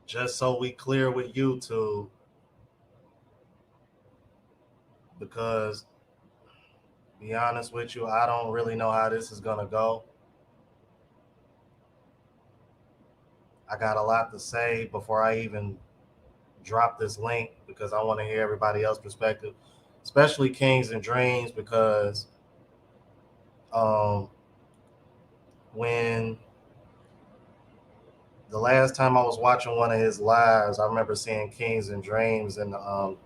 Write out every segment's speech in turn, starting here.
just so we clear with YouTube, because be honest with you, I don't really know how this is gonna go. I got a lot to say before I even drop this link because I want to hear everybody else's perspective, especially Kings and Dreams, because um, when the last time I was watching one of his lives, I remember seeing Kings and Dreams in the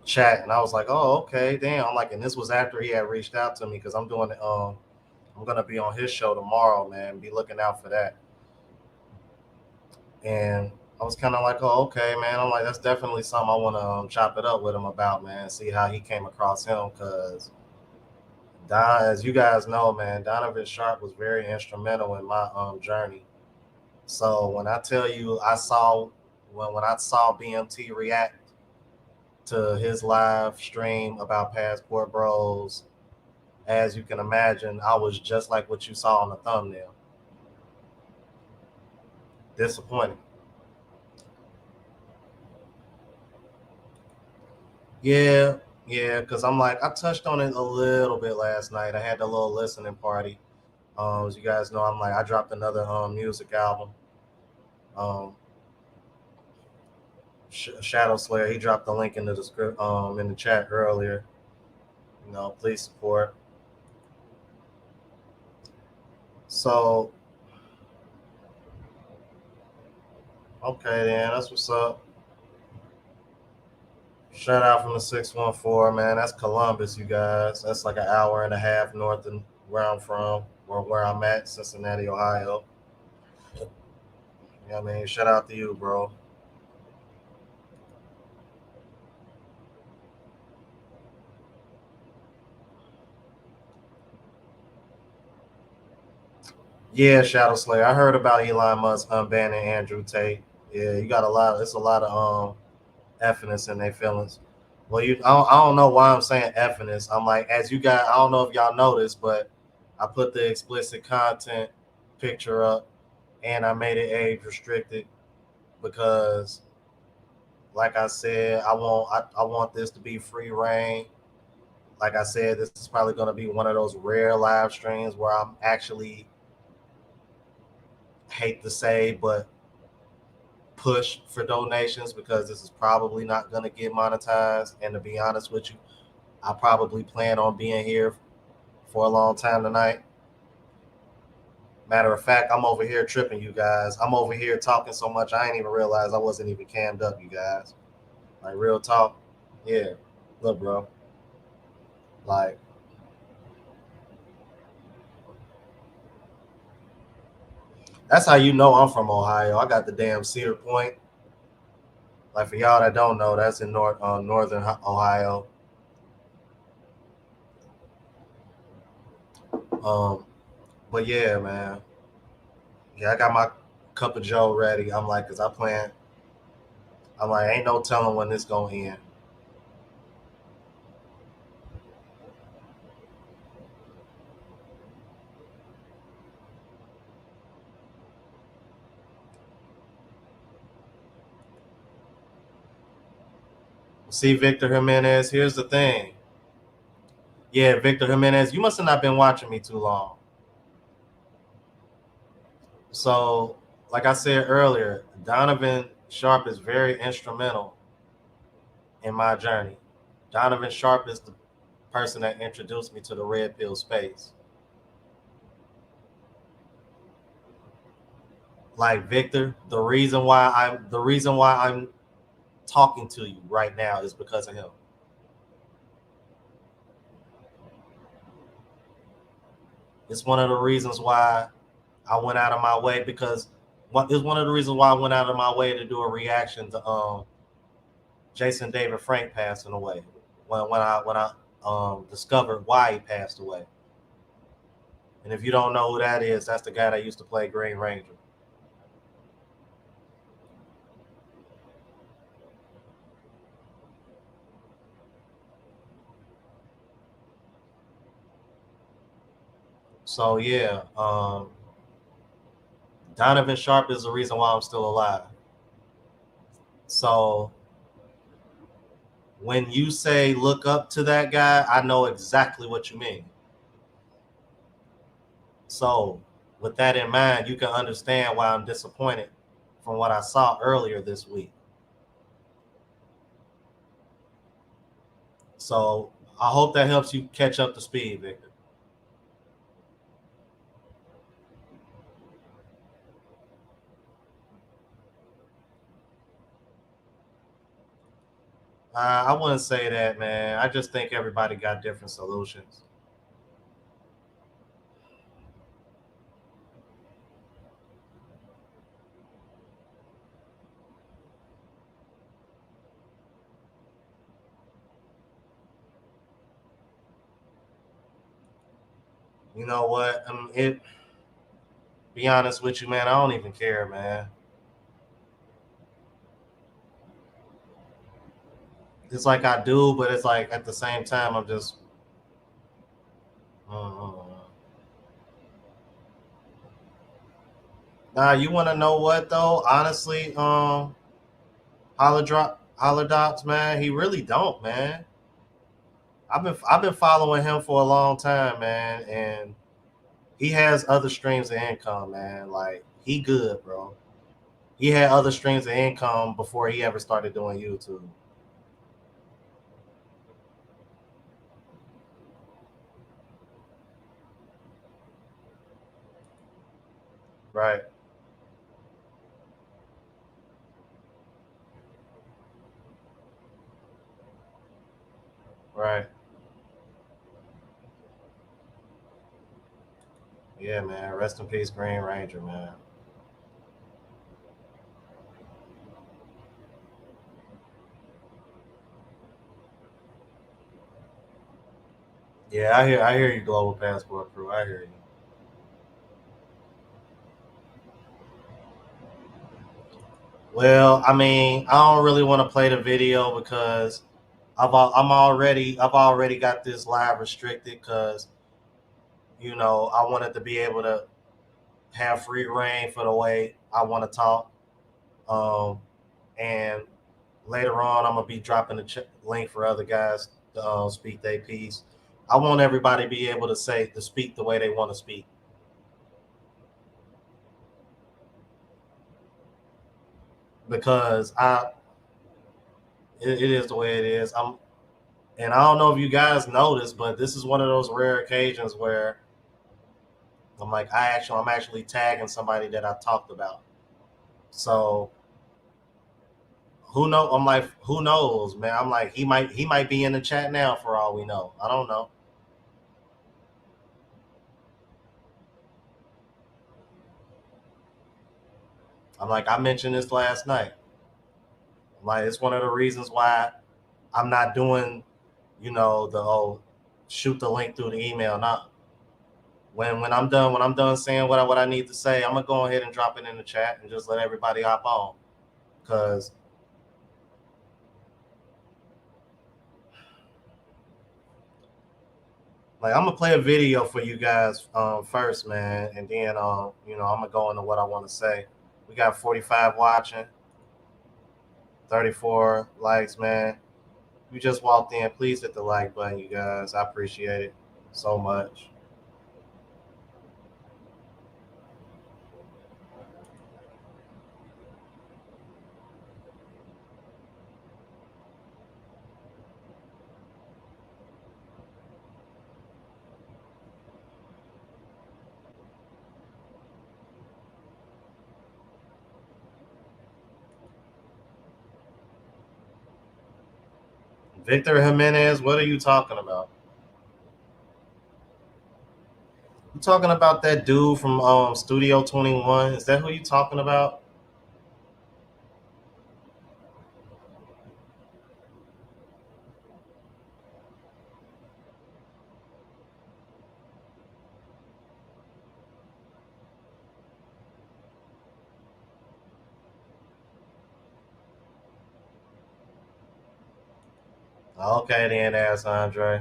chat, and I was like, "Oh, okay, damn." I'm like, and this was after he had reached out to me because I'm gonna be on his show tomorrow, man. Be looking out for that. And I was kind of like, "Oh, okay, man." I'm like, that's definitely something I want to chop it up with him about, man. See how he came across him, because Don, as you guys know, man, Donovan Sharp was very instrumental in my journey. So when I tell you, when I saw BMT react to his live stream about Passport Bros, as you can imagine, I was just like what you saw on the thumbnail, disappointed. Yeah, yeah, because I'm like, I touched on it a little bit last night. I had a little listening party. As you guys know, I'm like, I dropped another music album. Um, Shadow Slayer. He dropped the link in the in the chat earlier. Please support. So okay, then that's what's up. Shout out from the 614, man. That's Columbus, you guys. That's like an hour and a half north of where I'm from, or where I'm at, Cincinnati, Ohio. Yeah, I mean, shout out to you, bro. Yeah, Shadow Slayer. I heard about Elon Musk unbanning Andrew Tate. Yeah, you got a lot. It's a lot of effiness in their feelings. Well, I don't know why I'm saying effiness. I'm like, as you guys, I don't know if y'all noticed, but I put the explicit content picture up, and I made it age restricted because, like I said, I want this to be free reign. Like I said, this is probably going to be one of those rare live streams where I'm actually, hate to say, but push for donations, because this is probably not going to get monetized. And to be honest with you, I probably plan on being here for a long time tonight. Matter of fact, I'm over here tripping, you guys. I'm over here talking so much I ain't even realize I wasn't even cammed up, you guys. Like, real talk. Yeah. Look, bro. Like, that's how you know I'm from Ohio. I got the damn Cedar Point. Like, for y'all that don't know, that's in northern Ohio. Um, but yeah, man. Yeah, I got my cup of Joe ready. I'm like, cause I plan. I'm like, ain't no telling when this gonna end. See, Victor Jimenez. Here's the thing. Yeah, Victor Jimenez. You must have not been watching me too long. So, like I said earlier, Donovan Sharp is very instrumental in my journey. Donovan Sharp is the person that introduced me to the red pill space. Like Victor, the reason why I'm talking to you right now is because of him. It's one of the reasons why I went out of my way, because it's one of the reasons why I went out of my way to do a reaction to Jason David Frank passing away. When I discovered why he passed away. And if you don't know who that is, that's the guy that used to play Green Ranger. So yeah, Donovan Sharp is the reason why I'm still alive. So when you say look up to that guy, I know exactly what you mean. So with that in mind, you can understand why I'm disappointed from what I saw earlier this week. So I hope that helps you catch up to speed, Victor. I wouldn't say that, man. I just think everybody got different solutions. You know what? It. Be honest with you, man. I don't even care, man. It's like I do, but it's like at the same time, I'm just. Uh, Nah, you want to know what though? Honestly, Holodox, man, he really don't, man. I've been following him for a long time, man, and he has other streams of income, man. Like he good, bro. He had other streams of income before he ever started doing YouTube. Right, right. Yeah, man. Rest in peace, Green Ranger, man. Yeah, I hear you, Global Passport Crew. I hear you. Well, I mean, I don't really want to play the video because I've already got this live restricted because I wanted to be able to have free reign for the way I want to talk. Um, and later on, I'm gonna be dropping the link for other guys to speak their piece. I want everybody to be able to speak the way they want to speak because it is the way it is. And I don't know if you guys noticed, but this is one of those rare occasions where I'm actually tagging somebody that I talked about. So who know? I'm like, who knows, man? I'm like, he might be in the chat now for all we know. I don't know. I'm like, I mentioned this last night. I'm like, it's one of the reasons why I'm not doing, the whole shoot the link through the email. Not when I'm done saying what I need to say, I'm gonna go ahead and drop it in the chat and just let everybody hop on. Cause like I'm gonna play a video for you guys first, man, and then I'm gonna go into what I want to say. We got 45 watching, 34 likes, man. You just walked in. Please hit the like button, you guys. I appreciate it so much. Victor Jimenez, what are you talking about? You talking about that dude from Studio 21? Is that who you talking about? Okay, then, Ask Andre.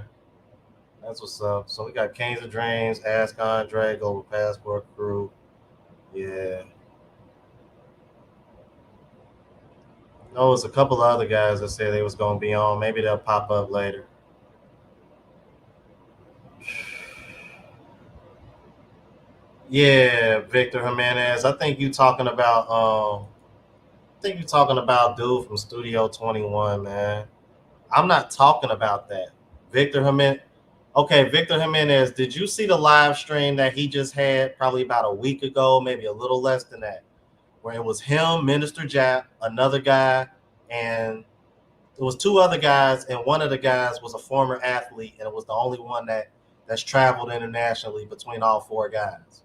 That's what's up. So we got Kings of Dreams, Ask Andre, Global Passport Crew. Yeah. know it's a couple of other guys that said they was gonna be on. Maybe they'll pop up later. Yeah, Victor Jimenez. I think you talking about dude from Studio 21, man. I'm not talking about that. Victor Jimenez. Okay, Victor Jimenez, did you see the live stream that he just had probably about a week ago, maybe a little less than that, where it was him, Minister Jap, another guy, and it was two other guys, and one of the guys was a former athlete, and it was the only one that's traveled internationally between all four guys.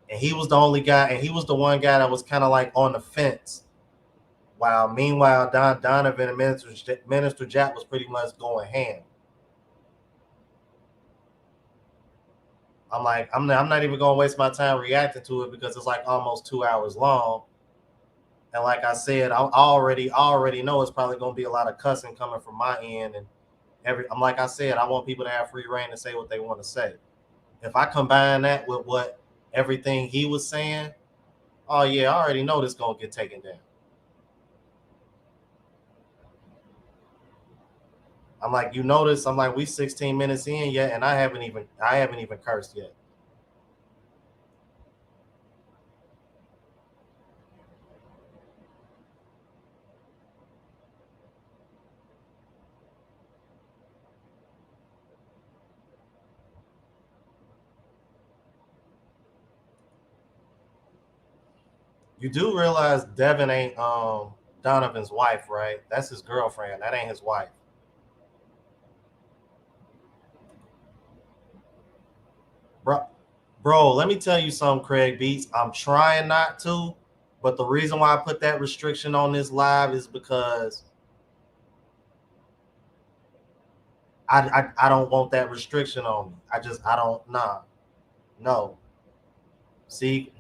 And he was the only guy, and he was the one guy that was kind of like on the fence. While meanwhile, Donovan and Minister Jack was pretty much going ham. I'm not even gonna waste my time reacting to it because it's like almost 2 hours long. And like I said, I already know it's probably gonna be a lot of cussing coming from my end. And I'm like I said, I want people to have free reign to say what they want to say. If I combine that with what everything he was saying, oh yeah, I already know this gonna get taken down. I'm like, you notice, I'm like, we 16 minutes in yet, and I haven't even cursed yet. You do realize Devin ain't Donovan's wife, right? That's his girlfriend. That ain't his wife. Bro, bro, let me tell you something, Craig Beats. I'm trying not to, but the reason why I put that restriction on this live is because I don't want that restriction on me. I don't nah. No. See,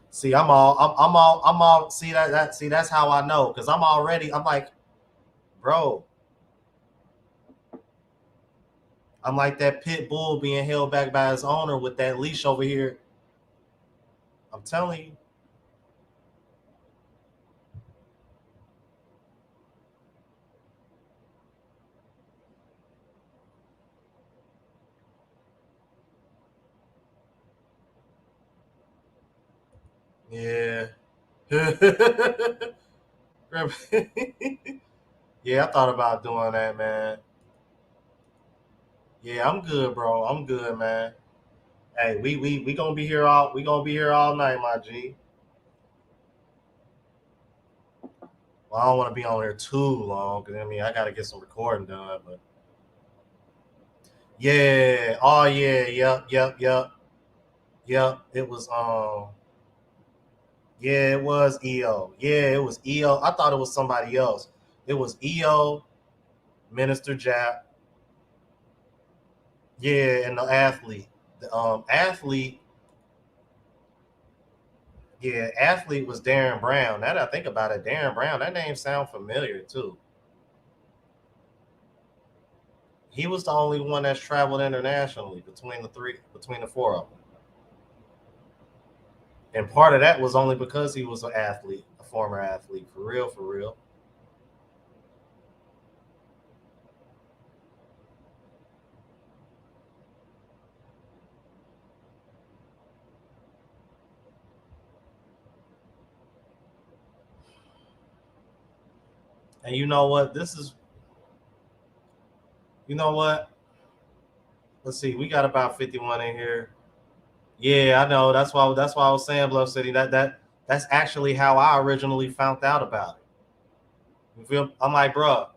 See, I'm all see that see that's how I know because I'm like, bro, I'm like that pit bull being held back by his owner with that leash over here. I'm telling you. Yeah. Yeah, I thought about doing that, man. Yeah, I'm good, bro. I'm good, man. Hey, we gonna be here all night, my G. Well, I don't want to be on here too long because I mean I gotta get some recording done. But yeah, oh yeah, yep. It was yeah, it was EO. Yeah, it was EO. I thought it was somebody else. It was EO, Minister Jap. Yeah, and the athlete. The athlete, yeah, athlete was Darren Brown. Now that I think about it, Darren Brown, that name sound familiar too. He was the only one that's traveled internationally between the four of them. And part of that was only because he was an athlete, a former athlete, for real, for real. And you know what? You know what? Let's see, we got about 51 in here. Yeah, I know. That's why I was saying Bluff City. That's actually how I originally found out about it. You feel? I'm like, bro.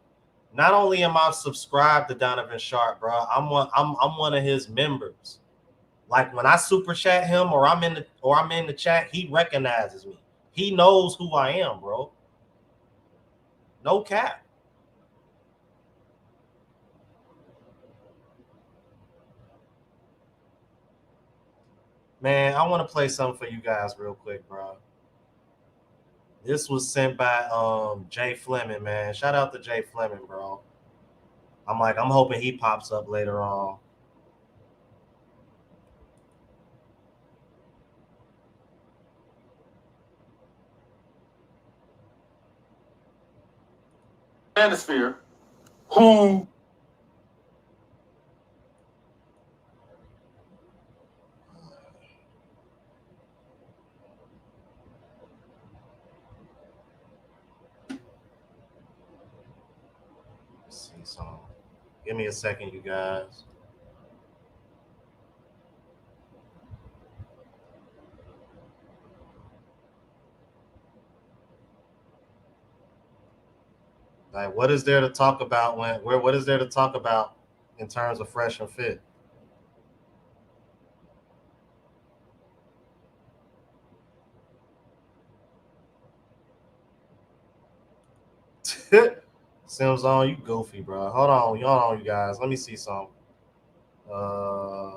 Not only am I subscribed to Donovan Sharp, bro, I'm one of his members. Like when I super chat him or I'm in the chat, he recognizes me. He knows who I am, bro. No cap. Man, I want to play something for you guys real quick, bro. This was sent by Jay Fleming, man. Shout out to Jay Fleming, bro. I'm hoping he pops up later on. manosphere who Let's see some. Give me a second, you guys. Like, what is there to talk about what is there to talk about in terms of fresh and fit? Sims on, you goofy, bro. Hold on, you guys. Let me see some. Uh,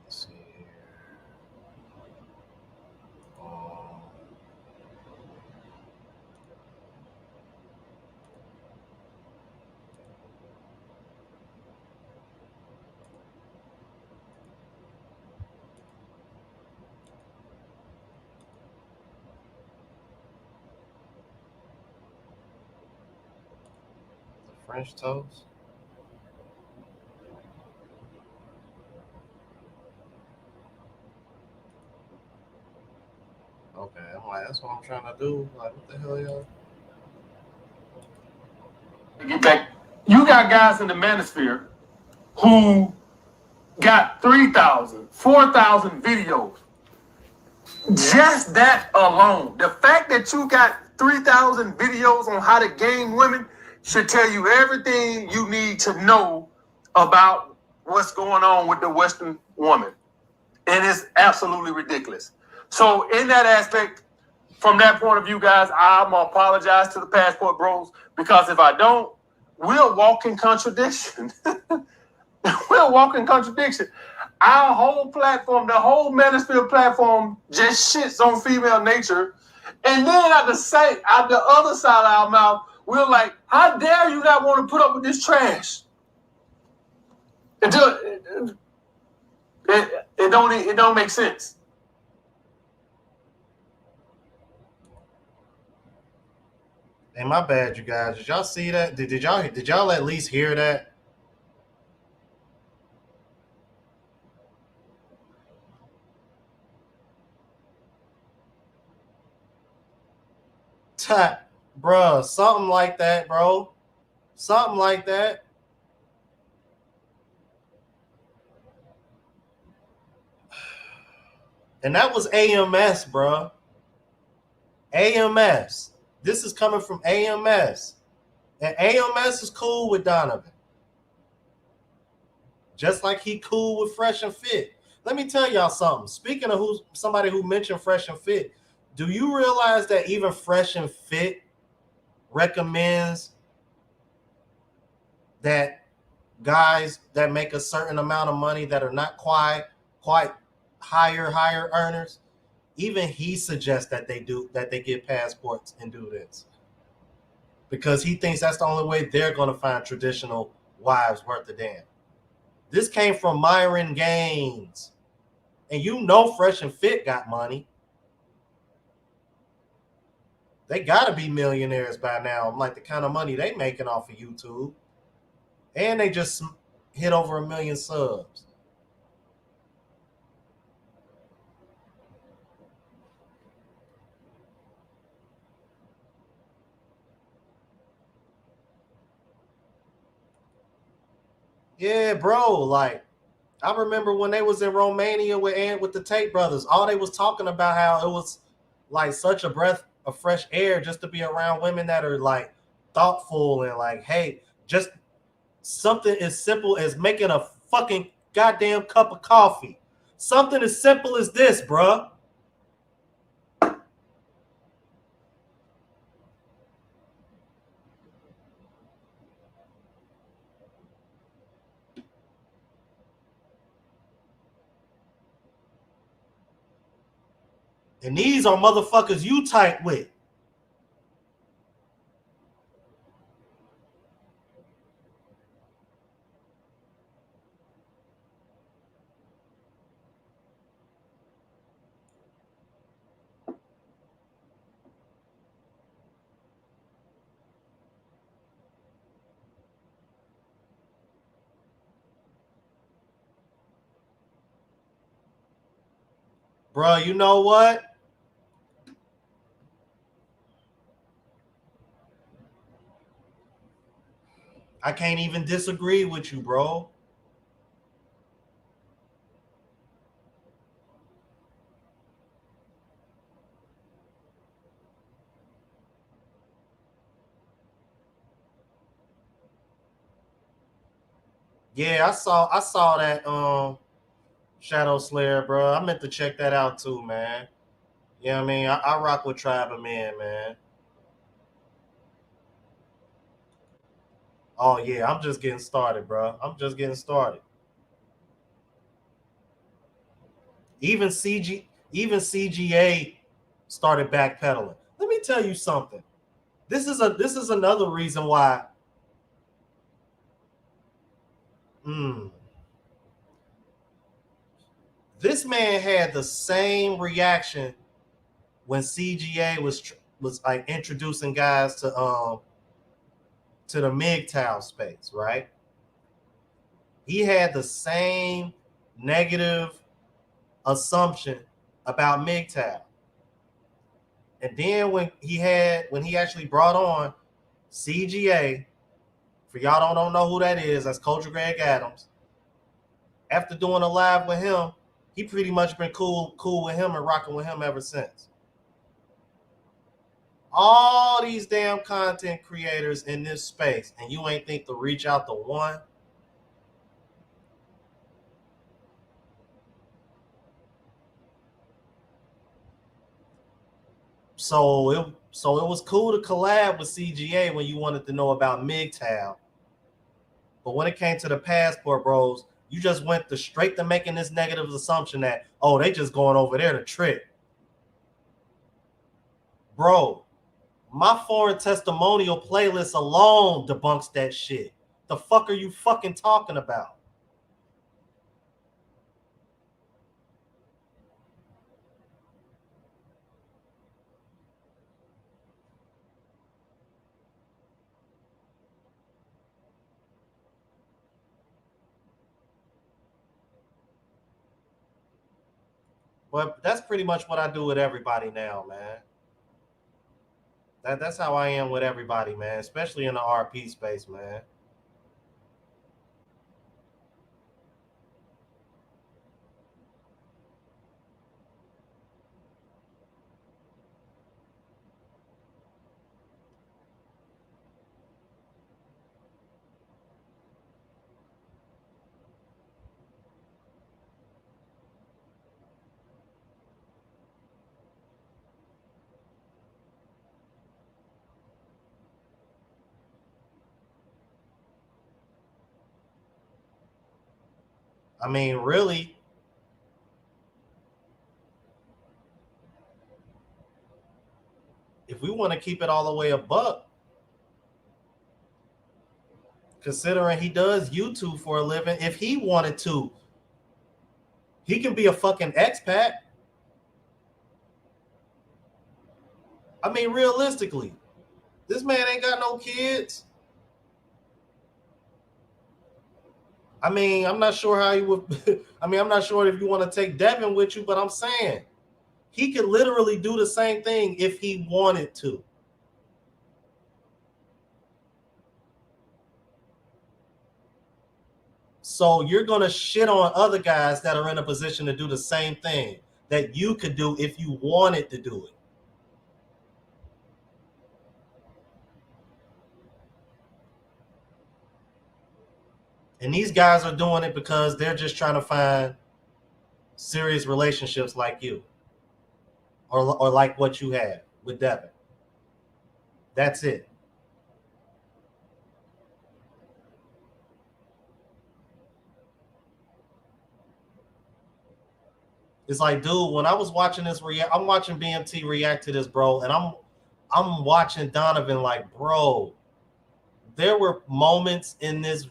let's see here. Um, the French toast. Okay, I'm like, that's what I'm trying to do. Like, what the hell, y'all? get back, you got guys in the manosphere who got 3,000, 4,000 videos. Just that alone, the fact that you got 3,000 videos on how to game women should tell you everything you need to know about what's going on with the Western woman. And it's absolutely ridiculous. So, in that aspect, from that point of view, guys, I'm going to apologize to the Passport Bros because if I don't, we'll walk in contradiction. We'll walk in contradiction. Our whole platform, the whole Manosphere platform, just shits on female nature. And then at the other side of our mouth, we're like, how dare you not want to put up with this trash? It don't make sense. Hey, my bad, you guys. Did y'all see that? Did y'all at least hear that? Bruh, something like that, bro. Something like that. And that was AMS, bruh. AMS. This is coming from AMS. And AMS is cool with Donovan. Just like he cool with Fresh and Fit. Let me tell y'all something. Speaking of somebody who mentioned Fresh and Fit, do you realize that even Fresh and Fit recommends that guys that make a certain amount of money that are not quite higher earners, even he suggests that they get passports and do this because he thinks that's the only way they're going to find traditional wives worth a damn. This came from Myron Gaines, and you know Fresh and Fit got money. They got to be millionaires by now, like the kind of money they making off of YouTube, and they just hit over 1 million subs. Yeah, bro. Like, I remember when they was in Romania with the Tate brothers. All they was talking about how it was like such a breath of fresh air just to be around women that are like thoughtful and like, hey, just something as simple as making a fucking goddamn cup of coffee. Something as simple as this, bruh. And these are motherfuckers you tight with. Bro, you know what? I can't even disagree with you, bro. Yeah, I saw that Shadow Slayer, bro. I meant to check that out too, man. You know what I mean? I rock with Tribe of Men, man. Oh yeah, I'm just getting started, bro. I'm just getting started. Even CGA started backpedaling. Let me tell you something. This is another reason why. Mm, this man had the same reaction when CGA was like introducing guys to the MGTOW space, right? He had the same negative assumption about MGTOW. And then when he actually brought on CGA, for y'all don't know who that is, that's Coach Greg Adams. After doing a live with him, he pretty much been cool with him and rocking with him ever since. All these damn content creators in this space, and you ain't think to reach out to one. So it was cool to collab with CGA when you wanted to know about MGTOW. But when it came to the Passport Bros, you just went straight to making this negative assumption that, oh, they just going over there to trick. Bro, my foreign testimonial playlist alone debunks that shit. The fuck are you fucking talking about? But that's pretty much what I do with everybody now, man. That's how I am with everybody, man, especially in the RP space, man. I mean, really, if we want to keep it all the way a buck, considering he does YouTube for a living, if he wanted to, he can be a fucking expat. I mean, realistically, this man ain't got no kids. I mean, I'm not sure how you would. I mean, I'm not sure if you want to take Devin with you, but I'm saying he could literally do the same thing if he wanted to. So you're gonna shit on other guys that are in a position to do the same thing that you could do if you wanted to do it. And these guys are doing it because they're just trying to find serious relationships like you, or like what you had with Devin. That's it. It's like, dude, when I was watching this I'm watching BMT react to this, bro, and I'm watching Donovan like, bro, there were moments in this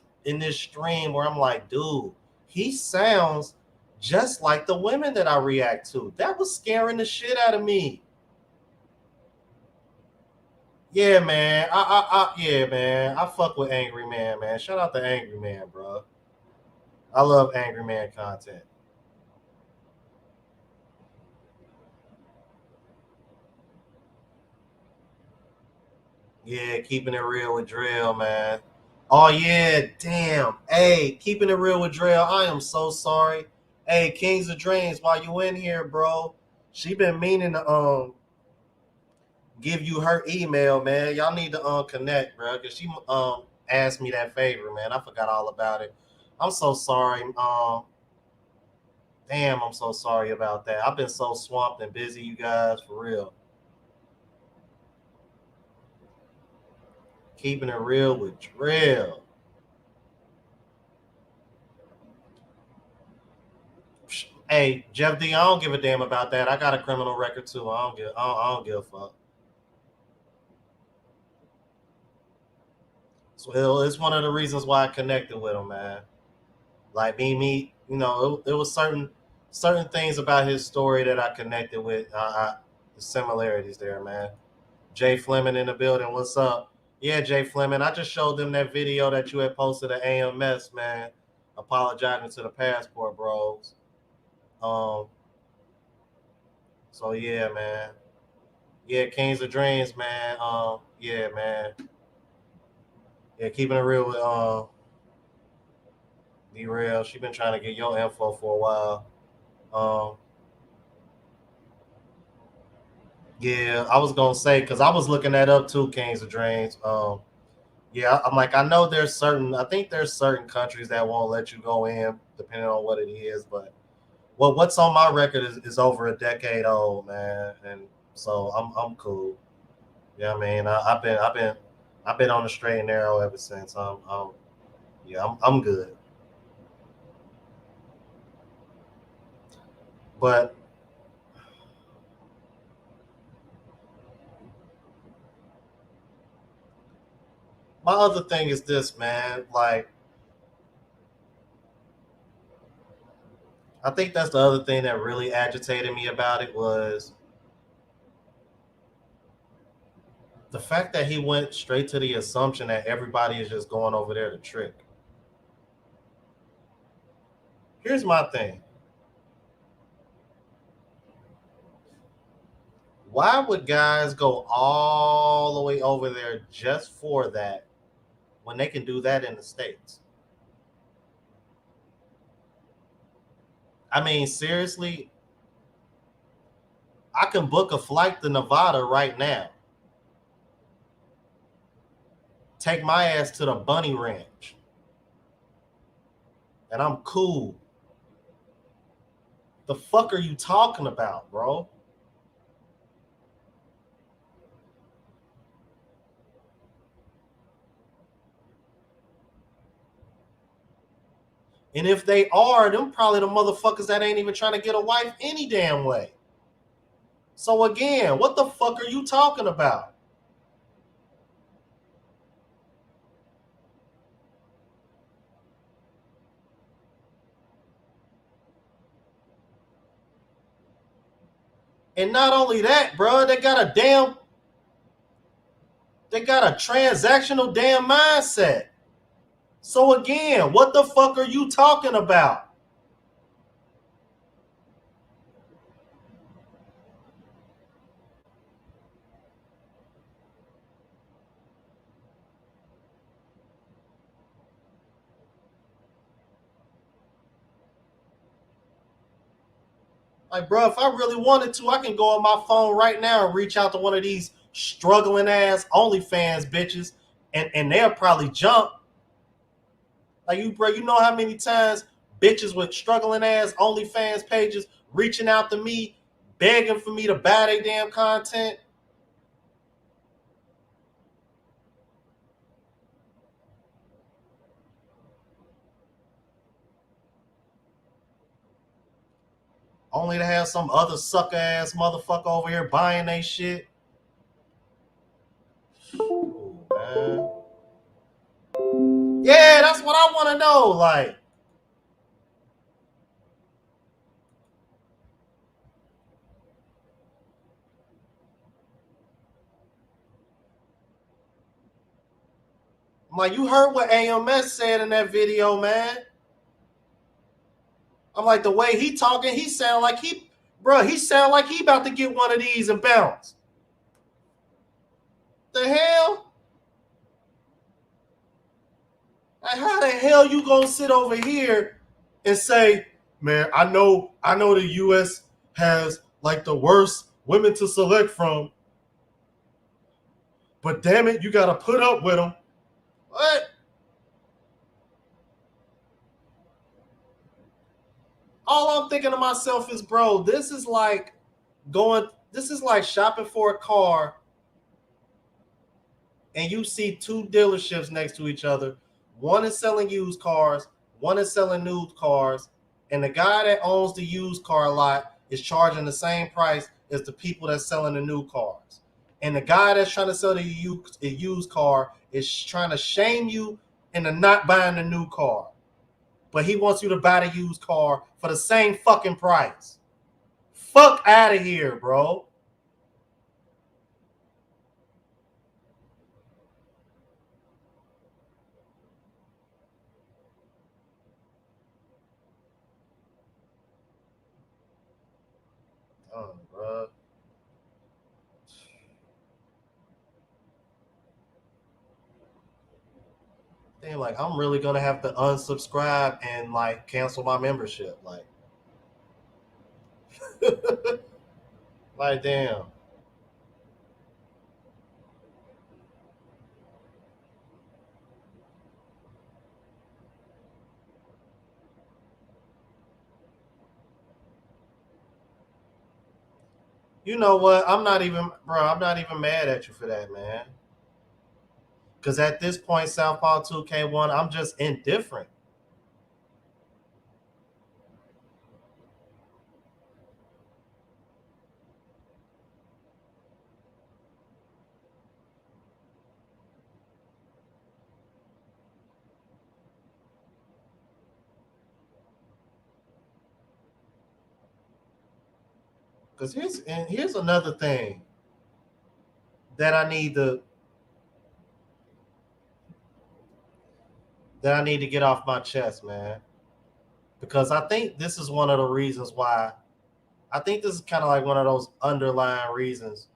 stream where I'm like, dude, he sounds just like the women that I react to. That was scaring the shit out of me. Yeah, man. Yeah, man. I fuck with Angry Man, man. Shout out to Angry Man, bro. I love Angry Man content. Yeah, keeping it real with Drill, man. Oh yeah, damn. Hey, keeping it real with Drill. I am so sorry. Hey, Kings of Dreams, while you in here, bro, she been meaning to give you her email, man. Y'all need to connect, bro, because she asked me that favor, man. I forgot all about it. I'm so sorry. Damn, I'm so sorry about that. I've been so swamped and busy, you guys, for real. Keeping it real with Drill. Hey, Jeff D, I don't give a damn about that. I got a criminal record too. I don't give a fuck. So it's one of the reasons why I connected with him, man. Like you know, it was certain things about his story that I connected with. The similarities there, man. Jay Fleming in the building. What's up? Yeah, Jay Fleming. I just showed them that video that you had posted at AMS, man. Apologizing to the passport bros. Um. So yeah, man. Yeah, Kings of Dreams, man. Yeah, man. Yeah, keeping it real with Be Real. She been trying to get your info for a while. Um, yeah, I was gonna say because I was looking that up too, Kings of Dreams. Yeah, I'm like, I know I think there's certain countries that won't let you go in depending on what it is, but what's on my record is over a decade old, man, and so I'm cool. Yeah, I mean, I've been on the straight and narrow ever since. Yeah, I'm good. But my other thing is this, man. Like, I think that's the other thing that really agitated me about it was the fact that he went straight to the assumption that everybody is just going over there to trick. Here's my thing. Why would guys go all the way over there just for that when they can do that in the States? I mean, seriously, I can book a flight to Nevada right now, take my ass to the Bunny Ranch, and I'm cool. The fuck are you talking about, bro? And if they are, them probably the motherfuckers that ain't even trying to get a wife any damn way. So again, what the fuck are you talking about? And not only that, bro, they got a transactional damn mindset. So again, what the fuck are you talking about? Like, bro, if I really wanted to, I can go on my phone right now and reach out to one of these struggling ass OnlyFans bitches, and they'll probably jump. Like you, bro, you know how many times bitches with struggling ass OnlyFans pages reaching out to me, begging for me to buy their damn content. Only to have some other sucker ass motherfucker over here buying they shit. Ooh, man. Yeah, that's what I want to know. Like, I'm like, you heard what AMS said in that video, man. I'm like, the way he talking, he sound like he about to get one of these and bounce. The hell? Like, how the hell you gonna sit over here and say, man, I know the US has like the worst women to select from, but damn it, you gotta put up with them. What? All I'm thinking to myself is, bro, this is like shopping for a car and you see two dealerships next to each other. One is selling used cars, one is selling new cars, and the guy that owns the used car lot is charging the same price as the people that's selling the new cars. And the guy that's trying to sell the used car is trying to shame you into not buying the new car. But he wants you to buy the used car for the same fucking price. Fuck out of here, bro. Bro. Thing like I'm really gonna have to unsubscribe and like cancel my membership. Like, like damn. You know what? I'm not even, bro. I'm not even mad at you for that, man. Because at this point, Southpaw 2K1, I'm just indifferent. Because here's another thing that I need to get off my chest, man. Because I think this is one of the reasons why. I think this is kind of like one of those underlying reasons.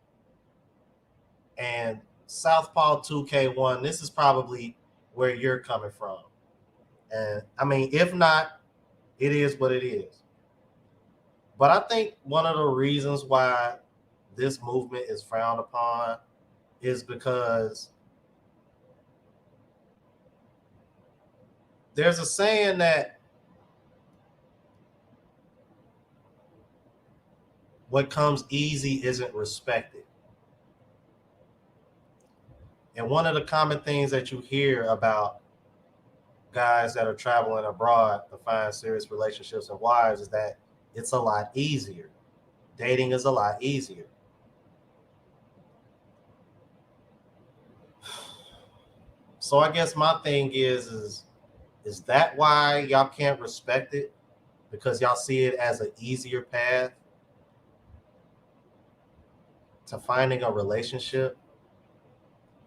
And Southpaw 2K1, this is probably where you're coming from. And I mean, if not, it is what it is. But I think one of the reasons why this movement is frowned upon is because there's a saying that what comes easy isn't respected. And one of the common things that you hear about guys that are traveling abroad to find serious relationships and wives is that it's a lot easier. Dating is a lot easier. So I guess my thing is that why y'all can't respect it? Because y'all see it as an easier path to finding a relationship?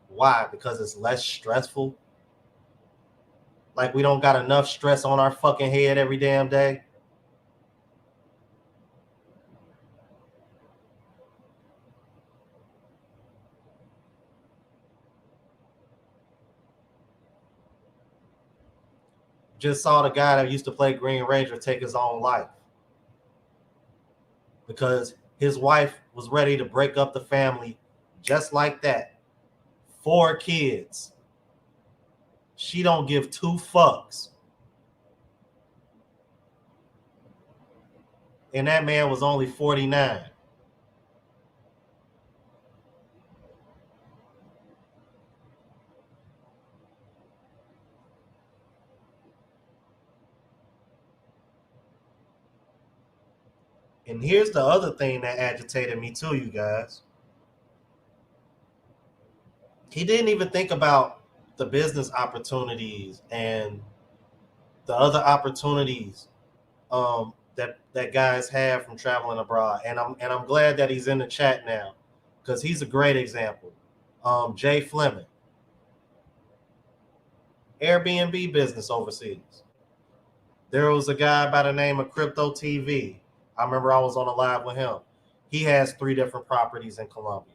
Why? Because it's less stressful? Like we don't got enough stress on our fucking head every damn day? Just saw the guy that used to play Green Ranger take his own life because his wife was ready to break up the family just like that. 4 kids. She don't give 2 fucks. And that man was only 49. And here's the other thing that agitated me too, you guys. He didn't even think about the business opportunities and the other opportunities that guys have from traveling abroad. And I'm glad that he's in the chat now because he's a great example. Jay Fleming, Airbnb business overseas. There was a guy by the name of Crypto TV. I remember I was on a live with him. He has 3 different properties in Colombia.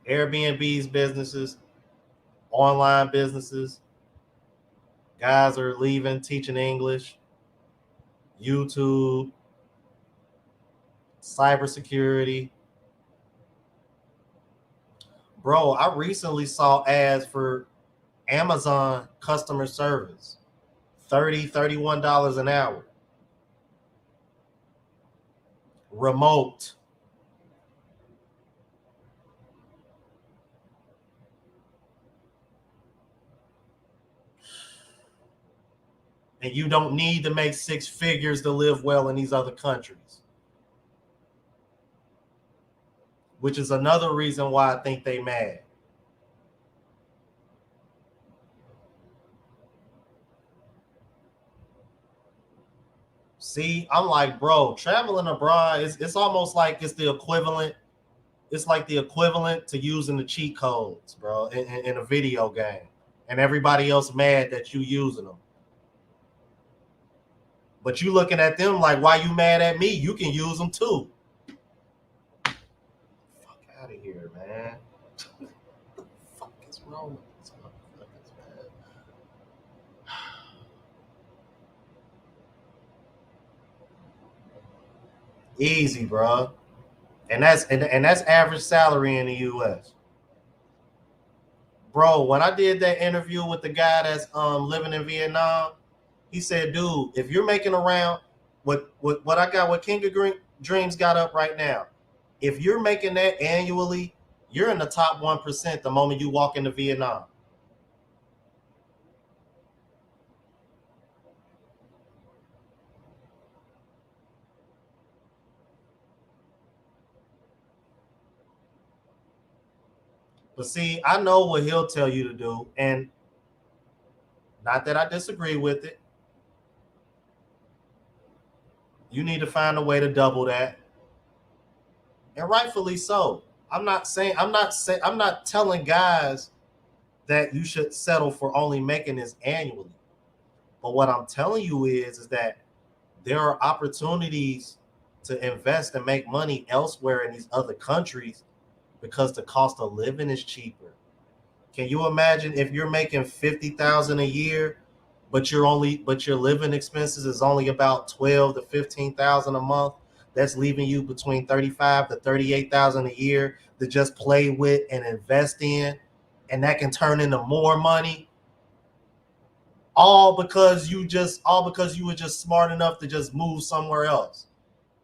Airbnb's businesses online businesses. Guys are leaving, teaching English, YouTube, cybersecurity. Bro, I recently saw ads for Amazon customer service. $31 an hour. Remote. And you don't need to make six figures to live well in these other countries. Which is another reason why I think they mad. See, I'm like, bro, traveling abroad it's almost like it's the equivalent. It's like the equivalent to using the cheat codes, bro, in a video game, and everybody else mad that you using them. But you looking at them like, why you mad at me? You can use them too. Fuck out of here, man. What the fuck is wrong with these motherfuckers, man? Easy, bro. And that's average salary in the US. Bro, when I did that interview with the guy that's living in Vietnam, he said, dude, if you're making around what I got, what King of Dreams got up right now, if you're making that annually, you're in the top 1% the moment you walk into Vietnam. But see, I know what he'll tell you to do, and not that I disagree with it. You need to find a way to double that, and rightfully so. I'm not telling guys that you should settle for only making this annually. But what I'm telling you is that there are opportunities to invest and make money elsewhere in these other countries because the cost of living is cheaper. Can you imagine if you're making 50,000 a year, but your living expenses is only about 12 to 15,000 a month? That's leaving you between 35 to 38,000 a year to just play with and invest in, and that can turn into more money. All because you were just smart enough to just move somewhere else,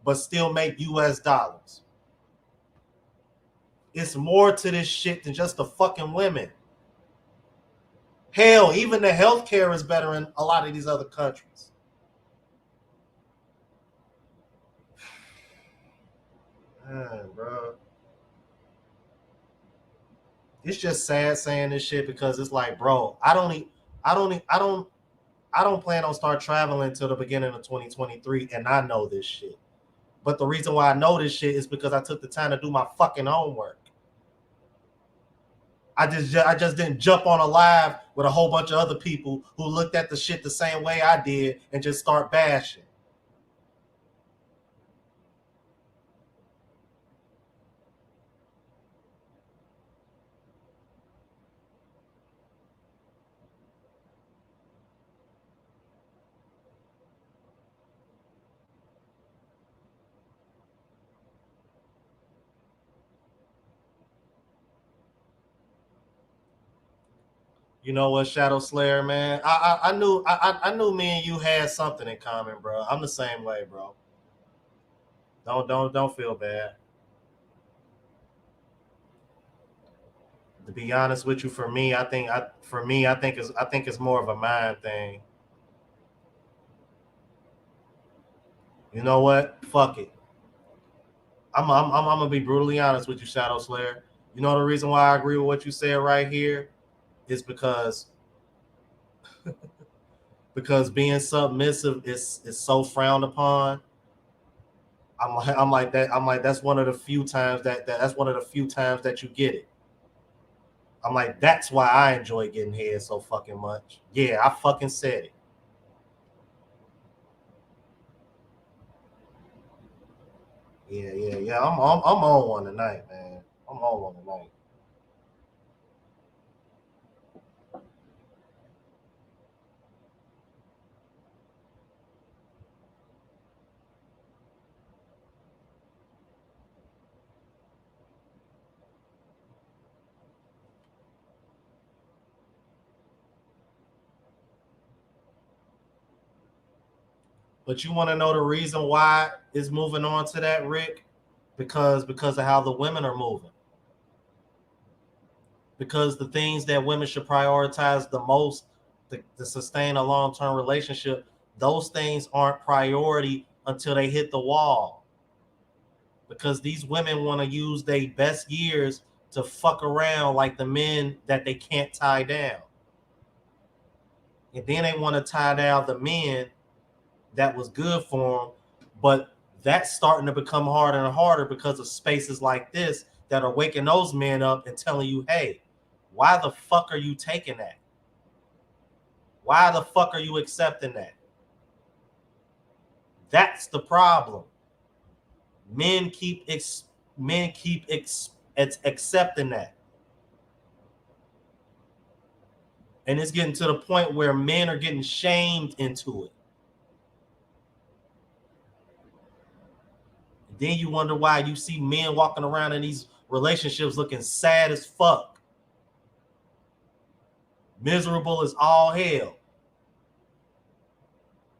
but still make US dollars. It's more to this shit than just the fucking women. Hell, even the healthcare is better in a lot of these other countries. Man, bro. It's just sad saying this shit because it's like, bro, I don't, I don't, I don't plan on start traveling until the beginning of 2023, and I know this shit. But the reason why I know this shit is because I took the time to do my fucking homework. I just didn't jump on a live with a whole bunch of other people who looked at the shit the same way I did and just start bashing. You know what, Shadow Slayer, man? I knew me and you had something in common, bro. I'm the same way, bro. Don't feel bad. To be honest with you, I think it's more of a mind thing. You know what? Fuck it. I'm gonna be brutally honest with you, Shadow Slayer. You know the reason why I agree with what you said right here is because being submissive is so frowned upon. I'm like that. I'm like that's one of the few times that's one of the few times that you get it. I'm like that's why I enjoy getting head so fucking much. Yeah, I fucking said it. Yeah. I'm on one tonight, man. I'm on one tonight. But you want to know the reason why it's moving on to that, Rick? Because of how the women are moving. Because the things that women should prioritize the most to sustain a long-term relationship, those things aren't priority until they hit the wall. Because these women want to use their best years to fuck around like the men that they can't tie down. And then they want to tie down the men that was good for them, but that's starting to become harder and harder because of spaces like this that are waking those men up and telling you, hey, why the fuck are you taking that? Why the fuck are you accepting that? That's the problem. Men keep accepting that, and it's getting to the point where men are getting shamed into it. Then you wonder why you see men walking around in these relationships looking sad as fuck, miserable as all hell,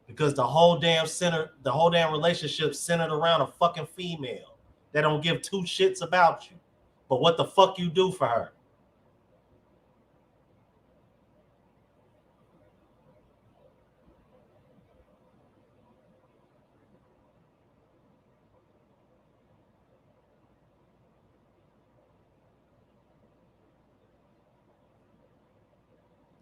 because the whole damn relationship centered around a fucking female that don't give two shits about you, but what the fuck you do for her.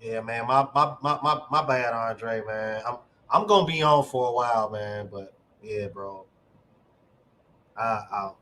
Yeah, man, my bad, Andre, man. I'm gonna be on for a while, man, but yeah, bro. I uh,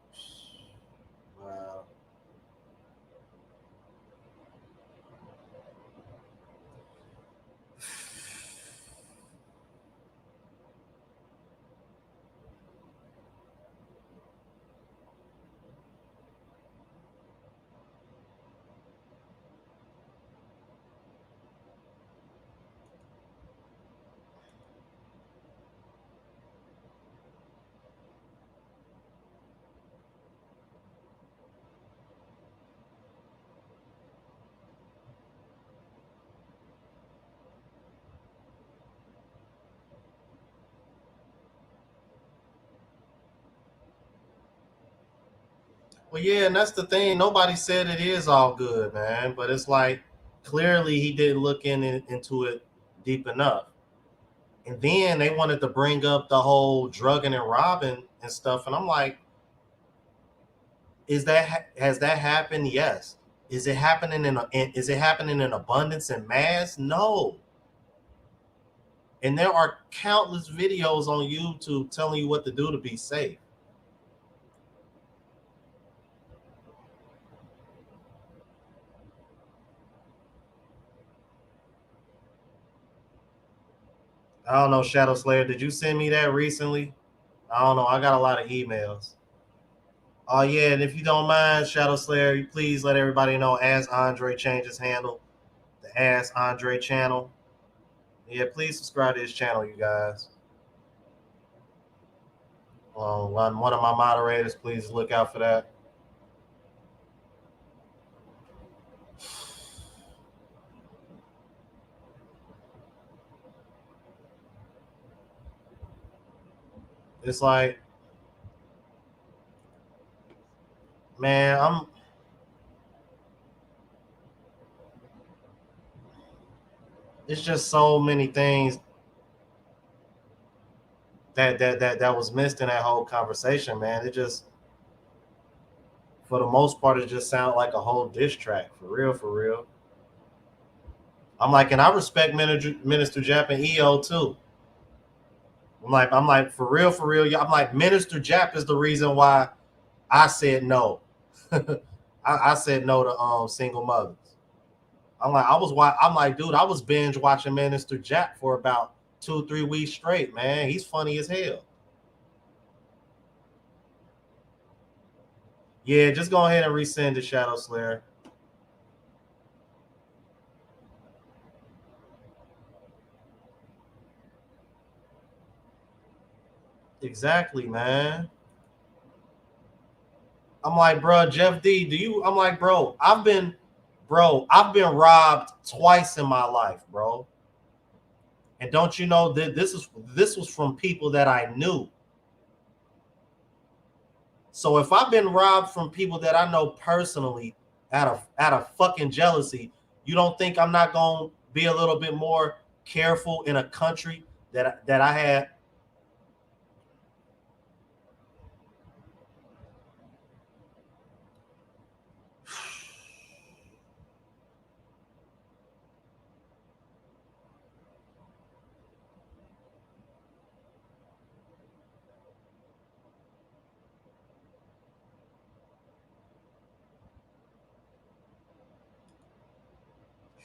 well, yeah, and that's the thing. Nobody said it is all good, man. But it's like clearly he didn't look into it deep enough. And then they wanted to bring up the whole drugging and robbing and stuff, and I'm like, has that happened? Yes. Is it happening in abundance and mass? No. And there are countless videos on YouTube telling you what to do to be safe. I don't know, Shadow Slayer. Did you send me that recently? I don't know. I got a lot of emails. Oh yeah, and if you don't mind, Shadow Slayer, you please let everybody know as Andre changes handle, the Ask Andre channel. Yeah, please subscribe to his channel, you guys. One of my moderators, please look out for that. It's like, man, it's just so many things that was missed in that whole conversation, man. It just, for the most part, it just sounded like a whole diss track, for real, for real. I'm like, and I respect Minister Jap and EO too. I'm like, for real, for real. I'm like, Minister Jap is the reason why I said no. I said no to single mothers. I'm like, dude, I was binge watching Minister Jap for about 2 3 weeks straight, man. He's funny as hell. Yeah, just go ahead and resend the Shadow Slayer. Exactly, man. I'm like, bro, Jeff D, do you? I'm like, bro, I've been robbed twice in my life, bro. And don't you know that this was from people that I knew. So if I've been robbed from people that I know personally out of fucking jealousy, you don't think I'm not gonna be a little bit more careful in a country that I had?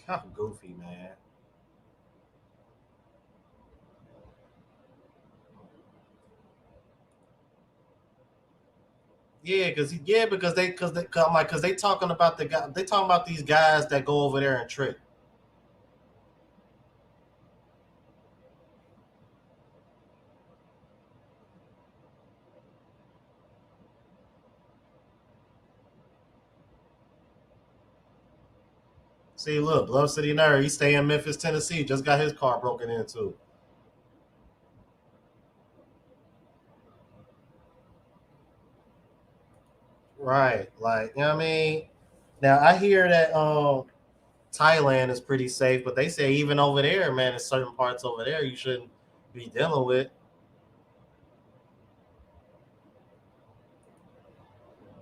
How goofy, man. Because they talking about the guy, they talking about these guys that go over there and trick. See, look, Love City Nerd, he stay in Memphis, Tennessee, just got his car broken into. Right. Like, you know what I mean? Now I hear that Thailand is pretty safe, but they say even over there, man, in certain parts over there you shouldn't be dealing with.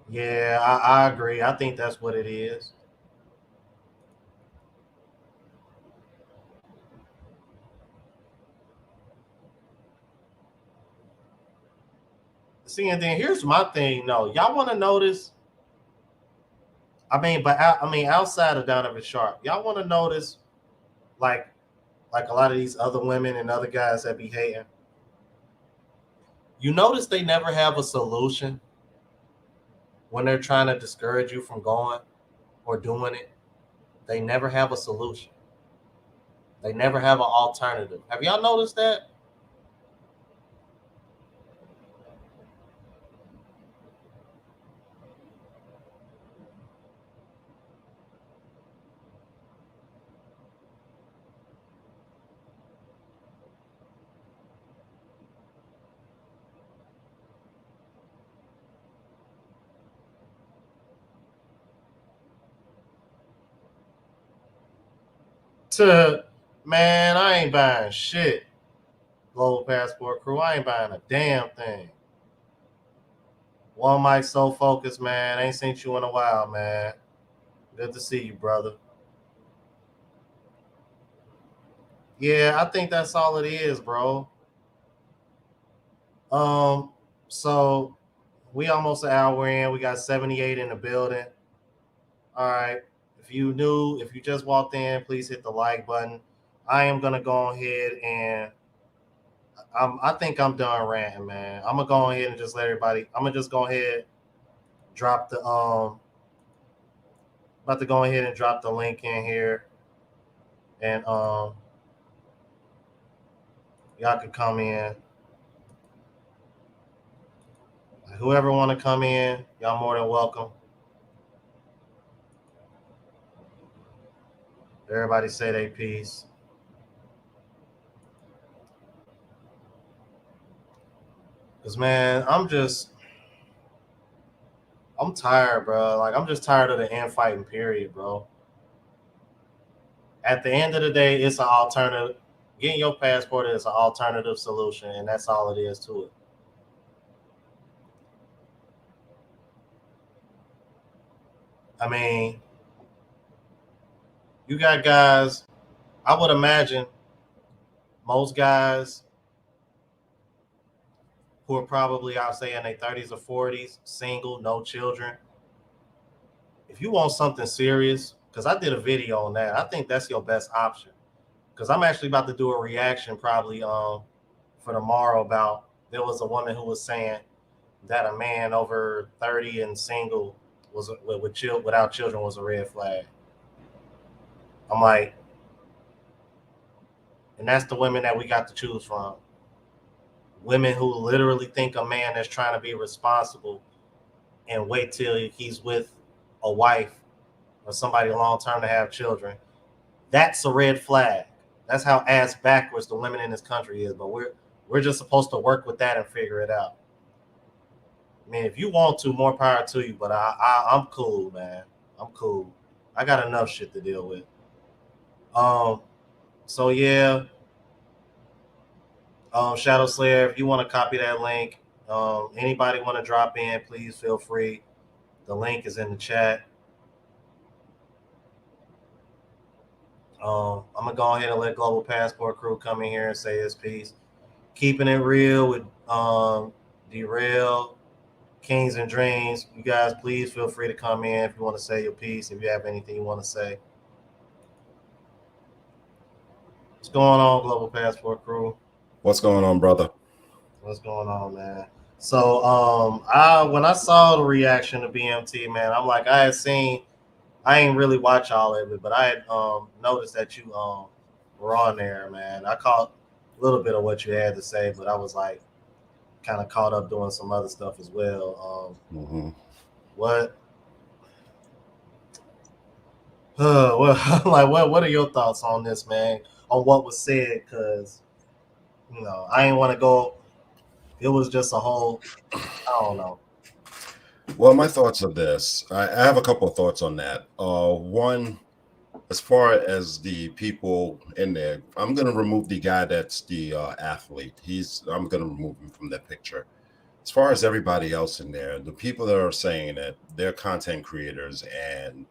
Yeah, I agree. I think that's what it is. See, and then here's my thing. No, y'all want to notice? I mean, outside of Donovan Sharp, y'all want to notice like like a lot of these other women and other guys that be hating. You notice they never have a solution when they're trying to discourage you from going or doing it. They never have a solution. They never have an alternative. Have y'all noticed that? To Man, I ain't buying shit. Global Passport Crew, I ain't buying a damn thing. One mic so focused, man. Ain't seen you in a while, man. Good to see you, brother. Yeah, I think that's all it is, bro. Um, so we almost an hour in. We got 78 in the building. All right. If you just walked in, please hit the like button. I am gonna go ahead and I think I'm done ranting, man. I'm gonna go ahead and just let everybody. I'm gonna just go ahead drop the about to go ahead and drop the link in here, and y'all can come in. Whoever want to come in, y'all more than welcome. Everybody say they piece. Cause man, I'm tired, bro. Like I'm just tired of the infighting period, bro. At the end of the day, it's an alternative. Getting your passport is an alternative solution, and that's all it is to it. I mean, you got guys. I would imagine most guys who are probably, I'll say, in their 30s or 40s, single, no children. If you want something serious, because I did a video on that, I think that's your best option. Because I'm actually about to do a reaction probably for tomorrow about there was a woman who was saying that a man over 30 and single was without children was a red flag. I'm like, and that's the women that we got to choose from. Women who literally think a man that's trying to be responsible and wait till he's with a wife or somebody long term to have children. That's a red flag. That's how ass backwards the women in this country is. But we're just supposed to work with that and figure it out. I mean, if you want to, more power to you. But I'm cool, man. I'm cool. I got enough shit to deal with. Um. So yeah. Shadow Slayer, if you want to copy that link, anybody want to drop in, please feel free. The link is in the chat. I'm gonna go ahead and let Global Passport Crew come in here and say his piece. Keeping it real with Derail, Kings and Dreams. You guys, please feel free to come in if you want to say your piece. If you have anything you want to say, what's going on, Global Passport Crew? What's going on, brother? What's going on, man? So, I when I saw the reaction to BMT, man, I'm like, I had seen. I ain't really watch all of it, but I had noticed that you were on there, man. I caught a little bit of what you had to say, but I was like kind of caught up doing some other stuff as well. What? What are your thoughts on this, man? On what was said? Because I ain't want to go. It was just a whole. I don't know. Well, my thoughts are this. I have a couple of thoughts on that. One, as far as the people in there, I'm going to remove the guy that's the athlete. I'm going to remove him from that picture. As far as everybody else in there, the people that are saying that they're content creators and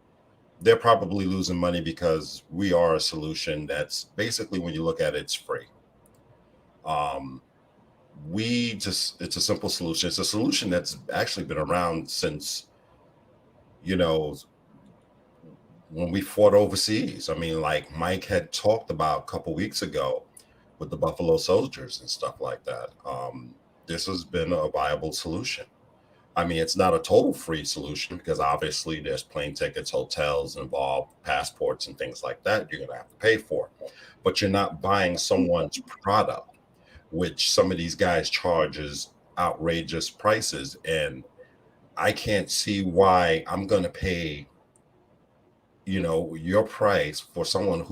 they're probably losing money because we are a solution that's basically, when you look at it, it's free. It's a simple solution. It's a solution that's actually been around since, when we fought overseas. I mean, like Mike had talked about a couple weeks ago with the Buffalo Soldiers and stuff like that. This has been a viable solution. I mean, it's not a total free solution because obviously there's plane tickets, hotels involved, passports, and things like that you're going to have to pay for. But you're not buying someone's product, which some of these guys charges outrageous prices. And I can't see why I'm going to pay, your price for someone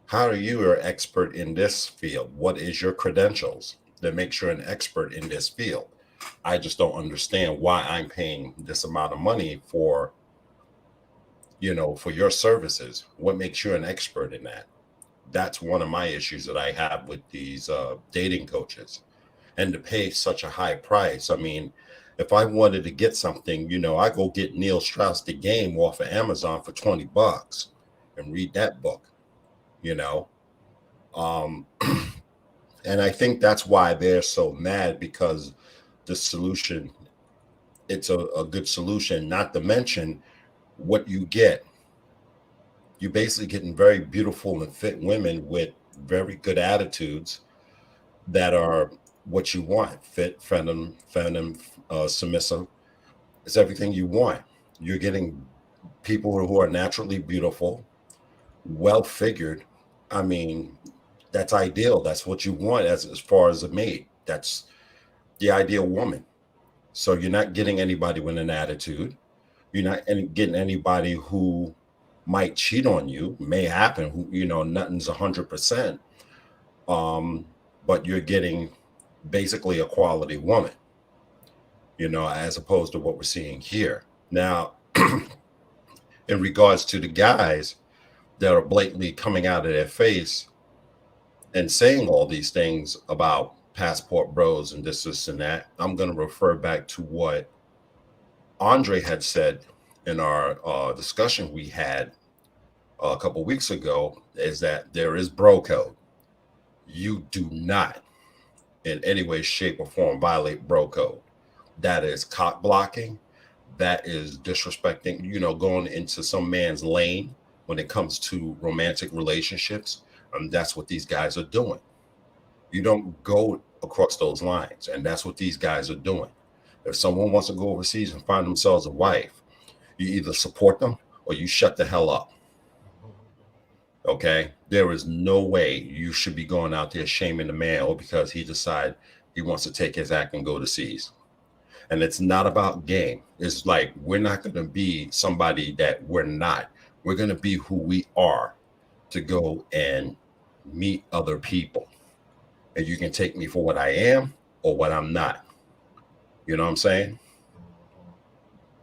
how are you an expert in this field? What is your credentials that makes you an expert in this field? I just don't understand why I'm paying this amount of money for your services. What makes you an expert in that? That's one of my issues that I have with these dating coaches, and to pay such a high price. I mean, if I wanted to get something, I go get Neil Strauss The Game off of Amazon for $20 and read that book, um, and I think that's why they're so mad, because the solution, it's a good solution, not to mention what you get. You're basically getting very beautiful and fit women with very good attitudes that are what you want: fit, feminine, submissive. It's everything you want. You're getting people who are naturally beautiful, well figured. I mean, that's ideal. That's what you want as far as a mate. That's the ideal woman. So you're not getting anybody with an attitude. You're not getting anybody who might cheat on you. May happen. Nothing's 100%. But you're getting basically a quality woman, as opposed to what we're seeing here. Now, in regards to the guys that are blatantly coming out of their face and saying all these things about passport bros and this and that, I'm going to refer back to what Andre had said in our discussion we had a couple weeks ago, is that there is bro code. You do not in any way, shape, or form violate bro code. That is cock blocking. That is disrespecting, going into some man's lane when it comes to romantic relationships. That's what these guys are doing. You don't go across those lines, and that's what these guys are doing. If someone wants to go overseas and find themselves a wife, you either support them or you shut the hell up. Okay? There is no way you should be going out there shaming the man or because he decided he wants to take his act and go to seas. And it's not about game. It's like, we're not going to be somebody that we're not. We're going to be who we are to go and meet other people, and you can take me for what I am or what I'm not. You know what I'm saying?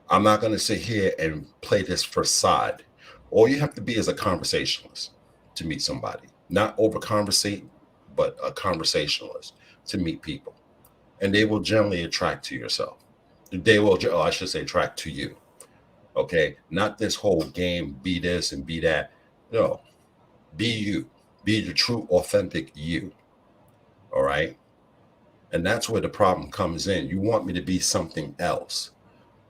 I'm not going to sit here and play this facade. All you have to be is a conversationalist to meet somebody, not over conversate, but a conversationalist to meet people, and they will generally attract to yourself. They will, oh, I should say, attract to you. Okay, not this whole game, be this and be that. No, be you, be the true, authentic you. All right, and that's where the problem comes in. You want me to be something else,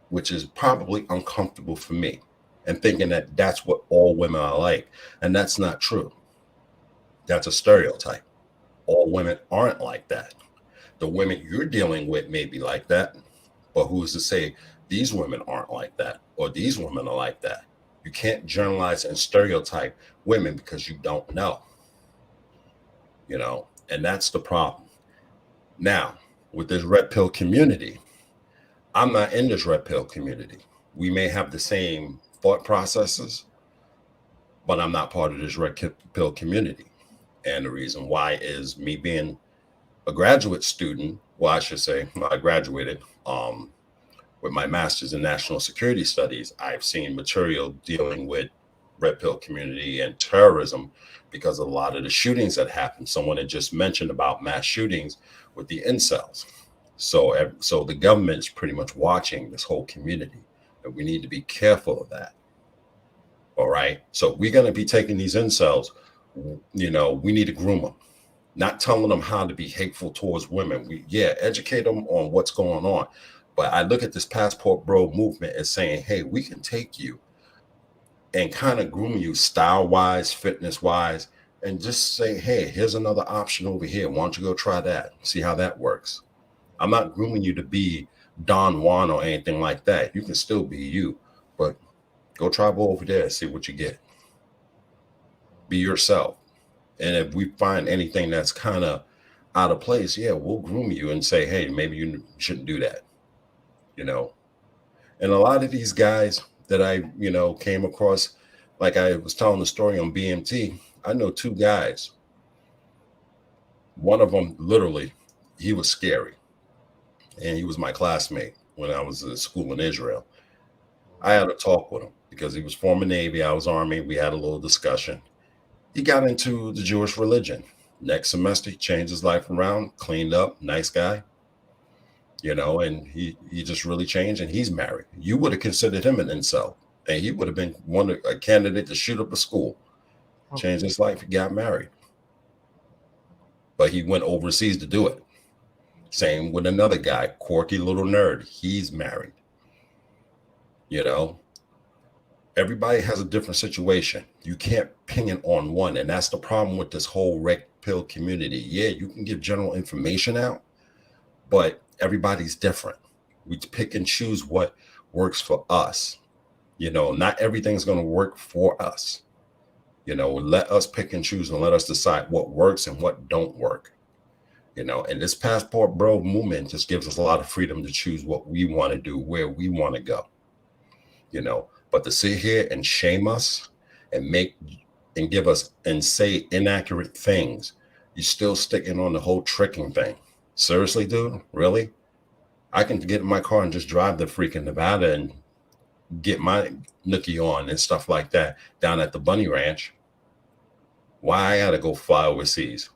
which is probably uncomfortable for me, and thinking that that's what all women are like. And that's not true. That's a stereotype. All women aren't like that. The women you're dealing with may be like that, but who's to say these women aren't like that or these women are like that? You can't generalize and stereotype women because you don't know, and that's the problem. Now, with this red pill community, I'm not in this red pill community. We may have the same thought processes, but I'm not part of this red pill community. And the reason why is me being a graduate student. Well, I should say I graduated with my master's in national security studies. I've seen material dealing with red pill community and terrorism because of a lot of the shootings that happened. Someone had just mentioned about mass shootings with the incels. So the government's pretty much watching this whole community, and we need to be careful of that. All right. So we're going to be taking these incels, we need to groom them, not telling them how to be hateful towards women. Educate them on what's going on. But I look at this passport bro movement as saying, hey, we can take you and kind of groom you style wise, fitness wise, and just say, hey, here's another option over here. Why don't you go try that? See how that works. I'm not grooming you to be Don Juan or anything like that. You can still be you, but go travel over there, see what you get. Be yourself. And if we find anything that's kind of out of place, we'll groom you and say, hey, maybe you shouldn't do that. And a lot of these guys that I, came across, like I was telling the story on BMT, I know two guys. One of them, literally, he was scary. And he was my classmate when I was at school in Israel. I had a talk with him because he was former Navy, I was Army. We had a little discussion. He got into the Jewish religion. Next semester, he changed his life around, cleaned up, nice guy, and he just really changed, and he's married. You would have considered him an incel, and he would have been a candidate to shoot up a school. Changed his life, he got married. But he went overseas to do it. Same with another guy, quirky little nerd. He's married. Everybody has a different situation. You can't pin it on one. And that's the problem with this whole red pill community. Yeah, you can give general information out, but everybody's different. We pick and choose what works for us. Not everything's going to work for us. Let us pick and choose and let us decide what works and what don't work. And this passport bro movement just gives us a lot of freedom to choose what we want to do, where we want to go. But to sit here and shame us and give us and say inaccurate things, you're still sticking on the whole tricking thing. Seriously, dude? Really? I can get in my car and just drive to freaking Nevada and get my nookie on and stuff like that down at the Bunny Ranch. Why I gotta go fly overseas?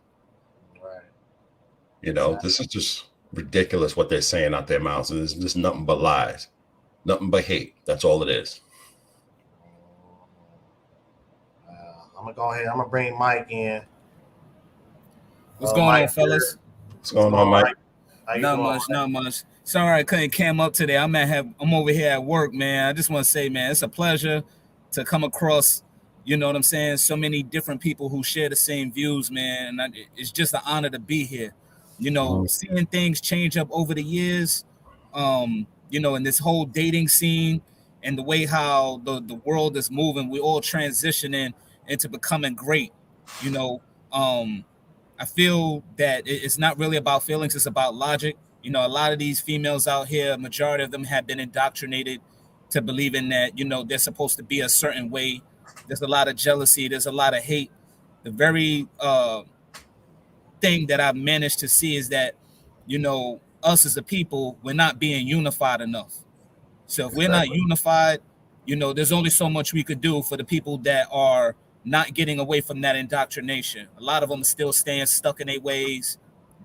Right. This is just ridiculous what they're saying out their mouths. It's just nothing but lies, nothing but hate. That's all it is. I'm gonna go ahead. I'm gonna bring Mike in. What's going Mike, on, fellas? What's going on, Mike? Not much. Sorry I couldn't cam up today. I'm over here at work, man. I just want to say, man, it's a pleasure to come across, you know what I'm saying, so many different people who share the same views, man. And it's just an honor to be here. Seeing things change up over the years, in this whole dating scene and the way how the world is moving, we're all transitioning into becoming great. I feel that it's not really about feelings, it's about logic. A lot of these females out here, majority of them have been indoctrinated to believing that, they're supposed to be a certain way. There's a lot of jealousy, there's a lot of hate. The very thing that I've managed to see is that, us as a people, we're not being unified enough. So if we're not Exactly. unified, there's only so much we could do for the people that are not getting away from that indoctrination. A lot of them are still staying stuck in their ways,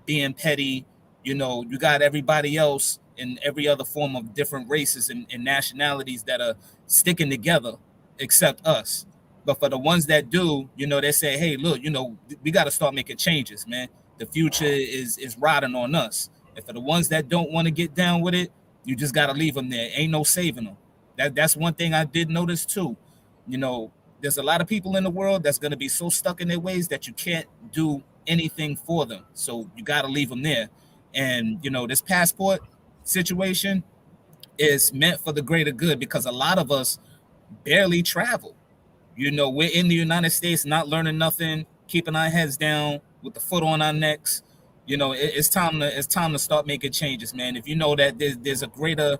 being petty. You got everybody else in every other form of different races and nationalities that are sticking together except us. But for the ones that do, they say, hey, look, we got to start making changes, man. The future is riding on us. And for the ones that don't want to get down with it, you just got to leave them there. Ain't no saving them. That's one thing I did notice too. You know, there's a lot of people in the world that's going to be so stuck in their ways that you can't do anything for them. So you got to leave them there. And this passport situation is meant for the greater good because a lot of us barely travel. We're in the United States, not learning nothing, keeping our heads down with the foot on our necks. It's time to start making changes, man. If you know that there's a greater,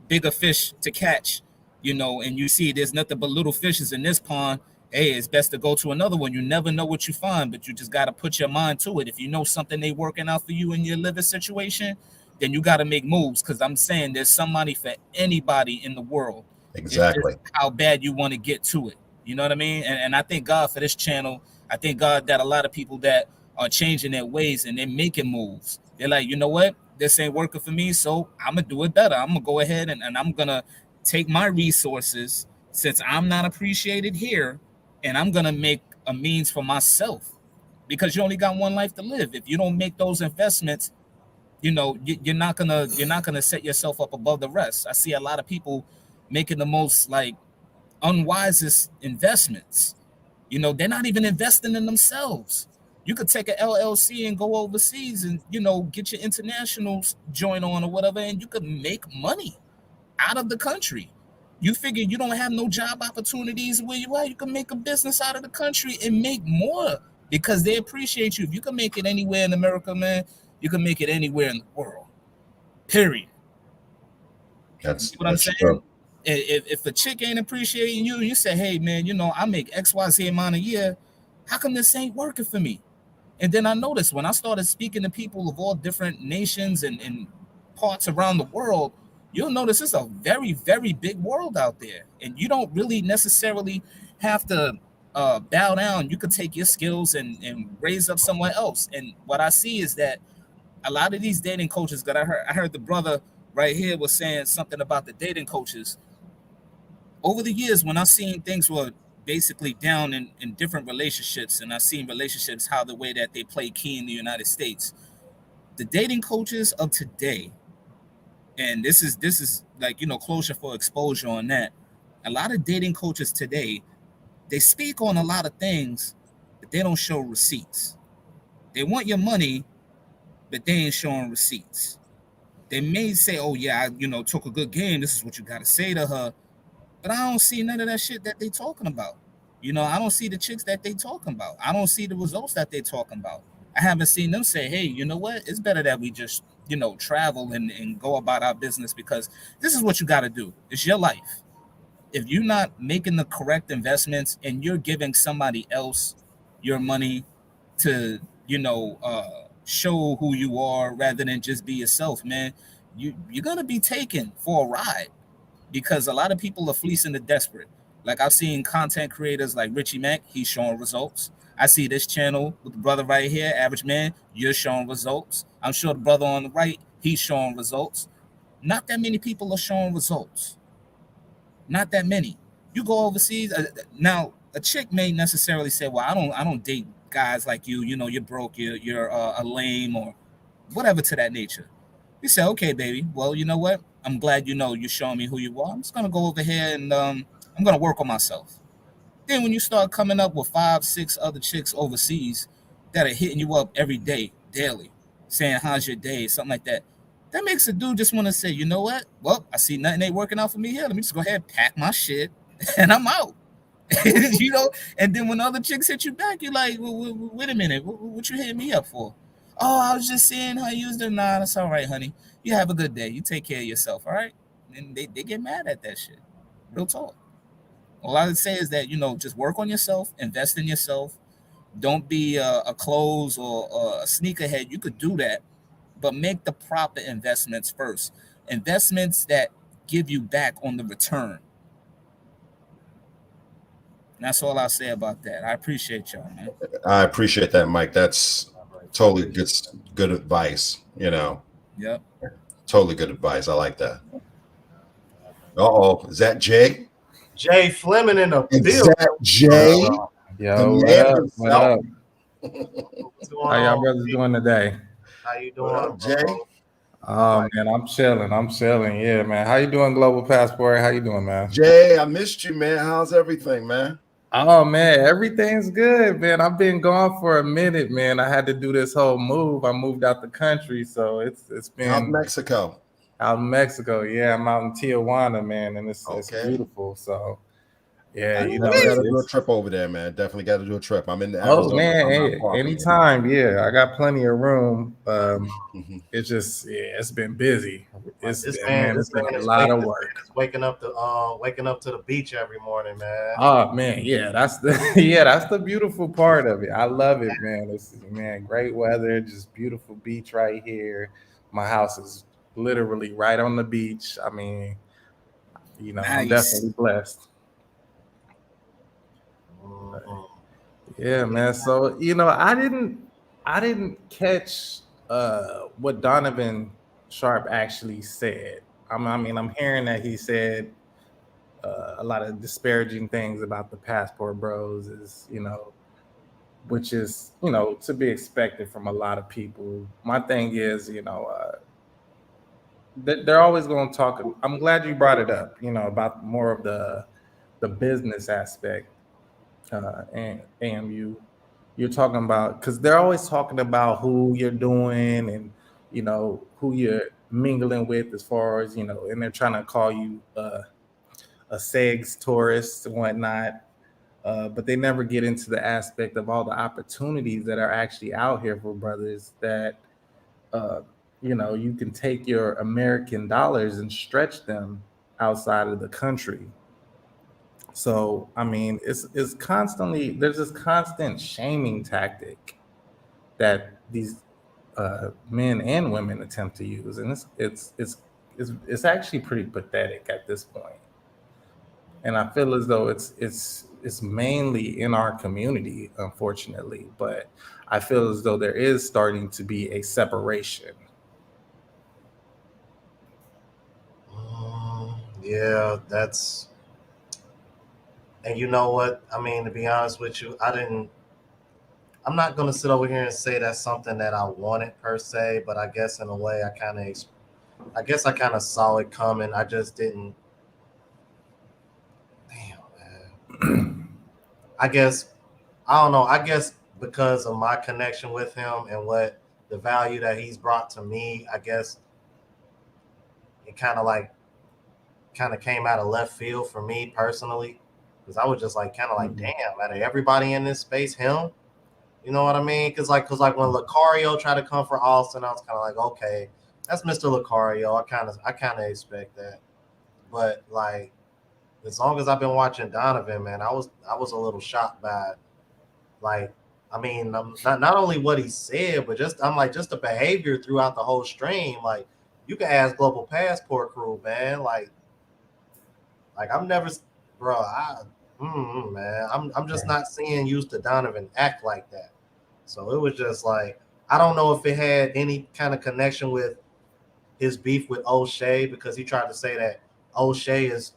bigger fish to catch, and you see there's nothing but little fishes in this pond, hey, it's best to go to another one. You never know what you find, but you just got to put your mind to it. If you know something they working out for you in your living situation, then you got to make moves. Because I'm saying there's somebody for anybody in the world. It's just Exactly. how bad you want to get to it. You know what I mean? And I thank God for this channel. I thank God that a lot of people that are changing their ways and they're making moves. They're like, you know what? This ain't working for me, so I'm gonna do it better. I'm gonna go ahead and I'm gonna take my resources since I'm not appreciated here, and I'm gonna make a means for myself because you only got one life to live. If you don't make those investments, you're not gonna set yourself up above the rest. I see a lot of people making the most like unwisest investments. They're not even investing in themselves. You could take an LLC and go overseas and get your internationals join on or whatever, and you could make money out of the country. You figure you don't have no job opportunities where you are, you can make a business out of the country and make more because they appreciate you. If you can make it anywhere in America, man, you can make it anywhere in the world. Period. You see That's what I'm that's saying? true. If a chick ain't appreciating you, you say, hey man, I make XYZ amount a year. How come this ain't working for me? And then I noticed when I started speaking to people of all different nations and parts around the world, you'll notice it's a very, very big world out there. And you don't really necessarily have to bow down. You could take your skills and raise up somewhere else. And what I see is that a lot of these dating coaches that I heard the brother right here was saying something about the dating coaches over the years when I've seen things were basically down in different relationships, and I've seen relationships how the way that they play key in the United States, the dating coaches of today, and this is like closure for exposure on that. A lot of dating coaches today, they speak on a lot of things, but they don't show receipts. They want your money, but they ain't showing receipts. They may say, "Oh yeah, I took a good game. This is what you got to say to her," but I don't see none of that shit that they talking about. I don't see the chicks that they talking about. I don't see the results that they talking about. I haven't seen them say, hey, you know what? It's better that we just, travel and go about our business because this is what you got to do. It's your life. If you're not making the correct investments and you're giving somebody else your money to, show who you are rather than just be yourself, man, you're going to be taken for a ride because a lot of people are fleecing the desperate. Like I've seen content creators like Richie Mack, he's showing results. I see this channel with the brother right here, Average Man, you're showing results. I'm sure the brother on the right, he's showing results. Not that many people are showing results. Not that many. You go overseas now. A chick may necessarily say, "Well, I don't date guys like you. You're broke. You're a lame or whatever to that nature." You say, okay, baby. Well, you know what? I'm glad you're showing me who you are. I'm just gonna go over here and I'm gonna work on myself. Then when you start coming up with 5, 6 other chicks overseas that are hitting you up every day, daily, saying how's your day, something like that, that makes a dude just want to say, you know what? Well, I see nothing ain't working out for me here. Let me just go ahead and pack my shit and I'm out. you know. And then when other chicks hit you back, you're like, wait a minute, what you hitting me up for? Oh, I was just seeing how you was doing. Nah, that's all right, honey. You have a good day. You take care of yourself, all right? And they get mad at that shit. Real talk. All I would say is that just work on yourself, invest in yourself, Don't be a clothes or a sneakerhead. You could do that, but make the proper investments first. Investments that give you back on the return. And that's all I'll say about that. I appreciate y'all, man. I appreciate that, Mike. That's totally Appreciate good advice. Yep. Totally good advice. I like that. Is that Jay? Jay Fleming in the Is building. that Jay, the Yo, what man up? What himself? up? What's going How y'all on? brothers doing today? How you What doing, up, Jay? bro? Oh man, I'm chilling. I'm chilling. Yeah, man. How you doing, Global Passport? How you doing, man? Jay, I missed you, man. How's everything, man? Oh man, everything's good, man. I've been gone for a minute, man. I had to do this whole move. I moved out the country, so it's How's been Mexico? out in Mexico. Yeah, I'm out in Tijuana, man, and it's Okay. beautiful. So yeah, I you know, definitely got to do a it's trip over there, man. Definitely got to do a trip. I'm in oh Arizona. man, I'm not far from anytime. Yeah, I got plenty of room. you. It's just it's been busy. Like, It's this man, man it's been a is lot of work. waking up to the beach every morning, man. Oh man, yeah, that's the yeah, that's the beautiful part of it. I love it, man. It's man, great weather, just beautiful beach right here. My house is literally right on the beach. I mean, I'm Nice. definitely blessed. Mhm. Yeah, man. So, I didn't catch what Donovan Sharp actually said. I'm hearing that he said a lot of disparaging things about the Passport Bros, which is to be expected from a lot of people. My thing is, they're always going to talk. I'm glad you brought it up, about more of the business aspect. And you're talking about, because they're always talking about who you're doing and who you're mingling with, as far as and they're trying to call you a segs tourist and whatnot. But they never get into the aspect of all the opportunities that are actually out here for brothers, that uh, you can take your American dollars and stretch them outside of the country. So I mean, it's constantly, there's this constant shaming tactic that these men and women attempt to use, and it's actually pretty pathetic at this point. And I feel as though it's mainly in our community, unfortunately. But I feel as though there is starting to be a separation. Yeah, and you know what? I mean, to be honest with you, I'm not gonna sit over here and say that's something that I wanted per se, but I guess in a way, I kind of saw it coming. I just didn't. Damn, man. I guess I don't know. I guess because of my connection with him and what the value that he's brought to me, I guess it kind of came out of left field for me personally, because I was just like kind of like, Mhm. damn, out of everybody in this space, him. You know what I mean? Because when Lucario tried to come for Austin, I was kind of like, okay, that's Mr. Lucario. I kind of expect that. But like, as long as I've been watching Donovan, man, I was a little shocked by it. Like, I mean, not only what he said, but just the behavior throughout the whole stream. Like, you can ask Global Passport crew, man. Like I'm never, bro. Man, I'm just not seeing used to Donovan act like that. So it was just like, I don't know if it had any kind of connection with his beef with O'Shea, because O'Shea is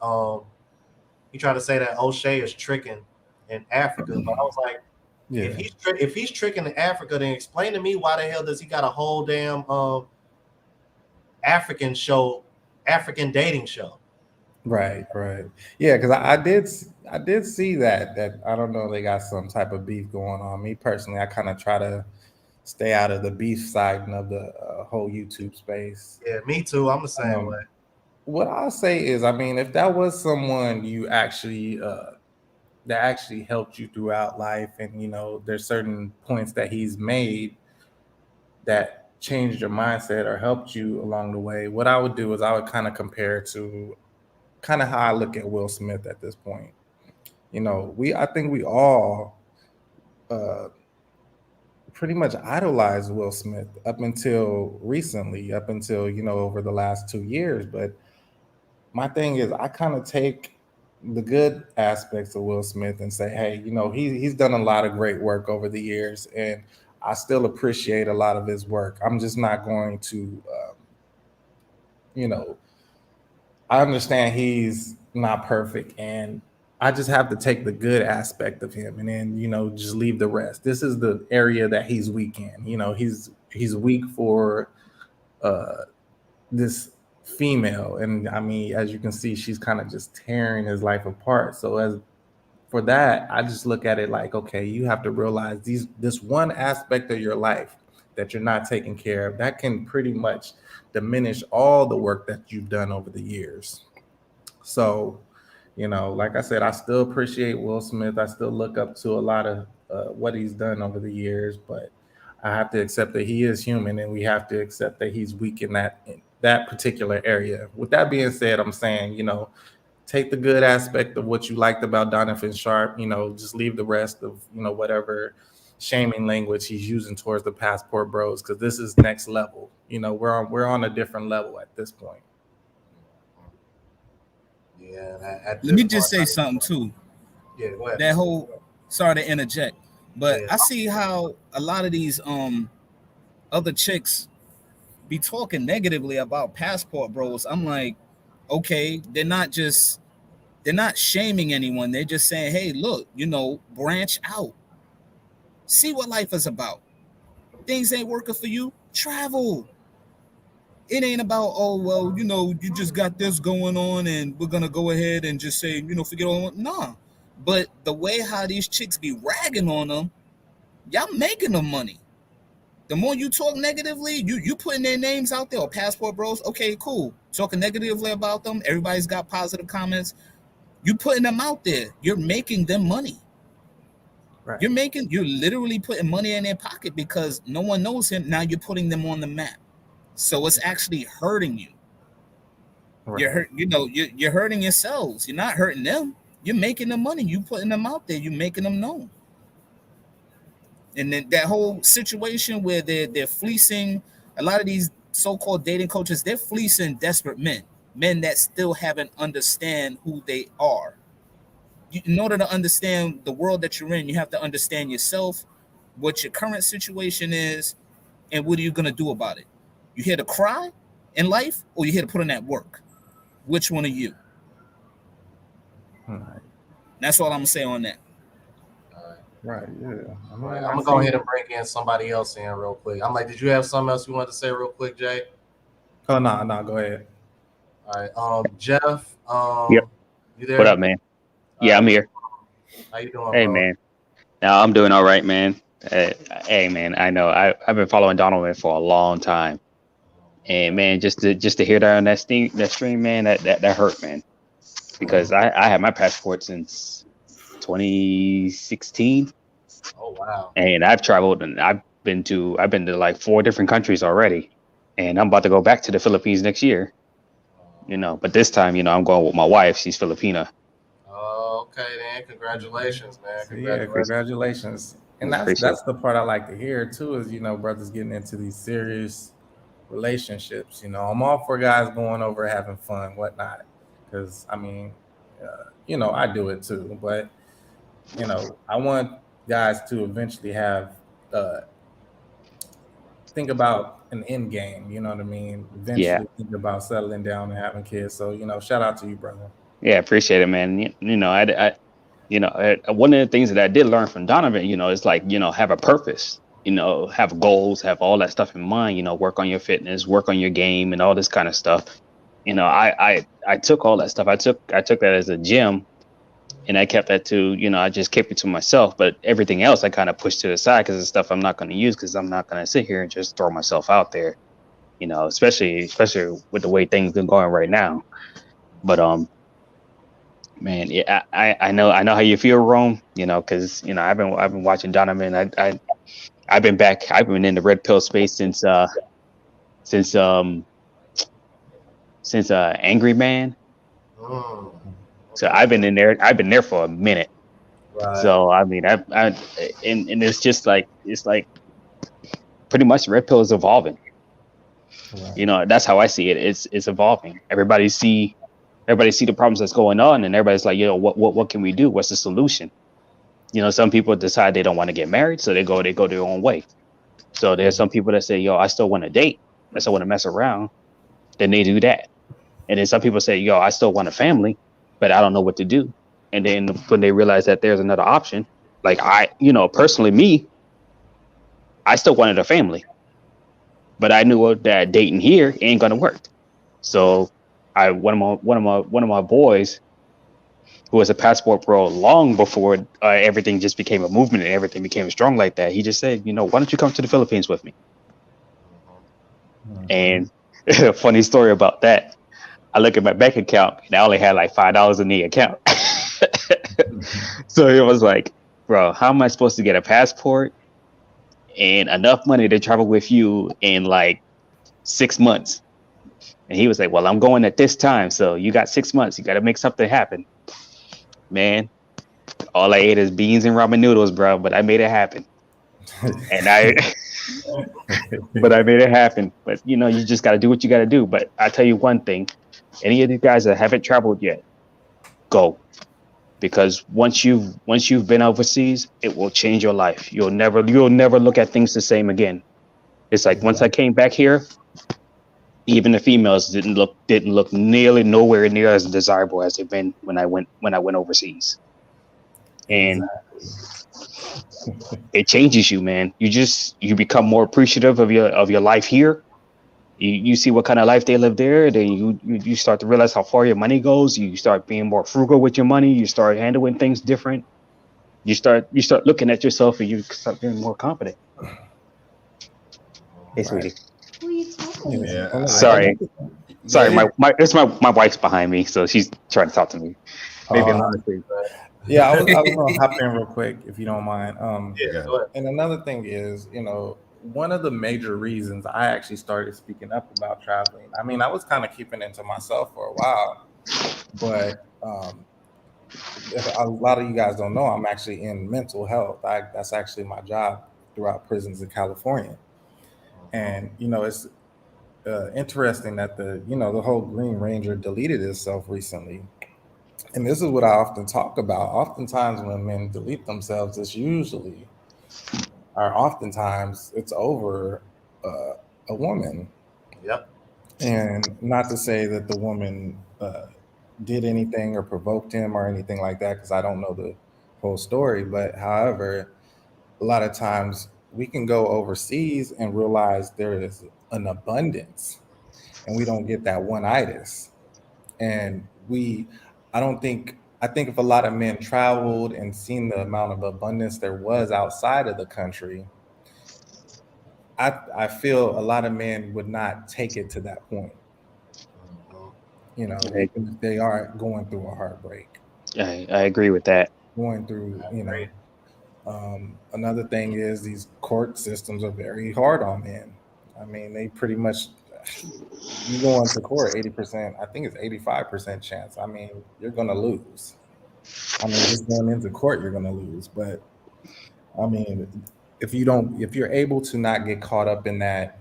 he tried to say that O'Shea is tricking in Africa. But I was like, Yeah, if he's tricking in Africa, then explain to me why the hell does he got a whole damn African show, African dating show? right, right. Yeah, because I did see that I don't know, they got some type of beef going on. Me personally, I kind of try to stay out of the beef side of the whole YouTube space. Yeah, me too. I'm the same way. Um, what I'll say is, I mean, if that was someone you actually that actually helped you throughout life, and there's certain points that he's made that changed your mindset or helped you along the way, what I would do is I would kind of compare it to kind of how I look at Will Smith at this point. I think we all pretty much idolized Will Smith up until recently, up until, over the last 2 years. But my thing is, I kind of take the good aspects of Will Smith and say, hey, he's done a lot of great work over the years, and I still appreciate a lot of his work. I'm just not going to, you know, I understand he's not perfect, and I just have to take the good aspect of him, and then just leave the rest. This is the area that he's weak in. He's weak for uh, this female, and I mean, as you can see, she's kind of just tearing his life apart. So as for that, I just look at it like, okay, you have to realize this one aspect of your life that you're not taking care of, that can pretty much diminish all the work that you've done over the years. So, like I said, I still appreciate Will Smith. I still look up to a lot of what he's done over the years, but I have to accept that he is human, and we have to accept that he's weak in that particular area. With that being said, I'm saying, take the good aspect of what you liked about Donovan Sharp, just leave the rest of, whatever shaming language he's using towards the Passport Bros, because this is next level. We're on a different level at this point. Yeah. Let me just say something too. Yeah, go ahead. That whole, sorry to interject, but Yeah. I see how a lot of these other chicks be talking negatively about Passport Bros. I'm like, okay, they're not shaming anyone. They're just saying, hey, look, branch out. See what life is about. Things ain't working for you, travel. It ain't about, oh, well, you just got this going on and we're gonna go ahead and just say, forget all. Nah. But the way how these chicks be ragging on them, y'all making them money. The more you talk negatively, you putting their names out there, or Passport Bros. Okay, cool. Talking negatively about them, everybody's got positive comments. You putting them out there, you're making them money. Right. You're literally putting money in their pocket because no one knows him. Now you're putting them on the map. So it's actually hurting you. Right. You're hurting yourselves. You're not hurting them. You're making them money. You putting them out there. You're making them known. And then that whole situation where they're fleecing a lot of these so-called dating coaches, they're fleecing desperate men that still haven't understand who they are. In order to understand the world that you're in, you have to understand yourself, what your current situation is, and what are you gonna do about it. You here to cry in life, or you here to put in that work? Which one are you? Right. That's all I'm gonna say on that. Right. Yeah. I mean, I'm gonna go ahead and bring in somebody else in real quick. I'm like, did you have something else you wanted to say real quick, Jay? Oh no, go ahead. All right. Jeff. Yep. You there? What up, man? Yeah, I'm here. How you doing, Hey, bro? man. Now I'm doing all right, man. Hey, man. I know I've been following Donovan for a long time, and man, just to hear that on that stream, man, that hurt, man. Because I had my passport since 2016, Oh wow. and I've traveled and I've been to like 4 different countries already, and I'm about to go back to the Philippines next year. But this time, I'm going with my wife. She's Filipina. Oh, okay then. Congratulations, man. So, yeah, congratulations. And that's Appreciate the part I like to hear too, is brothers getting into these serious relationships. I'm all for guys going over having fun, whatnot, because I mean, I do it too. But I want guys to eventually have think about an end game. You know what I mean? Eventually think about settling down and having kids. So shout out to you, brother. Yeah, appreciate it, man. One of the things that I did learn from Donovan, is like, have a purpose, have goals, have all that stuff in mind, work on your fitness, work on your game and all this kind of stuff. I took all that stuff. I took that as a gym, and I kept that to, I just kept it to myself, but everything else I kind of pushed to the side because it's stuff I'm not going to use, because I'm not going to sit here and just throw myself out there, especially with the way things are going right now. But, man, yeah, I know how you feel, Rome. Because I've been watching Donovan. I've been back. I've been in the red pill space since Angry Man. So I've been in there. I've been there for a minute. Right. So I mean, and it's just like, pretty much red pill is evolving. Right. You know, that's how I see it. It's evolving. Everybody see the problems that's going on, and everybody's like, what can we do? What's the solution? You know, some people decide they don't want to get married, so they go their own way. So there's some people that say, yo, I still want to date, I still want to mess around, then they do that. And then some people say, yo, I still want a family, but I don't know what to do. And then when they realize that there's another option, like personally me, I still wanted a family, but I knew that dating here ain't gonna work. So one of my boys who was a passport pro long before everything just became a movement and everything became strong like that. He just said, why don't you come to the Philippines with me? And a funny story about that. I look at my bank account and I only had like $5 in the account. So it was like, bro, how am I supposed to get a passport and enough money to travel with you in like 6 months? And he was like, well, I'm going at this time. So you got 6 months. You got to make something happen. Man, all I ate is beans and ramen noodles, bro. But I made it happen. And but I made it happen. But you just got to do what you got to do. But I tell you one thing, any of these guys that haven't traveled yet, go. Because once you've been overseas, it will change your life. You'll never look at things the same again. It's like once I came back here, even the females didn't look nearly nowhere near as desirable as they've been when I went overseas. And it changes you, man. You become more appreciative of your life here. You see what kind of life they live there. Then you start to realize how far your money goes. You start being more frugal with your money. You start handling things different. You start looking at yourself and you start being more confident. Hey, sweetie. Yeah, Sorry. It's my wife's behind me, so she's trying to talk to me. Maybe yeah, I was gonna hop in real quick if you don't mind. Yeah, go ahead. And another thing is, one of the major reasons I actually started speaking up about traveling. I mean, I was kind of keeping it to myself for a while, but a lot of you guys don't know, I'm actually in mental health. That's actually my job throughout prisons in California, and it's interesting that the whole Green Ranger deleted itself recently. And this is what I often talk about. Oftentimes when men delete themselves, oftentimes it's over a woman. Yep. And not to say that the woman did anything or provoked him or anything like that, because I don't know the whole story. But however, a lot of times we can go overseas and realize there is an abundance and we don't get that one-itis. And I think if a lot of men traveled and seen the amount of abundance there was outside of the country, I feel a lot of men would not take it to that point. Even if they are going through a heartbreak. I agree with that. Going through, another thing is these court systems are very hard on men. I mean, they pretty much, you go into court 80%, I think it's 85% chance. I mean, you're going to lose. I mean, just going into court, you're going to lose. But I mean, if you're able to not get caught up in that,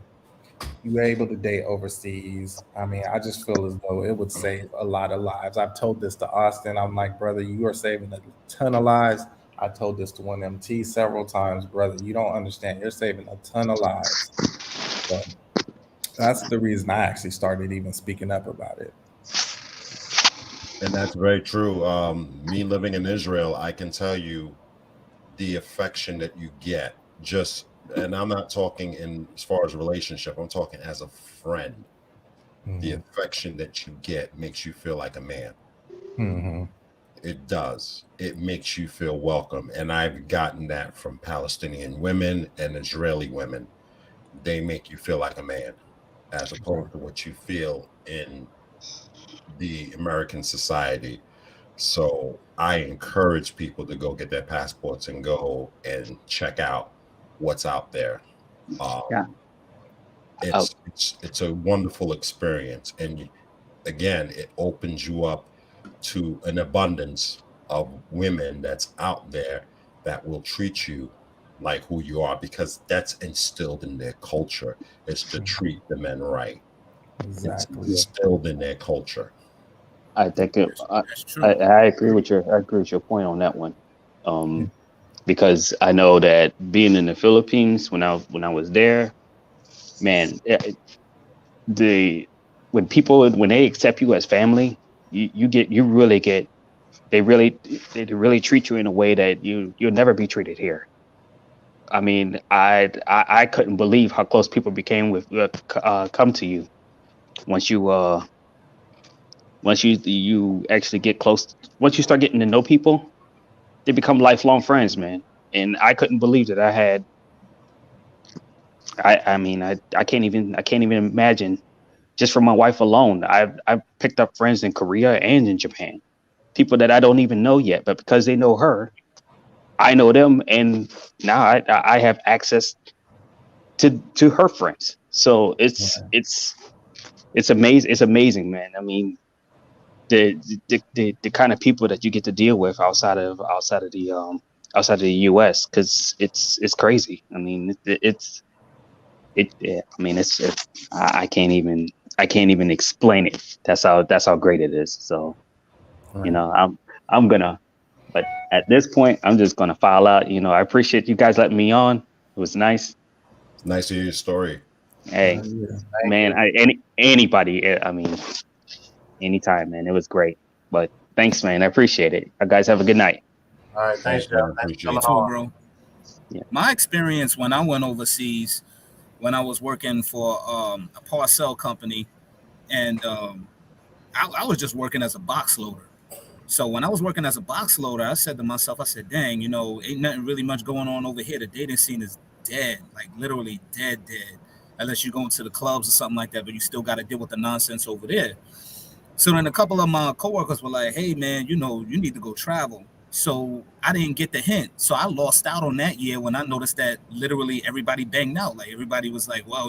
you're able to date overseas. I mean, I just feel as though it would save a lot of lives. I've told this to Austin. I'm like, brother, you are saving a ton of lives. I told this to 1MT several times, brother. You don't understand. You're saving a ton of lives. So that's the reason I actually started even speaking up about it. And that's very true. Me living in Israel, I can tell you the affection that you get and I'm not talking in as far as a relationship, I'm talking as a friend. Mm-hmm. The affection that you get makes you feel like a man. Mm-hmm. It does. It makes you feel welcome. And I've gotten that from Palestinian women and Israeli women. They make you feel like a man, as opposed to what you feel in the American society. So I encourage people to go get their passports and go and check out what's out there. It's a wonderful experience, and again, it opens you up to an abundance of women that's out there that will treat you like who you are, because that's instilled in their culture, is to treat the men right. It's Exactly. instilled in their culture. I think That's true. I agree with your point on that one. Because I know that being in the Philippines when I was there, man, the when they accept you as family, you really get they really treat you in a way that you'll never be treated here. I mean, I couldn't believe how close people became with come to you once you actually get close. Once you start getting to know people, they become lifelong friends, man. And I couldn't believe that I had. I mean, I can't even imagine just from my wife alone. I've picked up friends in Korea and in Japan, people that I don't even know yet, but because they know her, I know them, and now I have access to her friends. So it's amazing. It's amazing, man. I mean, the kind of people that you get to deal with outside of the U.S., because it's crazy. I mean, yeah, I mean, I can't even explain it. That's how great it is. So Right. I'm gonna, but at this point, I'm just gonna file out. I appreciate you guys letting me on. It was nice. It's nice to hear your story. Hey, Yeah. Thank man, you. anybody. I mean, anytime, man. It was great. But thanks, man. I appreciate it. You guys have a good night. All right, thanks, Thanks, Jeff. man. Thanks for You coming Appreciate you. too, on. bro. Yeah. My experience when I went overseas, when I was working for a parcel company, and I was just working as a box loader. So when I was working as a box loader, I said to myself, I said, dang, ain't nothing really much going on over here. The dating scene is dead, like literally dead, dead. Unless you go into the clubs or something like that, but you still got to deal with the nonsense over there. So then a couple of my coworkers were like, hey, man, you need to go travel. So I didn't get the hint. So I lost out on that year when I noticed that literally everybody banged out. Like everybody was like, well,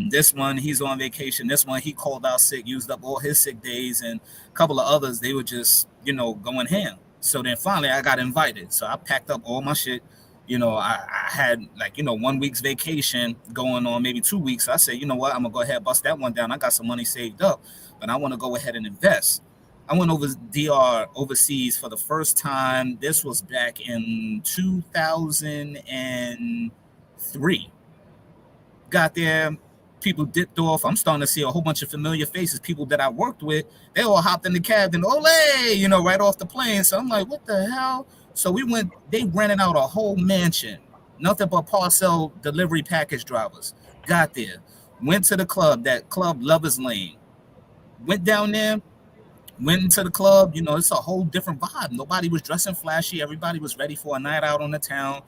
this one, he's on vacation. This one, he called out sick, used up all his sick days. And a couple of others, they were just, going ham. So then finally I got invited. So I packed up all my shit. I had like, 1 week's vacation going on, maybe 2 weeks. So I said, you know what, I'm gonna go ahead and bust that one down. I got some money saved up, but I want to go ahead and invest. I went over DR overseas for the first time. This was back in 2003. Got there, people dipped off. I'm starting to see a whole bunch of familiar faces, people that I worked with. They all hopped in the cab and ole, right off the plane. So I'm like, what the hell? So they rented out a whole mansion, nothing but parcel delivery package drivers. Got there, went to the club, that club Lovers Lane. Went down there, went into the club. It's a whole different vibe. Nobody was dressing flashy. Everybody was ready for a night out on the town.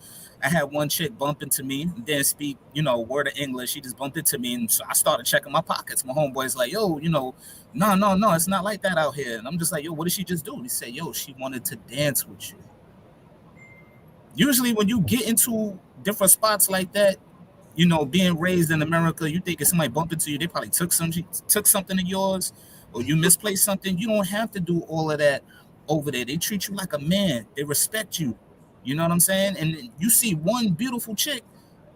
I had one chick bump into me, didn't speak, word of English. She just bumped into me, and so I started checking my pockets. My homeboy's like, yo, no, no, no, it's not like that out here. And I'm just like, yo, what did she just do? And he said, yo, she wanted to dance with you. Usually when you get into different spots like that, being raised in America, you think if somebody bumped into you, they probably took something of yours, or you misplaced something. You don't have to do all of that over there. They treat you like a man. They respect you. You know what I'm saying? And you see one beautiful chick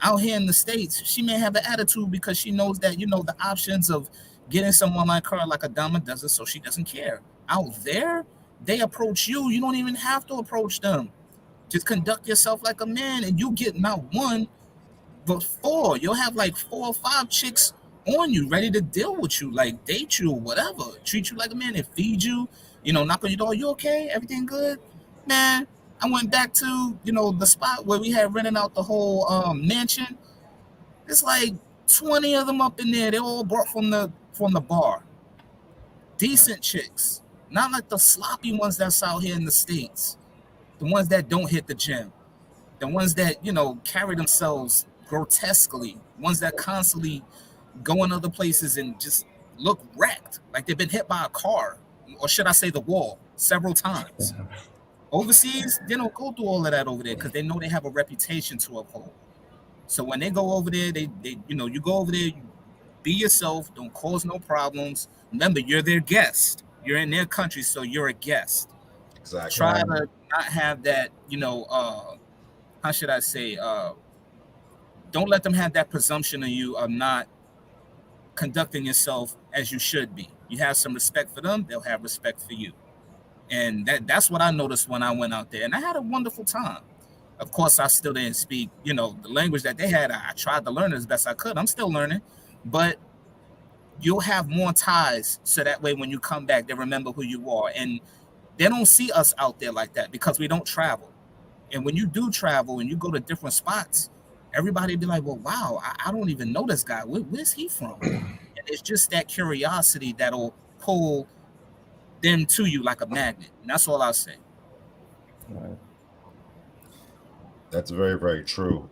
out here in the States, she may have an attitude because she knows that, the options of getting someone like her, like a dama, does it, so she doesn't care. Out there, they approach you. You don't even have to approach them. Just conduct yourself like a man, and you get not one, but four. You'll have like 4 or 5 chicks on you, ready to deal with you, like date you or whatever. Treat you like a man and feed you. Knock on your door. You okay? Everything good, man? I went back to the spot where we had rented out the whole mansion. It's like 20 of them up in there. They all brought from the bar. Decent chicks, not like the sloppy ones that's out here in the States. The ones that don't hit the gym. The ones that carry themselves grotesquely, ones that constantly go in other places and just look wrecked, like they've been hit by a car, or should I say the wall, several times. Overseas, they don't go through all of that over there because they know they have a reputation to uphold. So when they go over there, they you go over there, you be yourself, don't cause no problems. Remember, you're their guest. You're in their country, so you're a guest. Exactly. Try to not have that, how should I say, don't let them have that presumption of you of not conducting yourself as you should be. You have some respect for them, they'll have respect for you. And that's what I noticed when I went out there. And I had a wonderful time. Of course, I still didn't speak, the language that they had. I tried to learn it as best I could. I'm still learning. But you'll have more ties, so that way when you come back, they remember who you are. And they don't see us out there like that because we don't travel. And when you do travel and you go to different spots, everybody be like, well, wow, I don't even know this guy. Where's he from? And it's just that curiosity that'll pull them to you like a magnet. And that's all I'll say. Right. That's very, very true.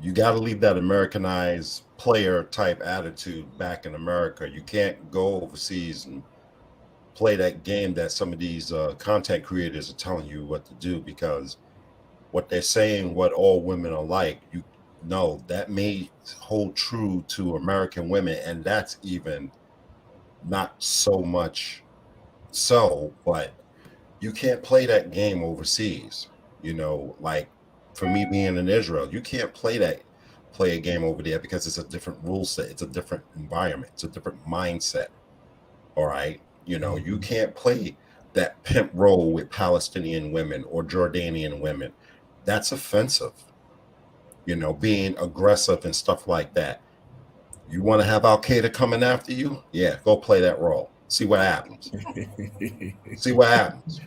You got to leave that Americanized player type attitude back in America. You can't go overseas and play that game that some of these content creators are telling you what to do, because what they're saying, what all women are like, that may hold true to American women, and that's even not so much so, but you can't play that game overseas. Like for me being in Israel, you can't play a game over there because it's a different rule set, it's a different environment, it's a different mindset. All right. You can't play that pimp role with Palestinian women or Jordanian women. That's offensive. Being aggressive and stuff like that. You want to have Al Qaeda coming after you? Yeah, go play that role. See what happens. See what happens.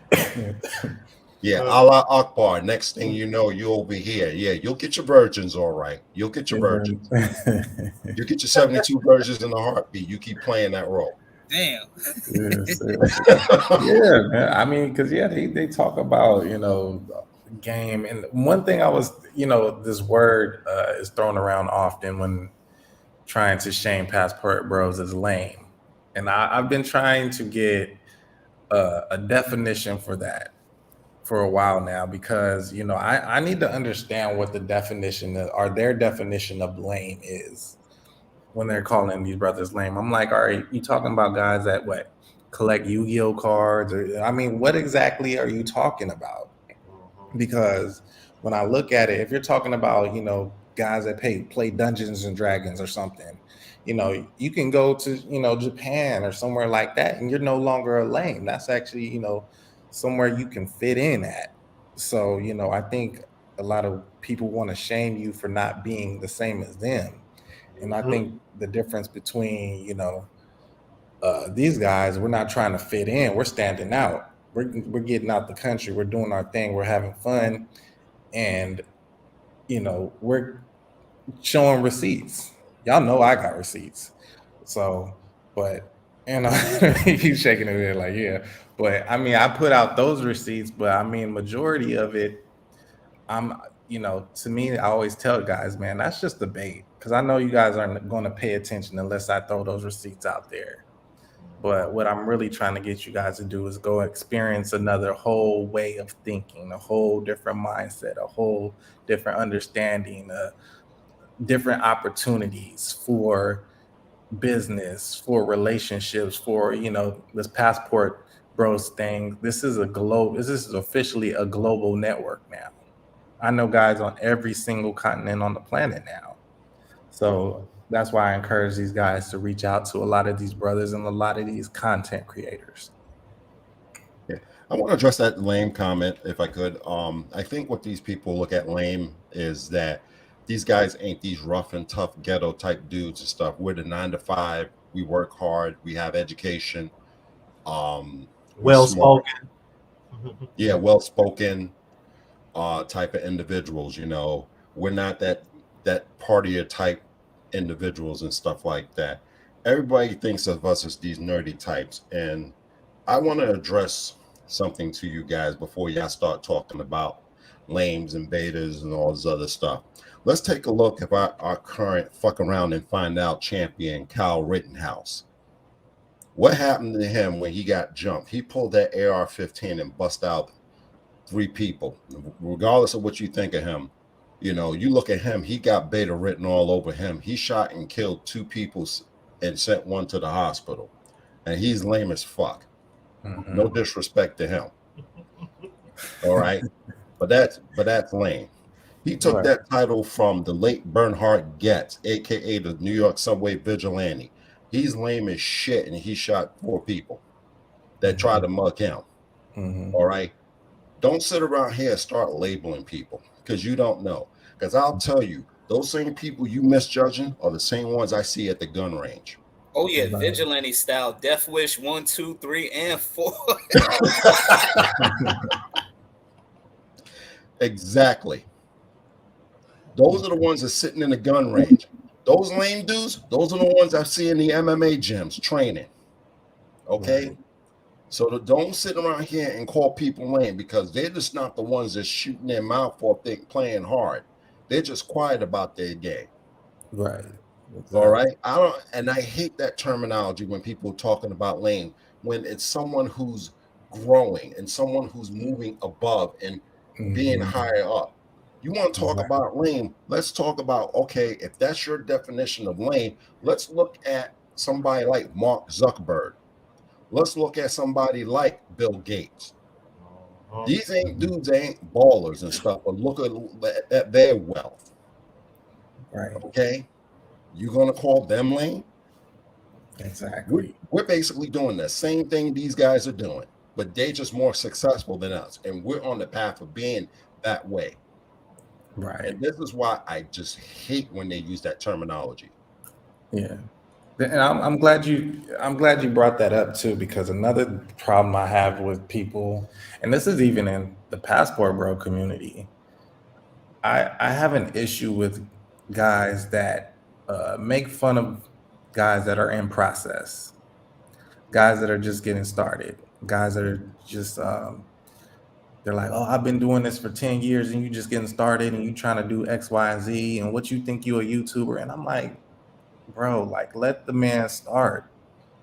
Yeah, Allah Akbar. Next thing you know, you over here. Yeah, you'll get your virgins, all right. You'll get your virgins. You get your 72 virgins in a heartbeat. You keep playing that role. Damn. Yeah, man. I mean, because they talk about game, and one thing I was this word is thrown around often when trying to shame passport bros is lame, and I've been trying to get a definition for that for a while now, because I need to understand what the definition or their definition of lame is when they're calling these brothers lame. I'm like, all right, you talking about guys that collect Yu-Gi-Oh cards, or I mean, what exactly are you talking about? Because when I look at it, if you're talking about guys that play Dungeons and Dragons or something, you can go to Japan or somewhere like that, and you're no longer a lame. That's actually somewhere you can fit in at. So I think a lot of people want to shame you for not being the same as them. And I think the difference between, these guys, we're not trying to fit in. We're standing out. We're getting out the country. We're doing our thing. We're having fun. And, we're showing receipts. Y'all know I got receipts. So, but, you shaking it there like, yeah. But, I mean, I put out those receipts, but, I mean, majority of it, to me, I always tell guys, man, that's just the bait. Because I know you guys aren't going to pay attention unless I throw those receipts out there. But what I'm really trying to get you guys to do is go experience another whole way of thinking, a whole different mindset, a whole different understanding, different opportunities for business, for relationships, for, this passport bros thing. This is officially a global network now. I know guys on every single continent on the planet now. So that's why I encourage these guys to reach out to a lot of these brothers and a lot of these content creators. Yeah, I want to address that lame comment if I could. I think what these people look at lame is that these guys ain't these rough and tough ghetto type dudes and stuff. We're the 9 to 5. We work hard. We have education. Well spoken. Yeah, well spoken type of individuals. We're not that partier type individuals and stuff like that. Everybody thinks of us as these nerdy types, and I want to address something to you guys before y'all start talking about lames and betas and all this other stuff. Let's take a look at our current fuck around and find out champion, Kyle Rittenhouse. What happened to him when he got jumped? He pulled that AR-15 and bust out 3 people. Regardless of what you think of him, you look at him, he got beta written all over him. He shot and killed 2 people and sent 1 to the hospital. And he's lame as fuck. No disrespect to him. All right. But that's lame. He took Right. that title from the late Bernhard Goetz, aka the New York subway vigilante. He's lame as shit, and he shot 4 people that tried to mug him. Mhm. All right. Don't sit around here and start labeling people because you don't know. Because I'll tell you, those same people you misjudging are the same ones I see at the gun range. Oh yeah, Right. vigilante style, Death Wish 1, 2, 3, and 4. Exactly. Those are the ones that sitting in the gun range. Those lame dudes, those are the ones I see in the MMA gyms training. Okay. Right. So don't sit around here and call people lame because they're just not the ones that's shooting their mouth off, playing hard. They're just quiet about their game. Right. All right. I hate that terminology when people are talking about lame, when it's someone who's growing and someone who's moving above and being Mhm. higher up. You want to talk Right. about lame? Let's talk about, okay, if that's your definition of lame, let's look at somebody like Mark Zuckerberg. Let's look at somebody like Bill Gates. These ain't dudes, ain't ballers and stuff, but look at their wealth. Right. Okay. You're going to call them lame? Exactly. We're basically doing the same thing these guys are doing, but they're just more successful than us. And we're on the path of being that way. Right. And this is why I just hate when they use that terminology. Yeah. And I'm glad you brought that up too, because another problem I have with people, and this is even in the passport bro community, I have an issue with guys that make fun of guys that are in process, guys that are just getting started, guys that are just they're like, oh, I've been doing this for 10 years and you just getting started and you trying to do X, Y, and Z, and what you think you a YouTuber. And I'm like, bro, like let the man start.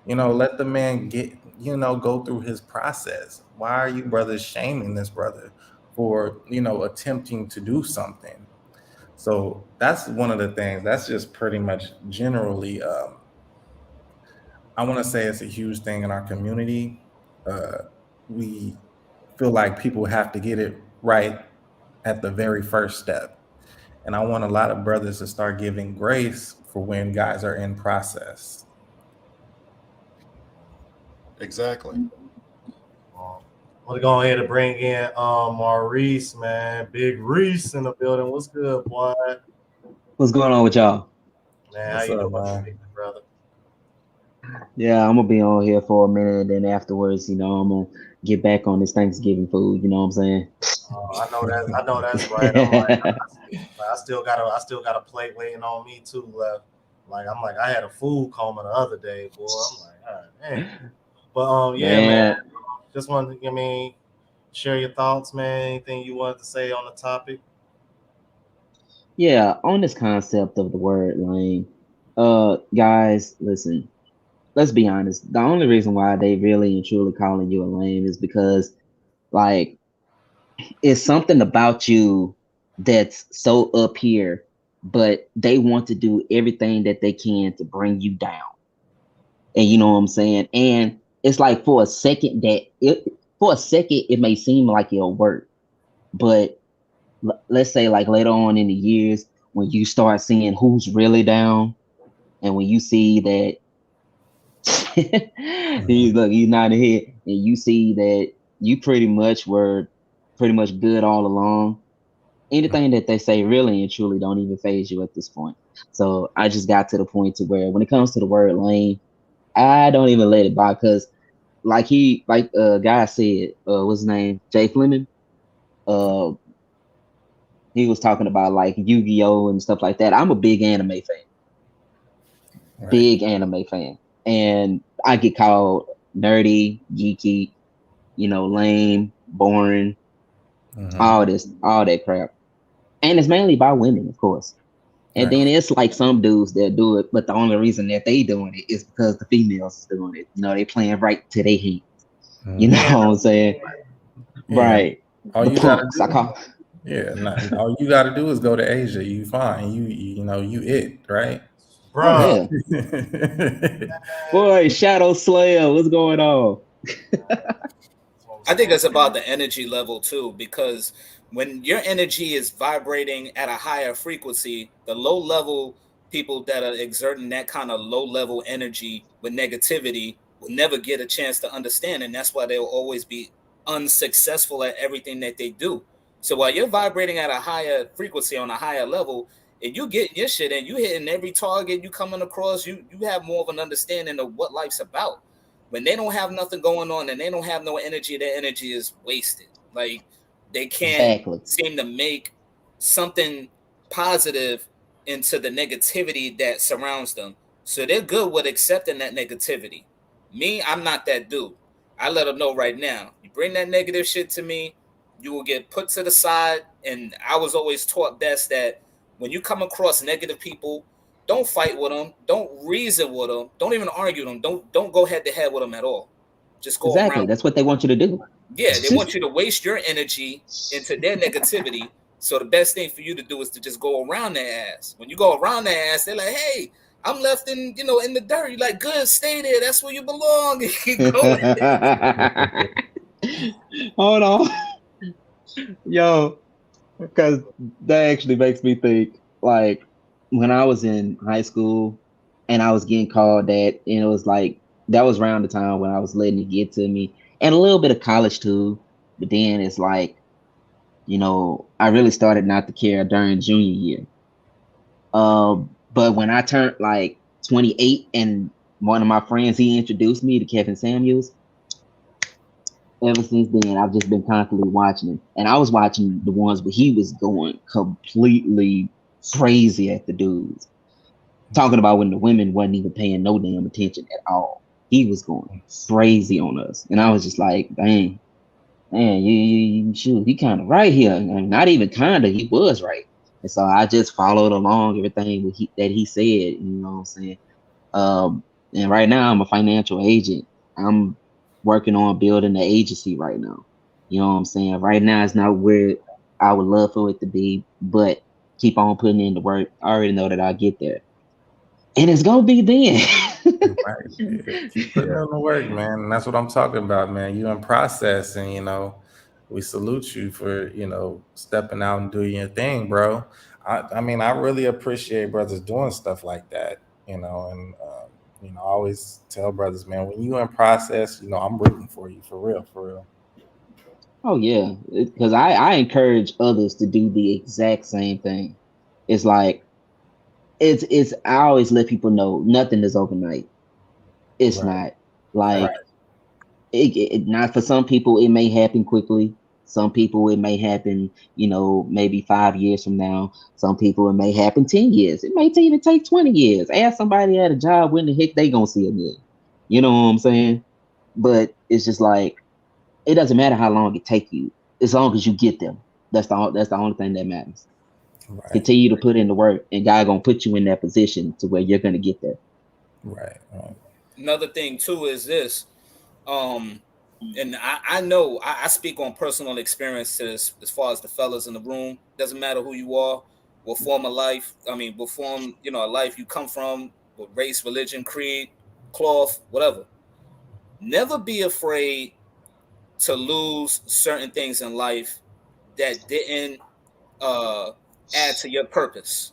Let the man go through his process. Why are you brothers shaming this brother for, attempting to do something? So that's one of the things. That's just pretty much generally. I want to say it's a huge thing in our community. We feel like people have to get it right at the very first step, and I want a lot of brothers to start giving grace for when guys are in process. Exactly. We're going ahead to bring in Maurice, man. Big Reese in the building. What's good, boy? What's going on with y'all? Man, how What's you up, doing, man? big brother? Yeah, I'm gonna be on here for a minute, and then afterwards, I'm gonna get back on this Thanksgiving food. You know what I'm saying? I know that's right. I'm like, I still got a plate waiting on me too left. I'm like, I had a food coma the other day, boy. I'm like, all right, man. But yeah, man. Man, Just wanted to, share your thoughts, man. Anything you wanted to say on the topic? yeah, on this concept of the word lame, guys, listen. Let's be honest. The only reason why they really and truly calling you a lame is because, like, it's something about you that's so up here, but they want to do everything that they can to bring you down. And you know what I'm saying? And it's like for a second it may seem like it'll work, but let's say like later on in the years when you start seeing who's really down, and when you see that he's nodding here, and you see that you were pretty much good all along. Anything that they say really and truly don't even phase you at this point. So I just got to the point to where when it comes to the word lame, I don't even let it by, because like guy said, what's his name? Jay Fleming. Uh he was talking about like Yu-Gi-Oh! And stuff like that. I'm a big anime fan. Right. Big anime fan. And I get called nerdy, geeky, lame, boring, all that crap. And it's mainly by women, of course. And Right. then it's like some dudes that do it, but the only reason that they doing it is because the females is doing it. They playing right to their hands. You know Yeah, what I'm saying? Yeah. Right. All The you gotta punks, I do, call. all you gotta do is go to Asia. You fine. You it, right? Oh bro. yeah. Boy, Shadow Slayer, what's going on? That's what I think it's about the energy level too, because when your energy is vibrating at a higher frequency, the low level people that are exerting that kind of low level energy with negativity will never get a chance to understand. And that's why they'll always be unsuccessful at everything that they do. So while you're vibrating at a higher frequency on a higher level, and you get your shit and you hitting every target you coming across, you have more of an understanding of what life's about. When they don't have nothing going on and they don't have no energy, their energy is wasted. Like they can't Exactly. seem to make something positive into the negativity that surrounds them. So they're good with accepting that negativity. Me, I'm not that dude. I let them know right now. You bring that negative shit to me, you will get put to the side. And I was always taught best that when you come across negative people, don't fight with them. Don't reason with them. Don't even argue with them. Don't go head to head with them at all. Just go Exactly. around. That's what they want you to do. Yeah, they want you to waste your energy into their negativity. So the best thing for you to do is to just go around their ass. When you go around their ass, they're like, "Hey, I'm left in in the dirt." You're like, "Good, stay there. That's where you belong." Keep going. Hold on. Yo, because that actually makes me think like when I was in high school and I was getting called that, and it was like that was around the time when I was letting it get to me, and a little bit of college too. But then it's like, I really started not to care during junior year. But when I turned like 28 and one of my friends he introduced me to Kevin Samuels, ever since then I've just been constantly watching him. And I was watching the ones where he was going completely crazy at the dudes. Talking about when the women wasn't even paying no damn attention at all. He was going crazy on us. And I was just like, dang, man, shoot, he kind of right here. And not even kind of, he was right. And so I just followed along everything that he said, you know what I'm saying? And right now I'm a financial agent. I'm working on building the agency right now. You know what I'm saying? Right now it's not where I would love for it to be, but keep on putting in the work. I already know that I'll get there. And it's gonna be then. Right. Keep putting in the work, man. And that's what I'm talking about, man. You in process, and we salute you for stepping out and doing your thing, bro. I mean, I really appreciate brothers doing stuff like that, and I always tell brothers, man, when you in process, I'm rooting for you, for real, for real. Oh yeah, because I encourage others to do the exact same thing. It's like it's I always let people know nothing is overnight. It's Right, not like right, not for some people it may happen quickly. Some people it may happen, maybe 5 years from now. Some people it may happen 10 years. It may even take 20 years. Ask somebody at a job when the heck they gonna see a million. You know what I'm saying? But it's just like it doesn't matter how long it take you, as long as you get them. That's the only thing that matters. right, Continue to put in the work, and God gonna put you in that position to where you're gonna get there. right, right. Another thing too is this. Um, and I know I speak on personal experience to this as far as the fellas in the room. Doesn't matter who you are, what form of life. I mean, what form a life you come from, what race, religion, creed, cloth, whatever. Never be afraid to lose certain things in life that didn't uh, add to your purpose.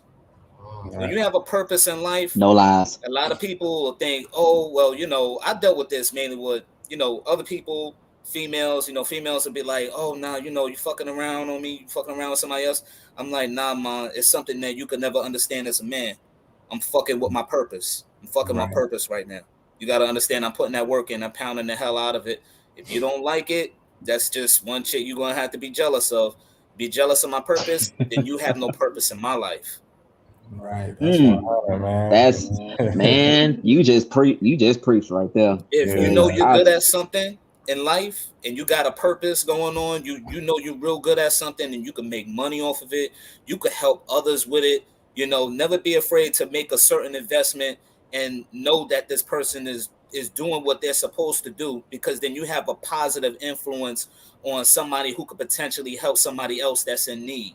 When Right. you have a purpose in life, No lies. a lot of people will think, oh, well, I dealt with this mainly with, other people, females, females will be like, oh, nah, you fucking around on me, you fucking around with somebody else. I'm like, nah, man, it's something that you could never understand as a man. I'm fucking with my purpose. I'm fucking my Right. purpose right now. You got to understand I'm putting that work in. I'm pounding the hell out of it. If you don't like it, that's just one shit you're going to have to be jealous of. Be jealous of my purpose, then you have no purpose in my life. Right. That's Mm, 100, man. that's man. You just preach right there. If you know Cause Yeah. you're good at something in life and you got a purpose going on, you know you're real good at something and you can make money off of it, you could help others with it. Never be afraid to make a certain investment and know that this person is doing what they're supposed to do, because then you have a positive influence on somebody who could potentially help somebody else that's in need.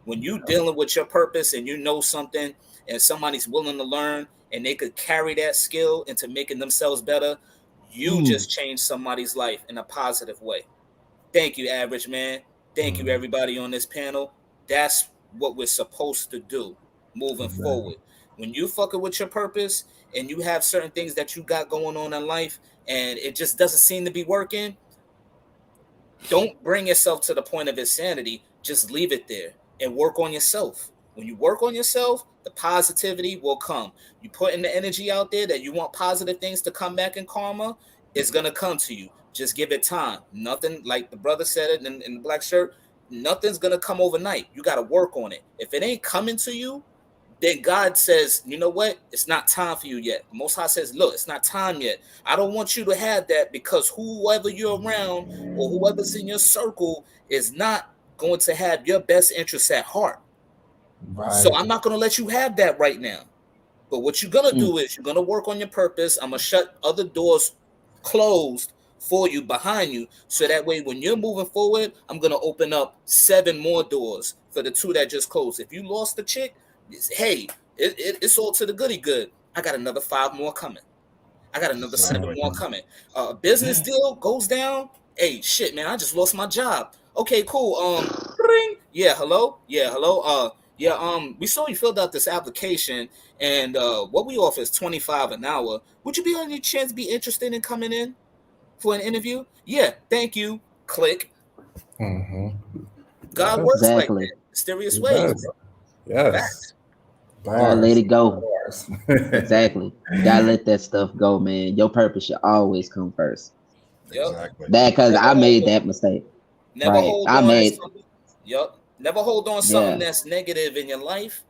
When you dealing with your purpose and you know something and somebody's willing to learn and they could carry that skill into making themselves better, you mm, just change somebody's life in a positive way. Thank you, average man. Thank you, everybody on this panel. That's what we're supposed to do moving forward. When you fucking with your purpose and you have certain things that you got going on in life and it just doesn't seem to be working, don't bring yourself to the point of insanity. Just leave it there and work on yourself. When you work on yourself, the positivity will come. You put in the energy out there that you want positive things to come back in karma, it's gonna come to you. Just give it time. Nothing, like the brother said it in the black shirt, nothing's gonna come overnight. You gotta work on it. If it ain't coming to you, then God says, you know what? It's not time for you yet. Most High says, look, it's not time yet. I don't want you to have that because whoever you're around or whoever's in your circle is not going to have your best interests at heart. So I'm not going to let you have that right now. But what you're going to do is you're going to work on your purpose. I'm going to shut other doors closed for you behind you. So that way, when you're moving forward, I'm going to open up 7 more doors for the 2 that just closed. If you lost the chick, hey, it's all to the goody good. I got another 5 more coming. I got another 7 more coming. Business deal goes down. Hey, shit, man, I just lost my job. Okay, cool. Ring. Yeah, hello. Yeah, hello. We saw you filled out this application, and what we offer is $25 an hour. Would you be on any chance be interested in coming in for an interview? Yeah, thank you. Click. God works like that, mysterious ways. Yes. Facts. Gotta let it go. Exactly. You gotta let that stuff go, man. Your purpose should always come first. Yep. Exactly. That because I made that mistake. Never Right. hold I on. made. Yep. Never hold on something Yeah. that's negative in your life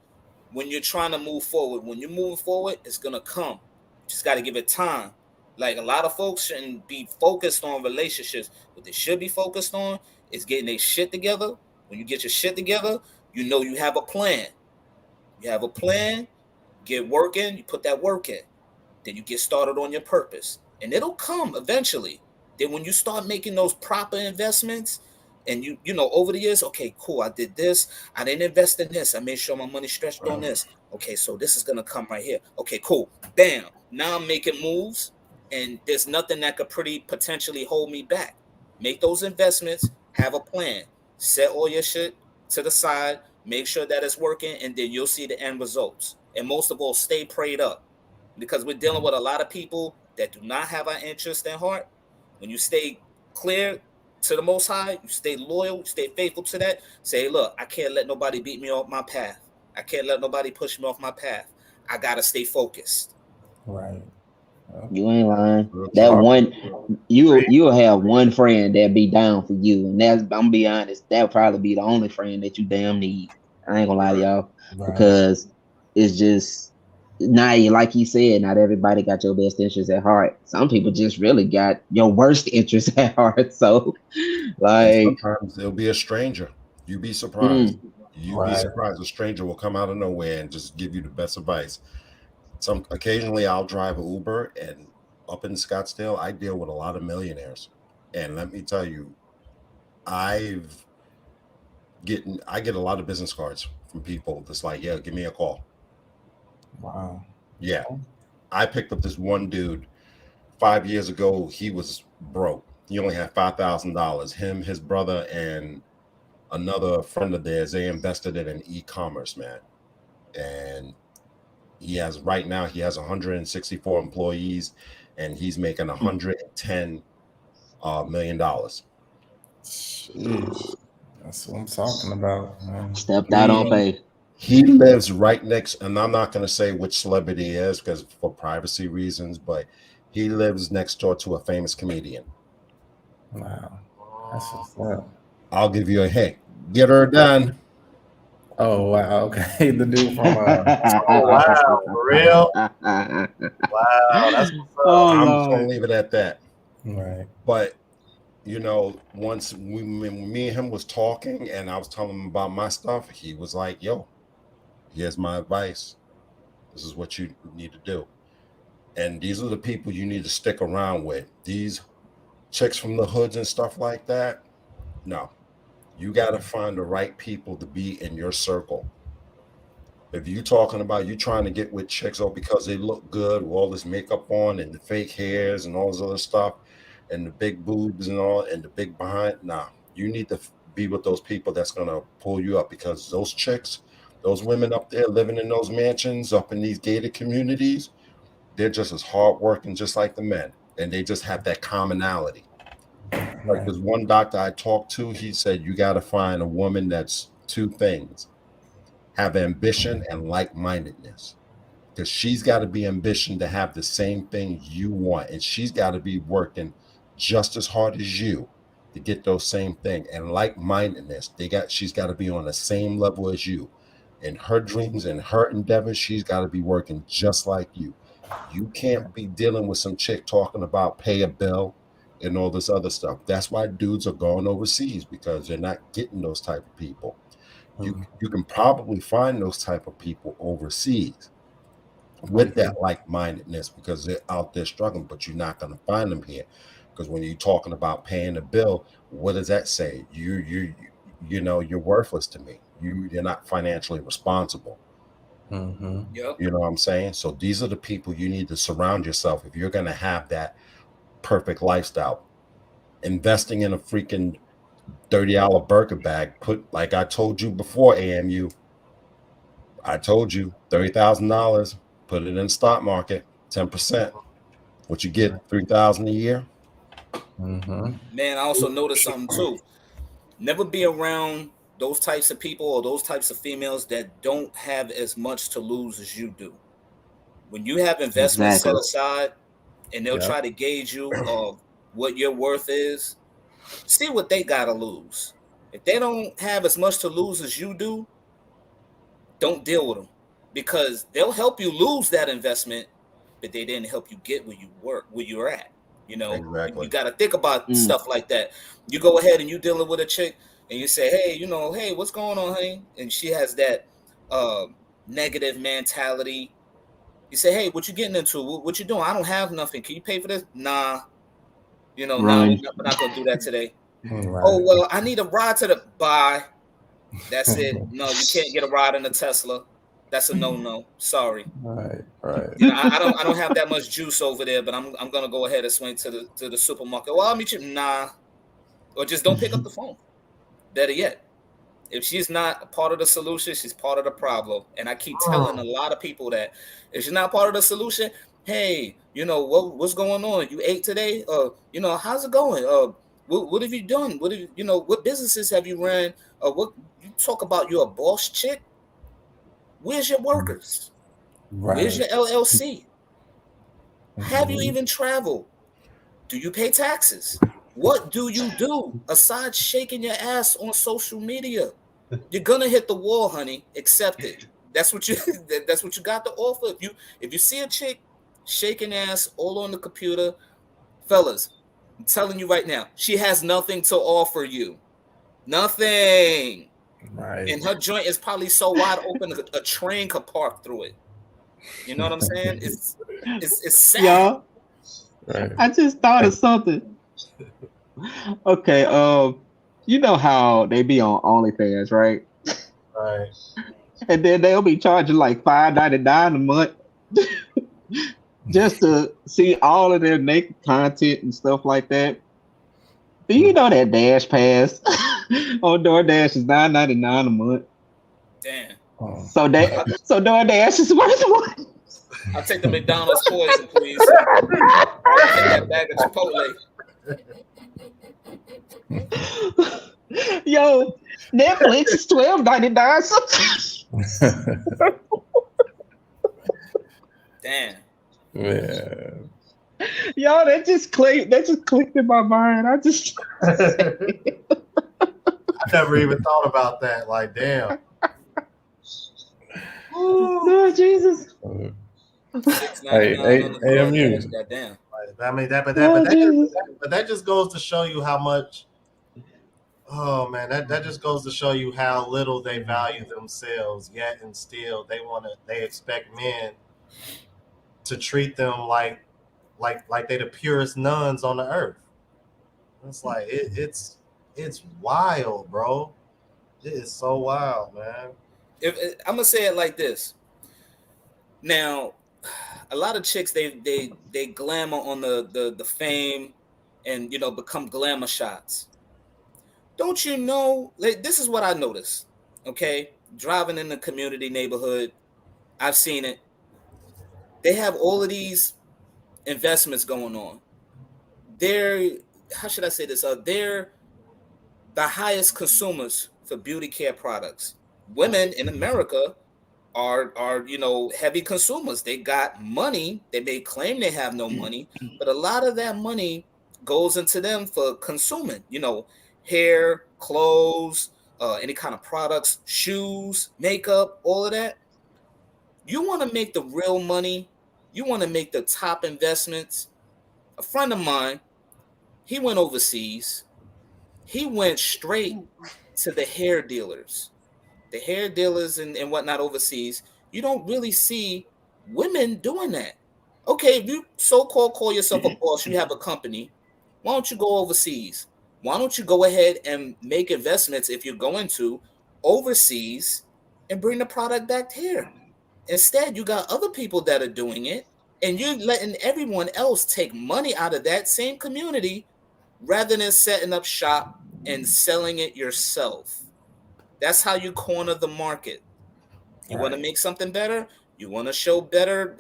when you're trying to move forward. When you're moving forward, it's gonna come. You just gotta give it time. Like a lot of folks shouldn't be focused on relationships. What they should be focused on is getting their shit together. When you get your shit together, you know you have a plan. You have a plan, get working, you put that work in. Then you get started on your purpose. And it'll come eventually. Then when you start making those proper investments and you know over the years, okay, cool, I did this, I didn't invest in this, I made sure my money stretched on this. Okay, so this is gonna come right here. Okay, cool. Bam. Now I'm making moves and there's nothing that could pretty potentially hold me back. Make those investments, have a plan, set all your shit to the side, make sure that it's working, and then you'll see the end results. And most of all, stay prayed up because we're dealing with a lot of people that do not have our interest in heart. When you stay clear to the Most High, you stay loyal, you stay faithful to that. Say, look, I can't let nobody beat me off my path. I can't let nobody push me off my path. I gotta stay focused. Right. You ain't lying. Real That talk. one, you'll have one friend that be down for you, and that's I'm gonna be honest. That'll probably be the only friend that you damn need. I ain't gonna lie to y'all because it's just not like he said. Not everybody got your best interests at heart. Some people just really got your worst interests at heart. So, And like, sometimes it'll be a stranger. You'd be surprised. You'd be Right. surprised. A stranger will come out of nowhere and just give you the best advice. Occasionally I'll drive an Uber, and up in Scottsdale, I deal with a lot of millionaires. And let me tell you, I get a lot of business cards from people that's like, yeah, give me a call. Wow. Yeah. I picked up this one dude 5 years ago. He was broke. He only had $5,000. Him, his brother, and another friend of theirs, they invested it in e-commerce, man. And right now he has 164 employees, and he's making $110 million. Jeez. That's what I'm talking about, man. stepped out on faith. He lives right next, and I'm not going to say which celebrity he is because for privacy reasons, but he lives next door to a famous comedian. Wow. That's what's up. I'll give you a hint. Get her done. Oh wow. Okay. The dude from Oh wow, for real? Wow, that's what's up. Oh, I'm Lord. just going to leave it at that. right. But you know, once when me and him was talking, and I was telling him about my stuff, he was like, "Yo, here's my advice. This is what you need to do." And these are the people you need to stick around with. These chicks from the hoods and stuff like that. No, you got to find the right people to be in your circle. If you talking about you trying to get with chicks or because they look good with all this makeup on and the fake hairs and all this other stuff and the big boobs and all and the big behind, nah, You need to be with those people that's gonna pull you up, because those chicks, those women up there living in those mansions up in these gated communities, they're just as hardworking, just like the men, and they just have that commonality. Like Right. this one doctor I talked to, he said you got to find a woman that's two things: have ambition and like-mindedness. Because she's got to be ambition to have the same thing you want, and she's got to be working just as hard as you to get those same thing. And like-mindedness, she's got to be on the same level as you. In her dreams and her endeavors, she's got to be working just like you. You can't be dealing with some chick talking about pay a bill and all this other stuff. That's why dudes are going overseas, because they're not getting those type of people. You can probably find those type of people overseas with that like-mindedness, because they're out there struggling, but you're not going to find them here. Because when you're talking about paying a bill, what does that say? You know, you're worthless to me. You're not financially responsible. Mm-hmm. Yep. You know what I'm saying? So these are the people you need to surround yourself if you're going to have that perfect lifestyle. Investing in a freaking $30 burger bag, like I told you before, AMU, I told you $30,000, put it in the stock market, 10%. What you get, 3,000 a year? Mm-hmm. Man, I also noticed something too. Never be around those types of people or those types of females that don't have as much to lose as you do. When you have investments set Exactly. aside and they'll Yeah. try to gauge you of what your worth is, see what they gotta lose. If they don't have as much to lose as you do, don't deal with them, because they'll help you lose that investment, but they didn't help you get where you're at. You know, you Exactly. got to think about Mm, stuff like that. You go ahead and you dealing with a chick and you say, hey, hey, what's going on, honey? And she has that uh, negative mentality. You say, hey, what you getting into? What you doing? I don't have nothing. Can you pay for this? Nah. Nah, run. we're not gonna do that today. Oh Right. well, I need a ride to the buy. That's it. No, you can't get a ride in a Tesla. That's a no. Sorry. Right. Right. I don't have that much juice over there, but I'm gonna go ahead and swing to the supermarket. Well, I'll meet you. Nah, or just don't pick up the phone. Better yet, if she's not a part of the solution, she's part of the problem. And I keep telling a lot of people that if she's not part of the solution, hey, what's going on? You ate today? How's it going? What have you done? What have what businesses have you ran? What you talk about? You're a boss chick. Where's your workers? Where's Right. your LLC? Have you Mhm. even traveled? Do you pay taxes? What do you do aside shaking your ass on social media? You're gonna hit the wall, honey. Accept it. That's what you that's what you got to offer. If you see a chick shaking ass all on the computer, fellas, I'm telling you right now, she has nothing to offer you. Nothing. Right. And her joint is probably so wide open a train could park through it. You know what I'm saying? It's sad. Y'all, Right. I just thought of something. Okay, you know how they be on OnlyFans, right? Right. And then they'll be charging like $5.99 a month just to see all of their naked content and stuff like that. Do you know that Dash Pass on DoorDash is $9.99 a month? Damn. Oh. So DoorDash is worth more. I'll take the McDonald's poison, please. Take that bag of Chipotle. Yo, Netflix is $12.99. Damn. Yeah. Yo, that just clicked in my mind. I just I never even thought about that. Like, damn. Lord Jesus. Hey, $6.99 on the AMU. DoorDash. Goddamn. I mean Lord Jesus. but that just goes to show you how much. Oh man, that just goes to show you how little they value themselves. Yet and still, they expect men to treat them like they the purest nuns on the earth. It's like it's wild, bro. It is so wild, man. I'm gonna say it like this. Now, a lot of chicks they glamour on the fame and become glamour shots. Don't you know? Like, this is what I noticed. Okay, driving in the community neighborhood, I've seen it. They have all of these investments going on. They're, how should I say this? They're the highest consumers for beauty care products. Women in America are heavy consumers. They got money. They may claim they have no money, but a lot of that money goes into them for consuming. Hair, clothes, any kind of products, shoes, makeup, all of that. You want to make the real money. You want to make the top investments. A friend of mine, he went overseas. He went straight to the hair dealers, and whatnot overseas. You don't really see women doing that. Okay, if you so-called call yourself a boss, you have a company, why don't you go overseas? Why don't you go ahead and make investments if you're going to overseas and bring the product back here? Instead, you got other people that are doing it, and you're letting everyone else take money out of that same community rather than setting up shop and selling it yourself. That's how you corner the market. You want to Right. make something better? You want to show better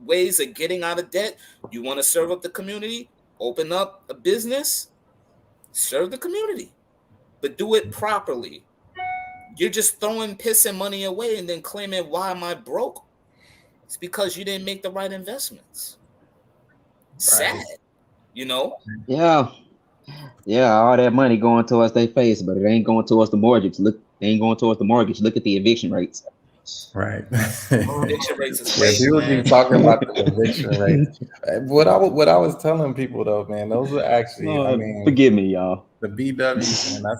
ways of getting out of debt? You want to serve up the community? Open up a business, serve the community, but do it properly. You're just throwing piss and money away and then claiming, why am I broke? It's because you didn't make the right investments. Sad, Right. you know? Yeah, yeah, all that money going towards their face, but it ain't going towards the mortgage. Look, it ain't going towards the mortgage. Look at the eviction rates. Right. Eviction rates is Yeah, crazy, people man. keep talking about the eviction rate. What I was telling people though, man, those are actually, I mean, Forgive me, y'all. the BWs, man,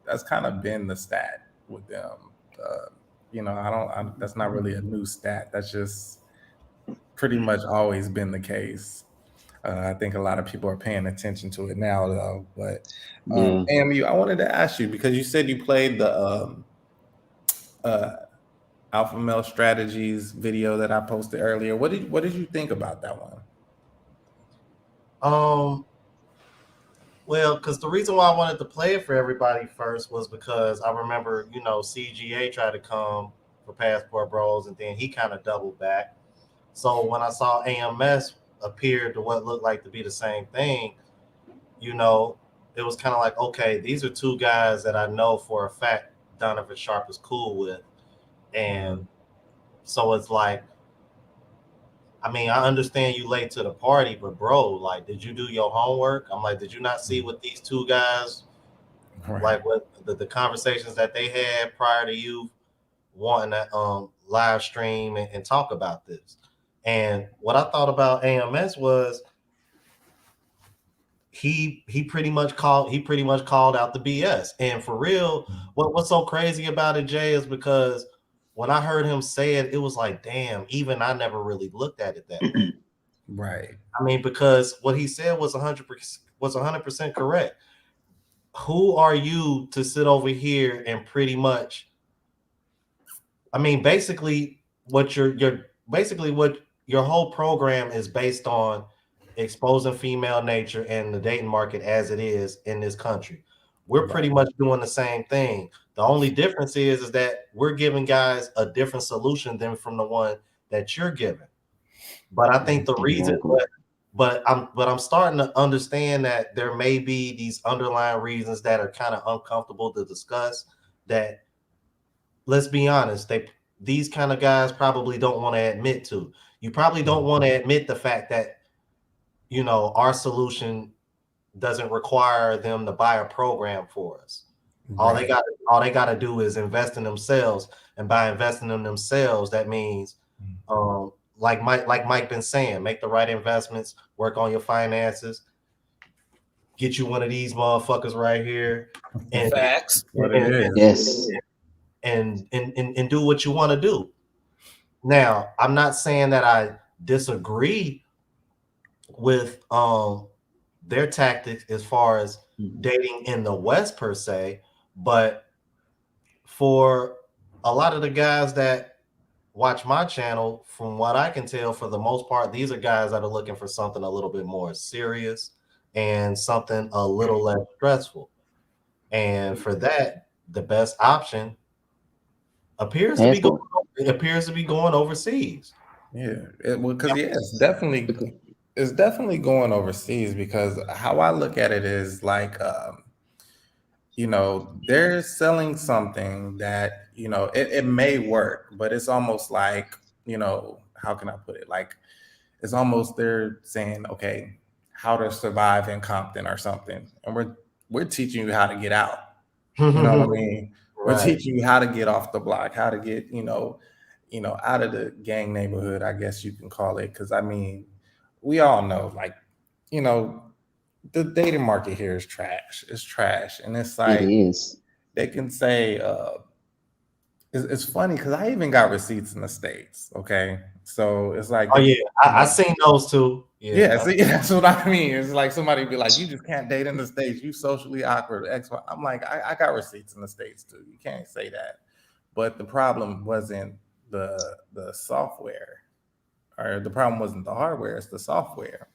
that's kind of been the stat with them. That's not really a new stat. That's just pretty much always been the case. I think a lot of people are paying attention to it now, though. But Yeah. AMU, I wanted to ask you because you said you played the uh, Alpha Male Strategies video that I posted earlier. What did you think about that one? Um, well, because the reason why I wanted to play it for everybody first was because I remember, CGA tried to come for Passport Bros, and then he kind of doubled back. So when I saw AMS appear to what looked like to be the same thing, you know, it was kind of like, okay, these are two guys that I know for a fact Donovan Sharp is cool with. And so it's like, I mean, I understand you late to the party, but bro, like, did you do your homework? I'm like, did you not see what these two guys, Right. like, what the conversations that they had prior to you wanting to live stream and talk about this? And what I thought about AMS was he pretty much called out the BS. And for real, what's so crazy about it, Jay, is because when I heard him say it, it was like, damn, even I never really looked at it that way. Right. I mean, because what he said was 100% correct. Who are you to sit over here and pretty much, I mean, basically what your whole program is based on exposing female nature and the dating market as it is in this country. We're Right. pretty much doing the same thing. The only difference is that we're giving guys a different solution than from the one that you're giving. But I think the reason, Exactly. but I'm starting to understand that there may be these underlying reasons that are kind of uncomfortable to discuss. That, let's be honest, these kind of guys probably don't want to admit to. You probably don't want to admit the fact that our solution doesn't require them to buy a program for us. Right. All they got to do is invest in themselves, and by investing in themselves, that means, like Mike been saying, make the right investments, work on your finances, get you one of these motherfuckers right here, and Facts. What it and is. Yes. and do what you want to do. Now, I'm not saying that I disagree with their tactics as far as dating in the West per se, but for a lot of the guys that watch my channel, from what I can tell, for the most part, these are guys that are looking for something a little bit more serious and something a little less stressful. And for that, the best option appears to be Passport. going overseas. Yeah, because it's definitely going overseas. Because how I look at it is like, they're selling something that it may work, but it's almost like, how can I put it? Like, it's almost they're saying, okay, how to survive in Compton or something, and we're teaching you how to get out. You know what I mean? We're Right. teaching you how to get off the block, how to get, out of the gang neighborhood, I guess you can call it. Because I mean, we all know, like, you know, the dating market here is trash. It's trash, and it's It like is. they can say, it's funny because I even got receipts in the States. Okay, so it's like Oh they, yeah, I seen those too. yeah, Yeah. see, that's what I mean. It's like somebody be like, "You just can't date in the States. You socially awkward." X, Y. I'm like, I got receipts in the States too. You can't say that. But the problem wasn't the software, or the problem wasn't the hardware. It's the software.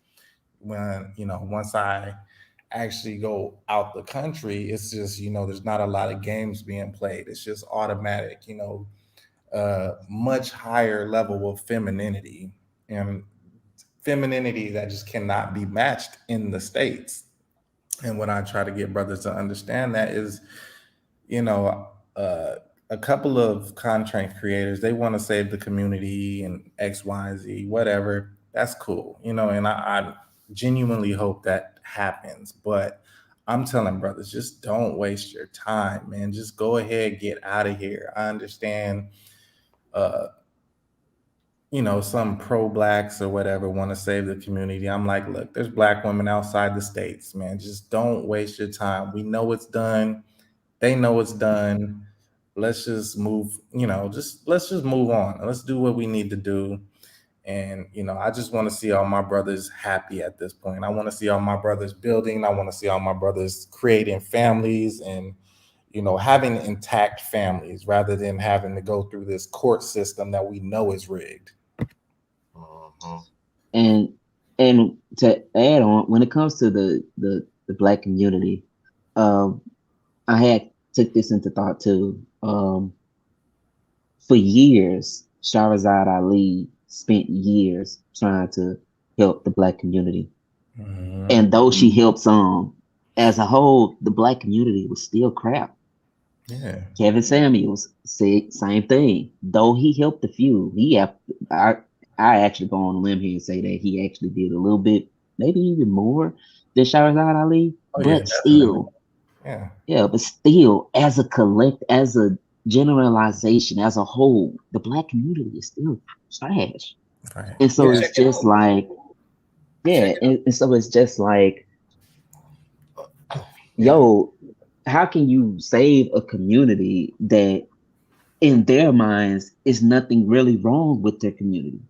When once I actually go out the country, it's just there's not a lot of games being played. It's just automatic. Much higher level of femininity, and femininity that just cannot be matched in the States. And what I try to get brothers to understand that is, you know, uh, a couple of content creators, they want to save the community and X, Y, Z, whatever. That's cool, and I genuinely hope that happens. But I'm telling brothers, just don't waste your time, man. Just go ahead, get out of here. I understand uh, some pro blacks or whatever want to save the community. I'm like, look, there's black women outside the States, man. Just don't waste your time. We know it's done. They know it's done. Let's just move, let's just move on. Let's do what we need to do. And, I just want to see all my brothers happy at this point. I want to see all my brothers building. I want to see all my brothers creating families and, having intact families rather than having to go through this court system that we know is rigged. Mhm. And to add on, when it comes to the black community, um, I had took this into thought too. For years, Shahrazad Ali spent years trying to help the black community. Mhm. And though she helped some, as a whole, the black community was still crap. Yeah. Kevin Samuels said same thing. Though he helped a few, I I actually go on a limb here and say that he actually did a little bit, maybe even more than Shahrazad Ali. Oh yeah, But definitely. still, Yeah. yeah, but still, as a generalization, as a whole, the black community is still trash. Right. And so Yeah. it's just like, yeah, and so it's just like, Yeah. yo, how can you save a community that in their minds is nothing really wrong with their community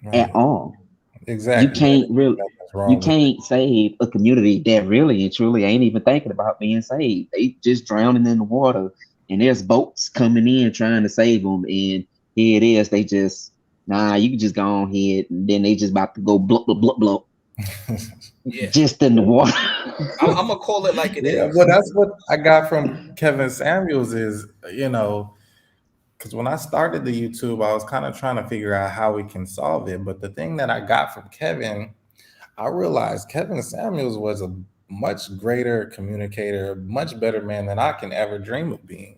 at Right. all? You Exactly. can't really Nothing's you wrong with it. can't save a community that really and truly ain't even thinking about being saved. They just drowning in the water, and there's boats coming in trying to save them. And here it is, they just you can just go on ahead, and then they just about to go blup blup blup blup, Yeah, just in the water. I'm gonna call it like it Yeah. is. Well, that's what I got from Kevin Samuels is, because when I started the YouTube, I was kind of trying to figure out how we can solve it. But the thing that I got from Kevin, I realized Kevin Samuels was a much greater communicator, much better man than I can ever dream of being.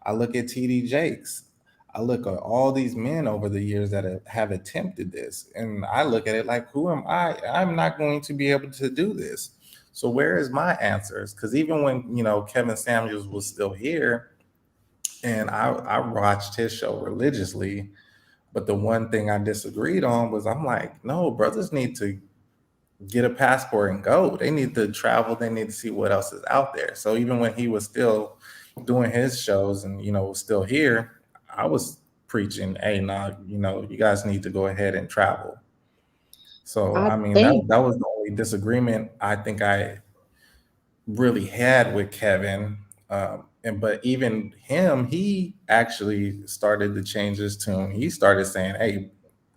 I look at TD Jakes. I look at all these men over the years that have attempted this, and I look at it like, who am I? I'm not going to be able to do this. So where is my answers? Because even when Kevin Samuels was still here, and I watched his show religiously, but the one thing I disagreed on was I'm like, no, brothers need to get a passport and go. They need to travel. They need to see what else is out there. So even when he was still doing his shows and was still here, I was preaching, hey, nah, you guys need to go ahead and travel. So I I mean that think that was the only disagreement I think I really had with Kevin. And but even him, he actually started to change his tune. He started saying, "Hey,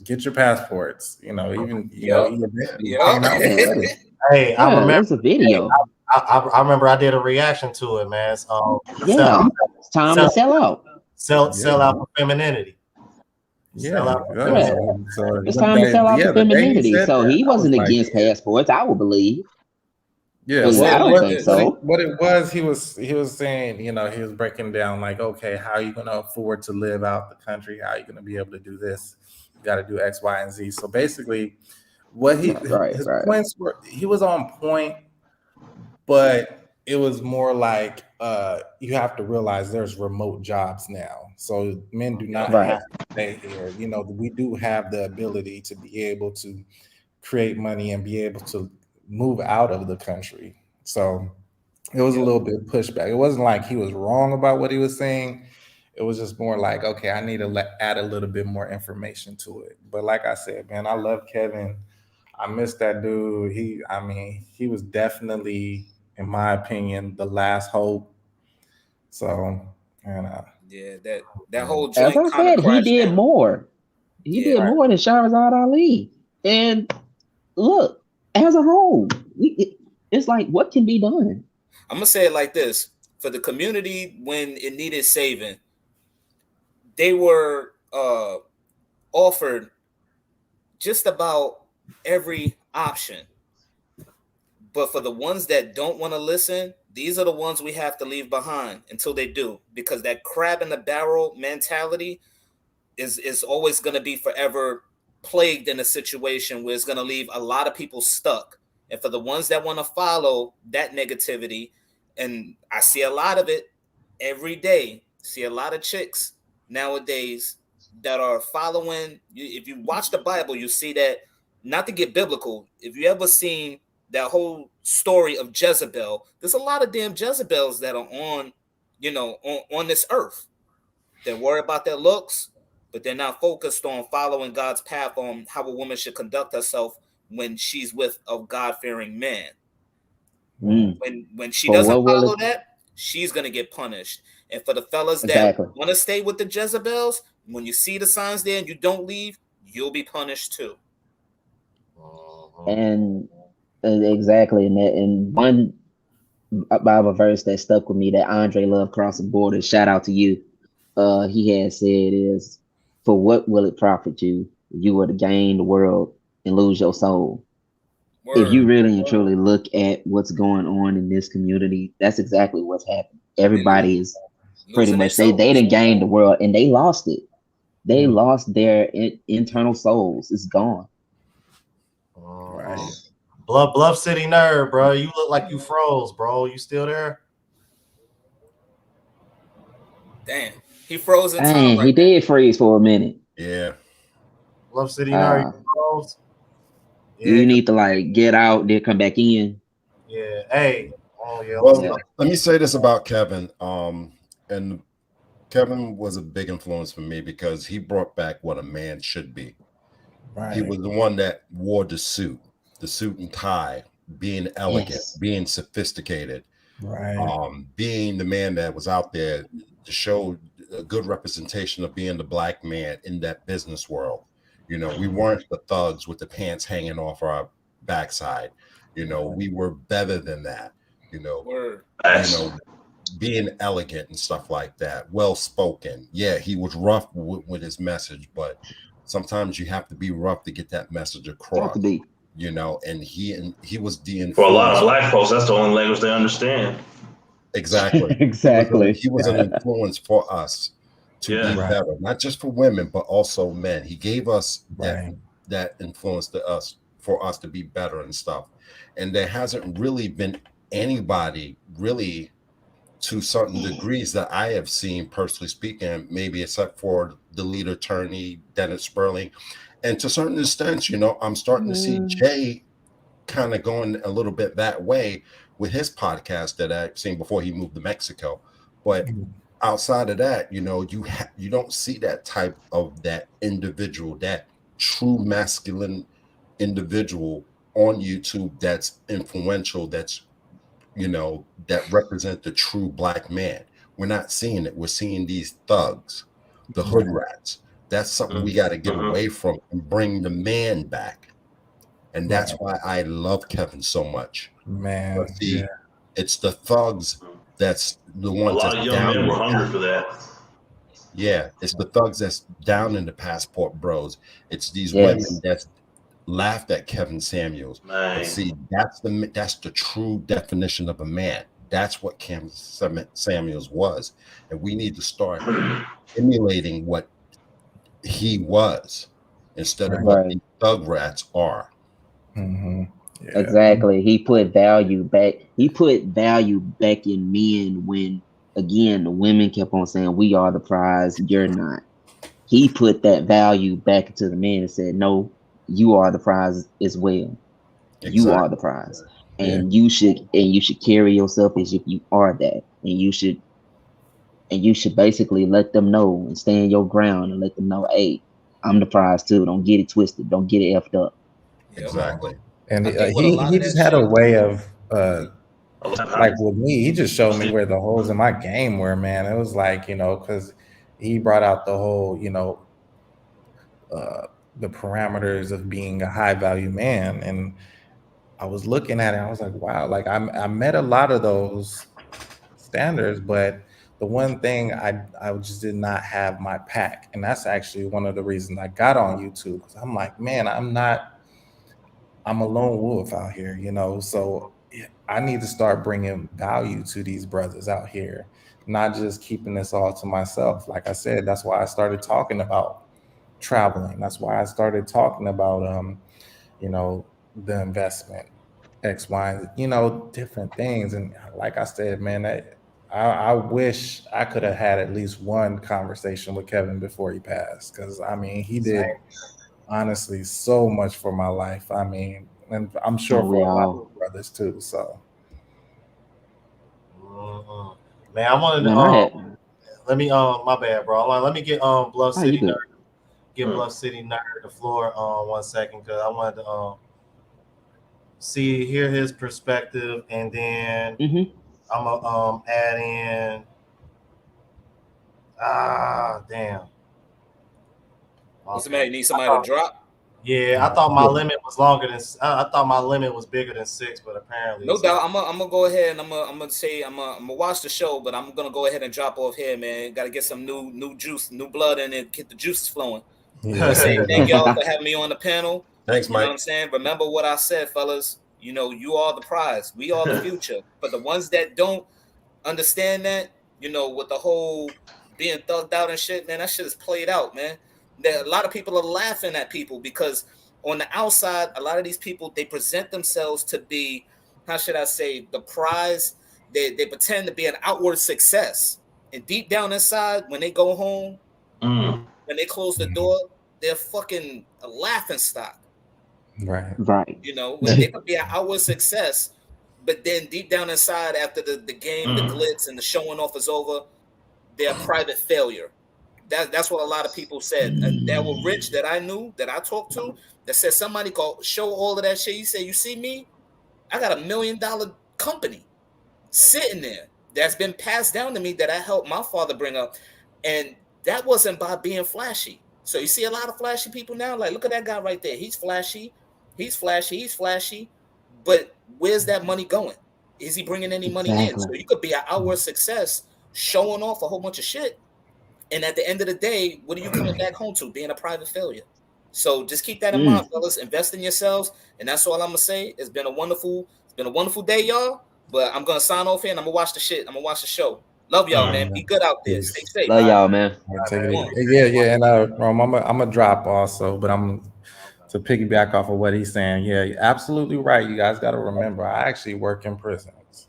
get your passports." Even he Yep. eventually Yep. came out yeah, with it. Hey, I yeah, remember. there's a video. I remember I did a reaction to it, man. Yeah, it's time to sell out. Sell out for femininity. Sell Yeah. out for Yeah, femininity. So it's time to sell out for the day he femininity. said So that, he I was wasn't like, against passports, I would believe. yeah. He I said don't like think this. so. What it was, he was saying, he was breaking down like, okay, how are you going to afford to live out the country? How are you going to be able to do this? You got to do X, Y, and Z. So basically, what Right. his points were, he was on point, but it was more like you have to realize there's remote jobs now, so men do not Right. have to stay here. We do have the ability to be able to create money and be able to move out of the country. So it was a little bit pushback. It wasn't like he was wrong about what he was saying. It was just more like, okay, I need to add a little bit more information to it. But like I said, man, I love Kevin. I miss that dude. He was definitely, in my opinion, the last hope. So, and Yeah, that whole As joint I kind of said, he crashed did down. more. He Yeah. did more than Shahrazad Ali. And look, as a whole, it's like, what can be done? I'm gonna say it like this: for the community, when it needed saving, they were offered just about every option. But for the ones that don't want to listen, these are the ones we have to leave behind until they do, because that crab in the barrel mentality is always going to be forever plagued in a situation where it's going to leave a lot of people stuck. And for the ones that want to follow that negativity, and I see a lot of it every day, see a lot of chicks nowadays that are following. If you watch the Bible, you see that, not to get biblical, if you ever seen that whole story of Jezebel, there's a lot of damn Jezebels that are on this earth. They worry about their looks, but they're not focused on following God's path on how a woman should conduct herself when she's with a God-fearing man. Mm. When she For doesn't what will follow it that, she's gonna get punished. And for the fellas that exactly? want to stay with the Jezebels, when you see the signs there and you don't leave, you'll be punished too. And exactly, and one Bible verse that stuck with me that Andre loved crossing borders. Shout out to you. He had said is, "For what will it profit you if you were to gain the world and lose your soul?" If you Word. really and truly look at what's going on in this community, that's exactly what's happened. Everybody is pretty Losing their much they souls. didn't gain the world and they lost it. They Mm. lost their internal souls. It's gone. Right. Bluff City nerd, bro. You look like you froze, bro. You still there? Damn, he froze in time Dang, right he there. did freeze for a minute. Yeah. Bluff City nerd, Uh, you froze? do Yeah, you need to like get out, then come back in? yeah. Hey, oh yeah. Well, Yeah. let me say this about Kevin. And Kevin was a big influence for me because he brought back what a man should be. Right. He was the one that wore the suit and tie, being elegant, Yes. being sophisticated, Right. being the man that was out there to show a good representation of being the black man in that business world. We weren't the thugs with the pants hanging off our backside. We were better than that. Word. Being elegant and stuff like that, well spoken. Yeah, he was rough with his message, but sometimes you have to be rough to get that message Got across. to be. And he was the For a lot of influence. black folks, that's the only language they understand. Exactly. Exactly. He was an influence for us to be Yeah. better, not just for women, but also men. He gave us Right. that influence to us for us to be better and stuff. And there hasn't really been anybody really to certain degrees that I have seen, personally speaking, maybe except for the lead attorney, Dennis Sperling. And to certain extent, I'm starting to see Jay kind of going a little bit that way with his podcast that I've seen before he moved to Mexico. But outside of that, you don't see that type of that individual, that true masculine individual on YouTube that's influential, that's that represent the true black man. We're not seeing it. We're seeing these thugs, the hood rats. That's something we got to get away from and bring the man back. And that's why I love Kevin so much. Man. See, Yeah. It's the thugs that's the A ones lot that's of young down men in were the hungry for that. yeah. It's the thugs that's down in the passport bros. It's these women Yes. that's laughed at Kevin Samuels. But Man, see, that's the true definition of a man. That's what Kevin Samuels was, and we need to start emulating what he was instead of Right. what Right. these thug rats are. Yeah. Exactly. He put value back. He put value back in men when, again, the women kept on saying, "We are the prize. You're not." He put that value back into the men and said, "No, you are the prize as well. You are Exactly. the prize, Yeah. and you should carry yourself as if you are that, and you should basically let them know and stand your ground and let them know, hey, I'm the prize too. Don't get it twisted. Don't get it effed up." Yep. Exactly. And I think what a lot he of just that had a shit. way of a lot of like times, with me, he just showed me where the holes in my game were, man. It was like, because he brought out the whole, the parameters of being a high value man. And I was looking at it, I was like, wow, like I met a lot of those standards, but the one thing I just did not have my pack. And that's actually one of the reasons I got on YouTube. Because I'm like, man, I'm a lone wolf out here, So yeah, I need to start bringing value to these brothers out here, not just keeping this all to myself. Like I said, that's why I started talking about traveling. That's why I started talking about, the investment, X, Y, and different things. And like I said, man, I wish I could have had at least one conversation with Kevin before he passed, because I mean, he did honestly so much for my life. I mean, and I'm sure And for we a lot all, of brothers too. So Mhm. Man, I wanted to man, I had, let me my bad, bro. Let me get Bluff oh, you City good. Nerd, get Bluff City Nerd the floor 1 second, because I wanted to hear his perspective, and then Hmm. I'm gonna add in damn. What's the matter? You Okay. need somebody to drop? Yeah, I thought my limit was longer than I thought my limit was bigger than 6, but apparently No it's doubt. not. I'm gonna go ahead and I'm gonna say I'm gonna watch the show, but I'm gonna go ahead and drop off here, man. Got to get some new juice, new blood in it, get the juices flowing. I want to yeah, say thank y'all for having me on the panel. Thanks, You know what Mike. I'm saying? Remember what I said, fellas. You are the prize. We are the future. But the ones that don't understand that, with the whole being thugged out and shit, man, that shit is played out, man. A lot of people are laughing at people because on the outside, a lot of these people, they present themselves to be, how should I say, the prize. They pretend to be an outward success. And deep down inside, when they go home, mm, when they close the door, they're fucking a laughing stock. right. Right. When they could be an outward success, but then deep down inside, after the game, the mm. glitz and the showing off is over, they're a private failure. That's what a lot of people said. And that were rich that I knew, that I talked to, that said somebody called show all of that shit. You say, you see me? I got $1 million company sitting there that's been passed down to me that I helped my father bring up. And that wasn't by being flashy. So you see a lot of flashy people now. Like, look at that guy right there. He's flashy. He's flashy. He's flashy. But where's that money going? Is he bringing any money in? So Exactly. you could be an outward success showing off a whole bunch of shit. And at the end of the day, what are you coming back home to? Being a private failure. So just keep that in mind, Mm. fellas. Invest in yourselves. And that's all I'm gonna say. It's been a wonderful day, y'all. But I'm gonna sign off here and I'm gonna watch the shit. I'm gonna watch the show. Love y'all, man. Be good out there. Stay Peace. safe. Love y'all, man. All right, take it Come easy. on. Yeah, and Rome, I'm a drop also, but I'm to piggyback off of what he's saying. Yeah, you're absolutely right. You guys got to remember, I actually work in prisons,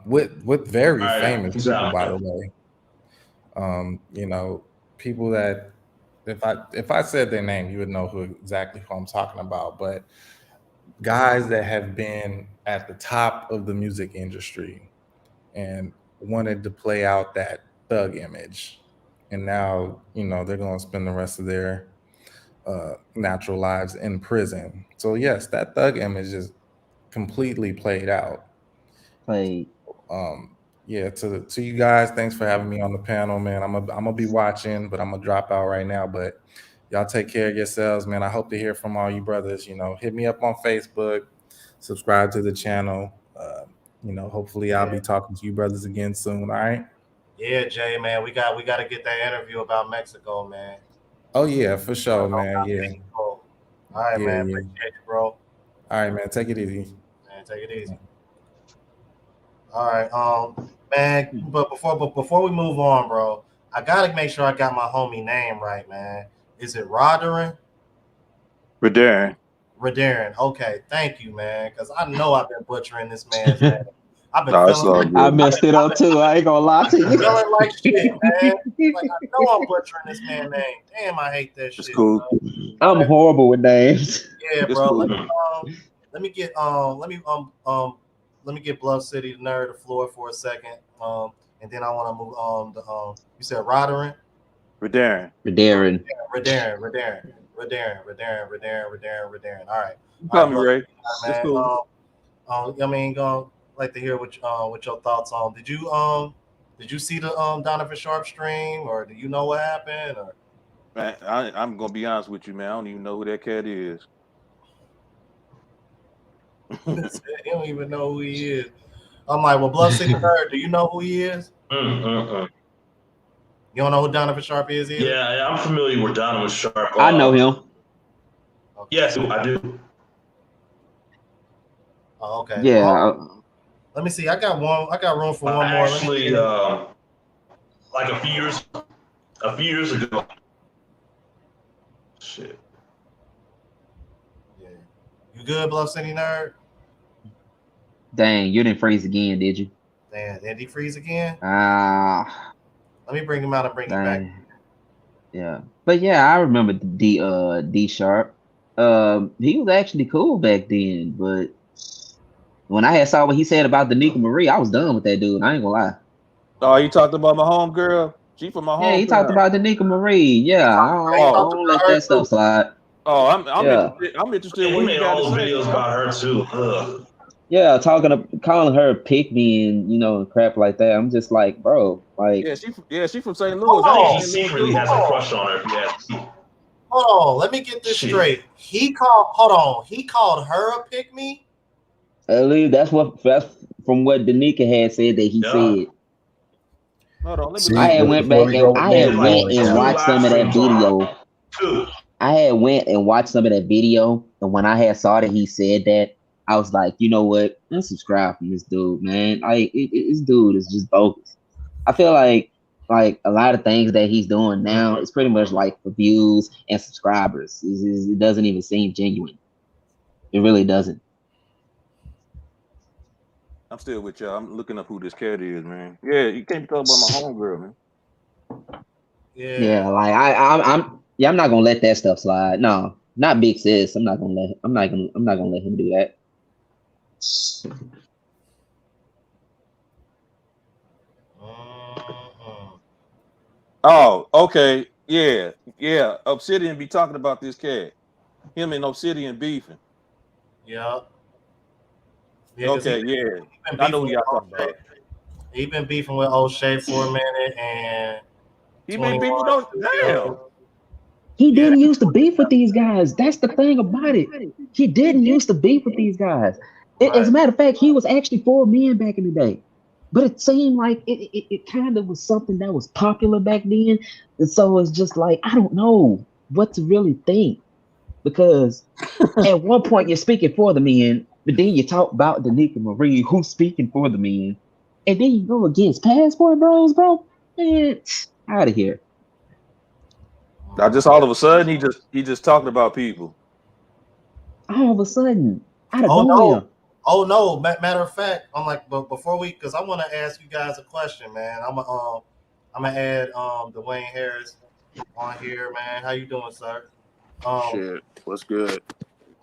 with very Right, famous people, by exactly. the way. People that if I said their name, you would know exactly who I'm talking about. But guys that have been at the top of the music industry and wanted to play out that thug image, and now they're going to spend the rest of their natural lives in prison. So yes, that thug image is completely played out. Played. Yeah, to you guys, thanks for having me on the panel, man. I'm gonna be watching, but I'm gonna drop out right now. But y'all take care of yourselves, man. I hope to hear from all you brothers. Hit me up on Facebook, subscribe to the channel. hopefully I'll be talking to you brothers again soon. All right. Yeah, Jay, man, we got to get that interview about Mexico, man. Oh yeah, for sure, man. Yeah. All right, Yeah, man. yeah. Appreciate you, bro. All right, man. Take it easy. Man, take it easy. All right, man. But before we move on, bro, I gotta make sure I got my homie name right, man. Is it Roderick? Darren. Radarin. Okay, thank you, man. Because I know I've been butchering this man's name. I've been No, it's feeling all like good. I messed it up too. I ain't gonna lie to you. feeling like shit, man. Like I know I'm butchering this man's name. Damn, I hate that It's shit. cool. Bro. I'm horrible with names. Yeah, It's bro. cool. Let me get let me get Bluff City the nerd the floor for a second. And then I want to move you said Roderick? Darren. Darren. Radarin. All right. Call me Bluff, Ray. It's man. cool. I mean, like to hear what your thoughts on. Did you see the Donovan Sharp stream, or do you know what happened? Or Man, I'm gonna be honest with you, man. I don't even know who that cat is. he don't even know who he is. I'm like, well, Bluff City Nerd, do you know who he is? You don't know who Donovan Sharp is either? Yeah, I'm familiar with Donovan Sharp. I know him. Okay. Yes, I do. Oh, okay. Yeah. Well, let me see. I got room for one more. Actually, like a few years ago. Shit. Yeah. You good, Bluff City Nerd? Dang, you didn't freeze again, did you? Damn, did he freeze again? Ah. Let me bring him out and bring him back. Dang. Yeah. But yeah, I remember D Sharp. He was actually cool back then, but when I had saw what he said about Danica Marie, I was done with that dude. I ain't gonna lie. Oh, you talked about my home girl? She from my Yeah, he talked hometown. about Danica Marie. Yeah, I don't let that stuff slide. Oh, I'm Yeah. interested. I'm interested Yeah, in he what made you got all to those say. videos about her too. Ugh. Yeah, calling her pick me and crap like that. I'm just like, bro, like She from St. Louis. Oh, I'm He from St. Louis secretly too. has a crush on her. If you ask me. hold on. Let me get this Shit. straight. He called her a pick me? at least that's from what Danica had said that he Yeah. said. Hold on, let me See, I had went before back we and go with I He had did like went and 2 watched some live of that streams on video. her. 2. I had went and watched some of that video, and when I had saw that he said that, I was like, you know what? Let's subscribe from this dude, man. Like this dude is just bogus. I feel like a lot of things that he's doing now is pretty much like for views and subscribers. It doesn't even seem genuine. It really doesn't. I'm still with y'all. I'm looking up who this cat is, man. Yeah, you can't be talking about my homegirl, man. Yeah, like I'm not gonna let that stuff slide. No, not Big Sis. I'm not gonna let him do that. Oh, okay. Yeah. Obsidian be talking about this cat. Him and Obsidian beefing. Yeah. Okay, I know who y'all talking about. He been beefing with O'Shea for a minute, and He been beefing those. Damn. He didn't used to beef with these guys. That's the thing about it. He didn't used to beef with these guys. As a matter of fact, he was actually for men back in the day. But it seemed like it kind of was something that was popular back then. And so it's just like, I don't know what to really think. Because at one point you're speaking for the men, but then you talk about Danica Marie, who's speaking for the men. And then you go against Passport Bros, bro. Man, out of here. Now, just all of a sudden, he just talking about people. All of a sudden, out of Oh nowhere. no. Oh no. Matter of fact, I'm like, but before because I want to ask you guys a question, man. I'm gonna add Dwayne Harris on here, man. How you doing, sir? Shit, what's good?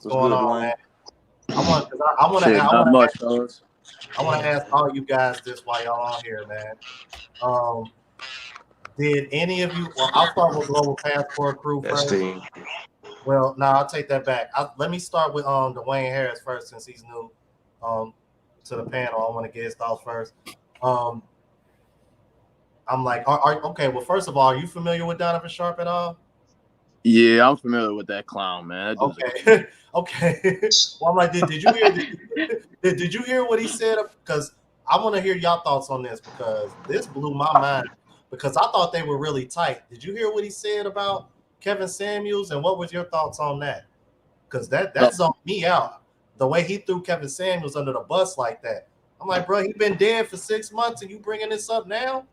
What's going on, Dwayne? man? I want Shit, not much, fellas. I want to ask all you guys this while y'all on here, man. Did any of you? Well, I'll start with Global Passport Crew That's first. team. Well, no, I'll take that back. Let me start with Dwayne Harris first, since he's new to the panel. I want to get his thoughts first. I'm like, okay. Well, first of all, are you familiar with Donovan Sharp at all? Yeah, I'm familiar with that clown, man. That dude's Okay, okay. Well, I'm like, did you hear? Did you hear what he said? Because I want to hear y'all thoughts on this because this blew my mind. Because I thought they were really tight. Did you hear what he said about Kevin Samuels? And what was your thoughts on that? Because that zoned me out. The way he threw Kevin Samuels under the bus like that. I'm like, bro, he been dead for 6 months, and you bringing this up now?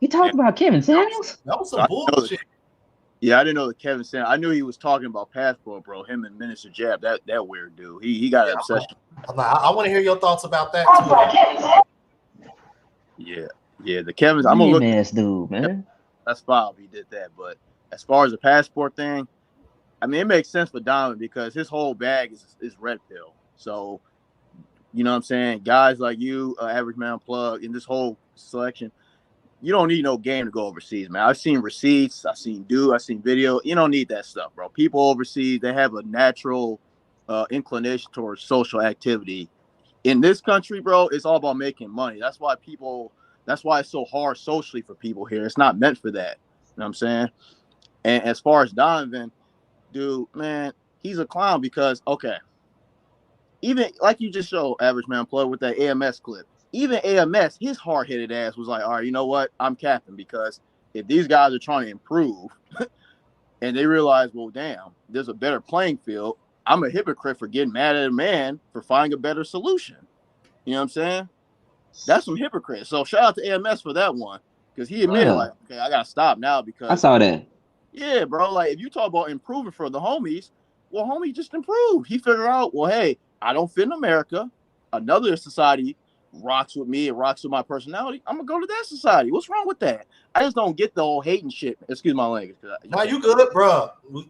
You talking about Kevin Samuels? That was So some I know that- bullshit. Yeah, I didn't know that Kevin Samuels. I knew he was talking about Passport, bro. Him and Minister Jab. That weird dude. He got an obsession. I'm like, I want to hear your thoughts about that too. Yeah. The Kevin's. I'm gonna look. Ass dude, man. That's foul if he did that. But as far as the Passport thing, I mean, it makes sense for Donovan because his whole bag is red pill. So, you know what I'm saying? Guys like you, Average Man Plug, in this whole selection, you don't need no game to go overseas, man. I've seen receipts, I've seen video. You don't need that stuff, bro. People overseas, they have a natural inclination towards social activity. In this country, bro, it's all about making money. That's why it's so hard socially for people here. It's not meant for that. You know what I'm saying? And as far as Donovan, dude, man, he's a clown because, okay, even like you just showed, Average Man Plug, with that AMS clip, even AMS, his hard-headed ass was like, all right, you know what? I'm capping because if these guys are trying to improve and they realize, well, damn, there's a better playing field, I'm a hypocrite for getting mad at a man for finding a better solution. You know what I'm saying? That's some hypocrite. So shout out to AMS for that one because he admitted, like, okay, I got to stop now because I saw that. Yeah, bro. Like, if you talk about improving for the homies, well, homie just improved. He figured out, well, hey, I don't fit in America. Another society rocks with me. It rocks with my personality. I'm going to go to that society. What's wrong with that? I just don't get the whole hating shit. Excuse my language. Why you good, bro? You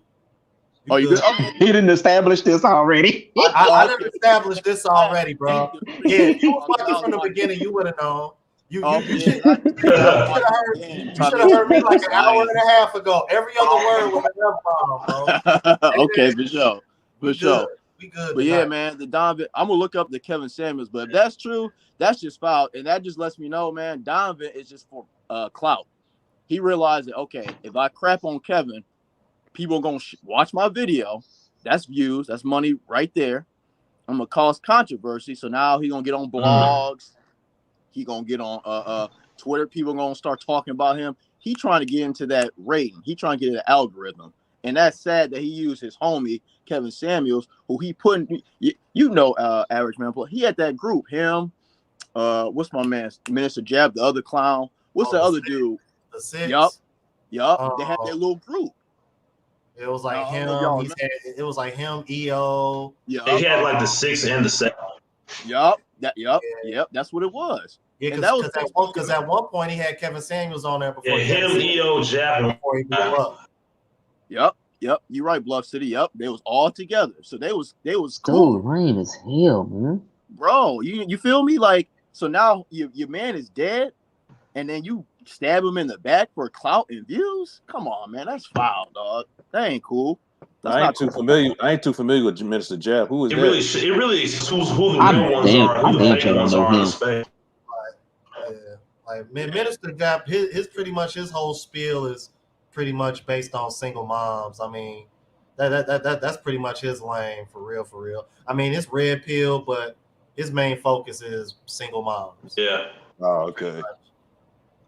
good? Okay. He didn't establish this already. I didn't establish this already, bro. Yeah, if you was watching from the beginning, you would have known. You should have heard me like an hour and a half ago. Every other word was an F-bomb, bro. Okay, for sure. For sure. We good. But yeah, man, the Donovan, I'm gonna look up the Kevin Samuels, but if that's true, that's just foul. And that just lets me know, man, Donovan is just for clout. He realized that, okay, if I crap on Kevin, people are gonna watch my video. That's views, that's money right there. I'm gonna cause controversy. So now he's gonna get on blogs. He gonna get on Twitter. People gonna start talking about him. He trying to get into that rating. He trying to get into the algorithm. And that's sad that he used his homie Kevin Samuels, who he put in, Average Man. He had that group. Him, what's my man, Minister Jab, the other clown. What's the other dude? The Six. Yup. They had their little group. It was like him. It was like him, EO. Yeah, he had like the 6 and the 7. Yup. That's what it was. Yeah, because at one point he had Kevin Samuels on there before. Yeah, him, EO, Jab, before he blew up. Yep. You're right, Bluff City. Yep, they was all together, so they was cool. Dude, lame as hell, man. Bro, you feel me? Like, so now your man is dead, and then you stab him in the back for clout and views. Come on, man, that's foul, dog. That ain't cool. I ain't too familiar with Minister Jab. Who is that? It really is who the real ones are. Who the fake ones are in the space. Like Minister Jab, his pretty much his whole spiel is pretty much based on single moms. I mean, that's pretty much his lane for real. I mean, it's red pill, but his main focus is single moms. Yeah. Oh, okay.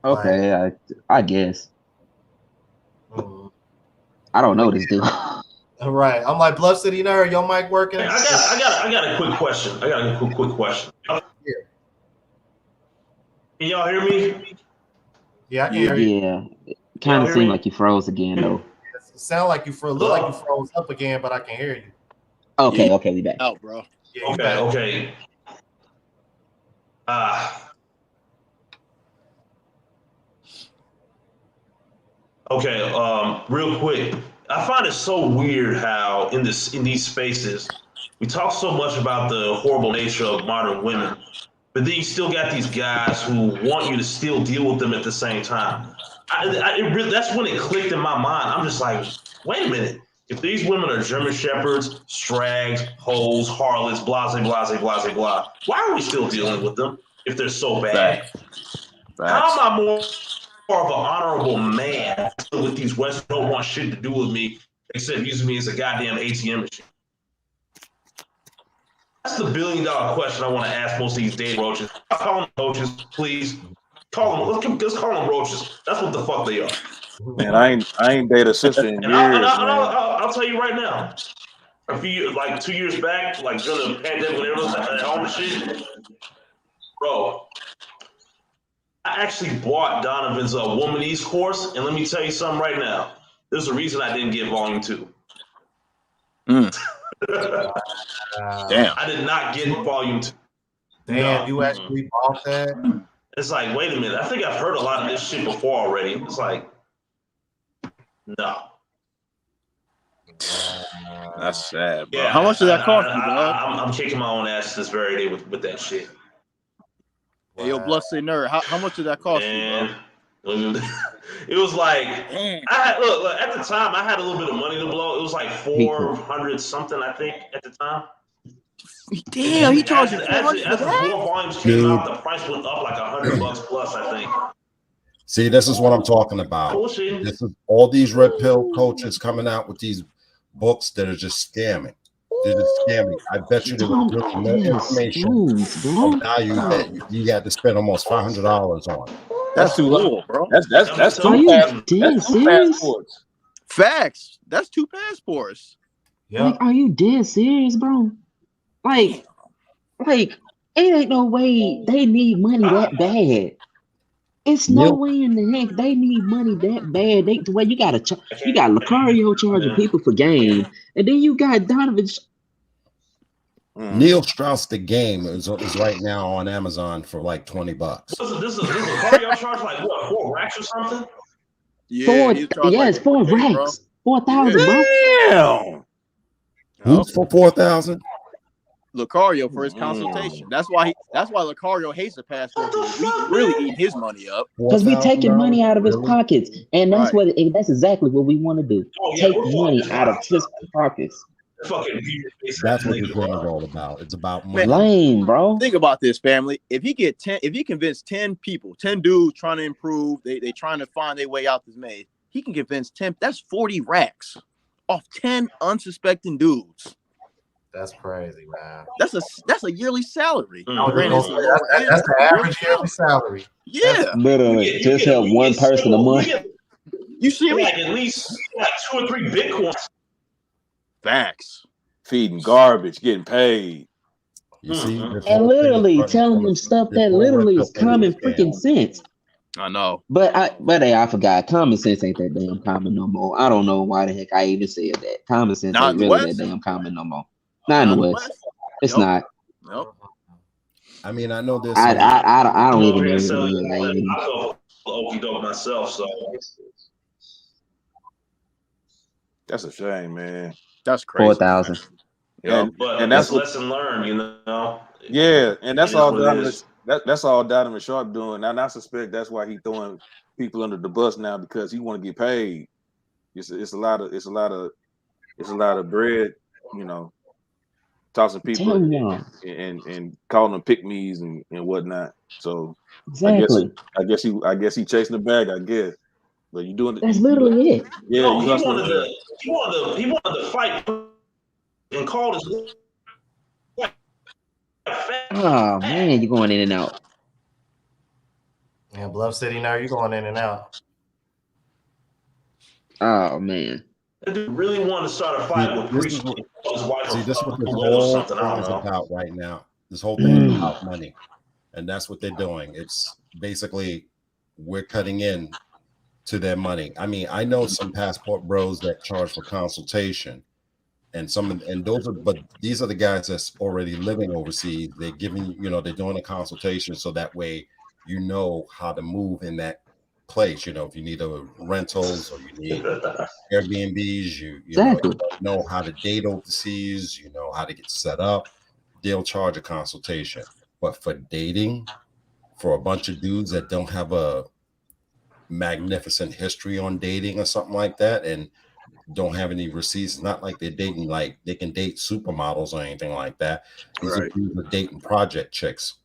Okay, I guess. I don't know this dude. Right. I'm like, Bluff City Nerd, your mic working? Hey, I got a quick question. Yeah. Can y'all hear me? Yeah, I can hear you. Yeah. It kind of seemed like you froze again, though. It sound like you froze. Look like you froze up again, but I can hear you. Okay, we back. Oh, bro. Yeah, Okay. Real quick. I find it so weird how in these spaces we talk so much about the horrible nature of modern women, but then you still got these guys who want you to still deal with them at the same time. That's when it clicked in my mind. I'm just like, wait a minute. If these women are German shepherds, strags, hoes, harlots, blah, why are we still dealing with them if they're so bad? Facts. How am I more more of an honorable man with these West don't want shit to do with me except using me as a goddamn ATM machine? That's the $1 billion question I want to ask most of these dating roaches. Call them roaches, please. Let's call them roaches. That's what the fuck they are. Man, I ain't dated a sister in And years, man. I'll tell you right now. A few like 2 years back, like during the pandemic when everyone was at home and shit, bro. I actually bought Donovan's Womanese course, and let me tell you something right now. There's a reason I didn't get volume 2. Damn. I did not get volume 2. Damn, No. you actually bought that? It's like, wait a minute. I think I've heard a lot of this shit before already. It's like, no. That's sad, bro. Yeah, How much did that cost you, dog? I'm kicking my own ass this very day with that shit. Hey, yo, Blood Say Nerd, how much did that cost you, bro? It was like, look, at the time, I had a little bit of money to blow. It was like 400 something, I think, at the time. Damn, he charged you 400 as for the that? 4 volumes came out, the price went up like $100 plus, I think. See, this is what I'm talking about. Bullshit. This is all these red pill coaches coming out with these books that are just scamming. They're just scamming. I bet you there was really more information of value that you had to spend almost $500 on. That's too cool, bro. That's Are two you dead serious? passports. Facts. That's 2 passports. Like, are you dead serious, bro? Like, it ain't no way they need money that bad. It's no way in the heck they need money that bad. The way you got Lucario charging people for game, and then you got Donovan. Neil Strauss the game is right now on Amazon for like $20. This is a Lucario charge like what, 4 racks or something? Yeah, it's 4 racks, 4,000, bro. Damn. Who's for 4,000? Lucario for his consultation. That's why Lucario hates the passport. He really eating his money up. Because we taking money out of his pockets, and that's that's exactly what we want to do. Take money out of his pockets. That's what this game is all about. It's about money. Lame, bro. Think about this, family. If he convinced 10 people, 10 dudes trying to improve, they trying to find their way out this maze, he can convince 10. That's 40 racks off 10 unsuspecting dudes. That's crazy, man. That's a yearly salary. That's the average yearly salary. Yeah, literally just help one person a month. You see me? Like at least like 2 or 3 Bitcoins. Facts. Feeding garbage, getting paid. You see, and literally telling them stuff that literally is common freaking sense. I know. But I forgot. Common sense ain't that damn common no more. I don't know why the heck I even said that. Common sense ain't really that damn common no more. Not in the West. It's not. Nope. I mean, I know this. I don't even know. I feel okie doke myself, so That's a shame, man. That's crazy. 4,000. Yeah, but and that's that's lesson learned, you know. Yeah, and that's all Donovan. is. That's all Donovan Sharp doing. And I suspect that's why he's throwing people under the bus now, because he want to get paid. It's a lot of bread, you know, tossing people and calling them pick me's and whatnot. So exactly. I guess he chasing the bag, I guess. But you doing that's literally it. Yeah, no, he wanted to fight and called his. Oh man, you're going in and out. Yeah, Bluff City now, you're going in and out. Oh man. That dude really wanted to start a fight with Priest. See, this is what this whole thing is about right now. This whole thing is about money. And that's what they're doing. It's basically we're cutting in to their money. I mean, I know some passport bros that charge for consultation, and but these are the guys that's already living overseas. They're giving, they're doing a consultation so that way you know how to move in that place. If you need rentals or you need Airbnbs, you know how to date overseas, you know how to get set up. They'll charge a consultation. But for dating, for a bunch of dudes that don't have a magnificent history on dating or something like that and don't have any receipts, it's not like they're dating, like they can date supermodels or anything like that. These are dudes that dating project chicks.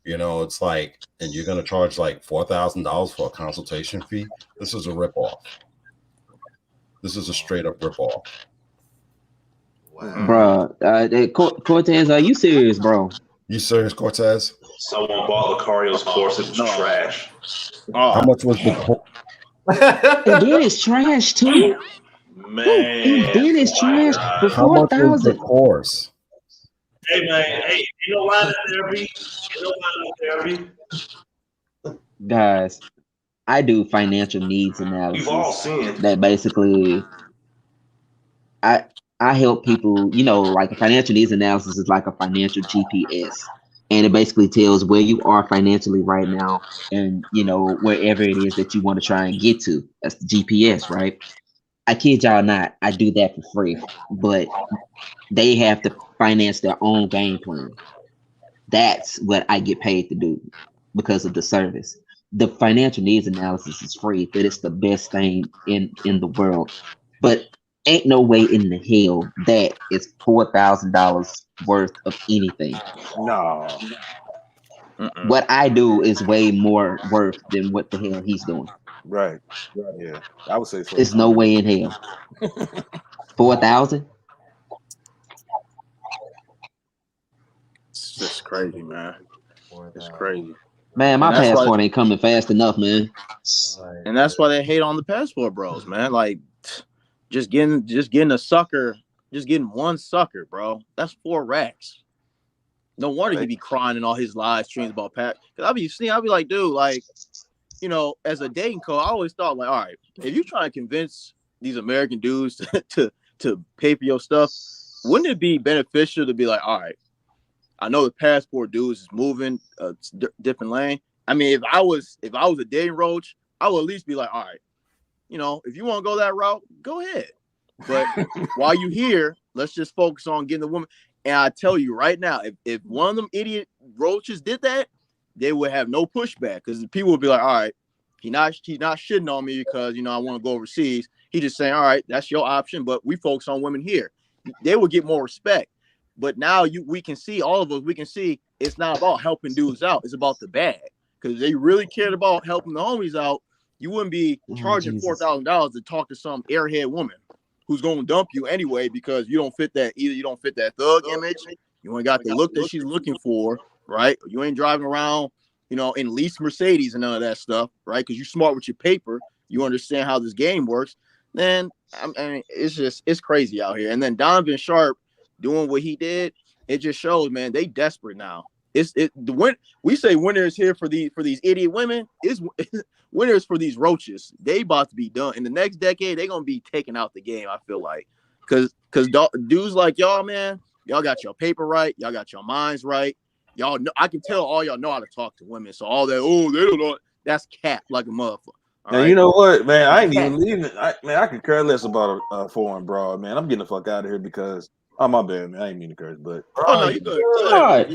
You know, it's like, and you're going to charge like $4,000 for a consultation fee. This is a ripoff. This is a straight up ripoff. Wow. Bro, Cortez, are you serious, bro? You serious, Cortez? Someone bought Lucario's course. It was trash. How much was the course? And then it's trash too. Man, And then it's trash for How much was the 4,000. course? Hey man, hey, you know line therapy? You know line therapy? Guys, I do financial needs We've all analysis. seen. That basically, I help people. You know, like a financial needs analysis is like a financial GPS, and it basically tells where you are financially right now, and you know wherever it is that you want to try and get to. That's the GPS, right? I kid y'all not, I do that for free, but they have to finance their own game plan. That's what I get paid to do because of the service. The financial needs analysis is free, but it's the best thing in the world. But ain't no way in the hell that is $4,000 worth of anything. No. What I do is way more worth than what the hell he's doing. Right. Yeah. I would say so. There's no way in hell. 4,000. It's just crazy, man. It's crazy. Man, my And that's why- passport ain't coming fast enough, man. And that's why they hate on the passport bros, man. Like just getting a sucker, just getting one sucker, bro. That's 4 racks. No wonder he be crying in all his live streams about Pat. Cause I'll be like, dude, like, you know, as a dating coach, I always thought, like, all right, if you try to convince these American dudes to pay for your stuff, wouldn't it be beneficial to be like, all right, I know the passport dudes is moving a different lane. I mean, if I was a dating roach, I would at least be like, all right, you know, if you want to go that route, go ahead. But while you here, let's just focus on getting the woman. And I tell you right now, if one of them idiot roaches did that, they would have no pushback because people would be like, all right, he's not shitting on me because, you know, I want to go overseas. He just saying, all right, that's your option, but we focus on women here. They would get more respect. But now we can see it's not about helping dudes out. It's about the bag. Because if they really cared about helping the homies out, you wouldn't be charging $4,000 to talk to some airhead woman who's going to dump you anyway because you don't fit that thug image. You ain't got the look that she's looking for, right? You ain't driving around, you know, in leased Mercedes and none of that stuff, right? Because you're smart with your paper. You understand how this game works. Then, I mean, it's crazy out here. And then Donovan Sharp doing what he did, it just shows, man, they desperate now. We say winner is here for these idiot women. Is winners for these roaches. They about to be done in the next decade. They're gonna be taken out the game. I feel like, cause dudes like y'all, man, y'all got your paper right. Y'all got your minds right. Y'all know, I can tell all y'all know how to talk to women. So all that, they don't know. That's cap like a motherfucker. Now, you know what, man? I ain't even leaving. I could care less about a foreign broad, man. I'm getting the fuck out of here because. Oh, my bad, man. I ain't mean to curse, but no, you good.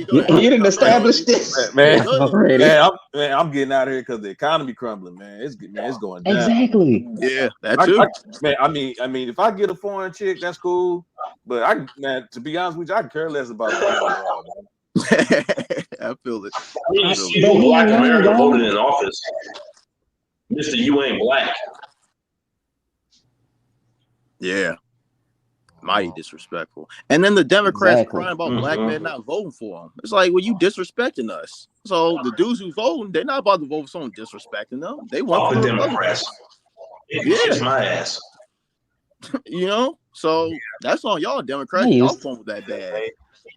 You didn't establish this, man. I'm getting out of here because the economy crumbling, man. It's going down. Exactly. Yeah, that too. Man, I mean, if I get a foreign chick, that's cool. But to be honest with you, I can care less about it. I feel it. You a black American voted in office, Mister. You ain't black. Yeah. Mighty disrespectful. And then the Democrats crying about black men not voting for them. It's like, well, you disrespecting us. So the dudes who voting, they're not about to vote for someone disrespecting them. They want the Democrats. It's my ass. You know, so that's on y'all Democrats. Y'all phone with that bad.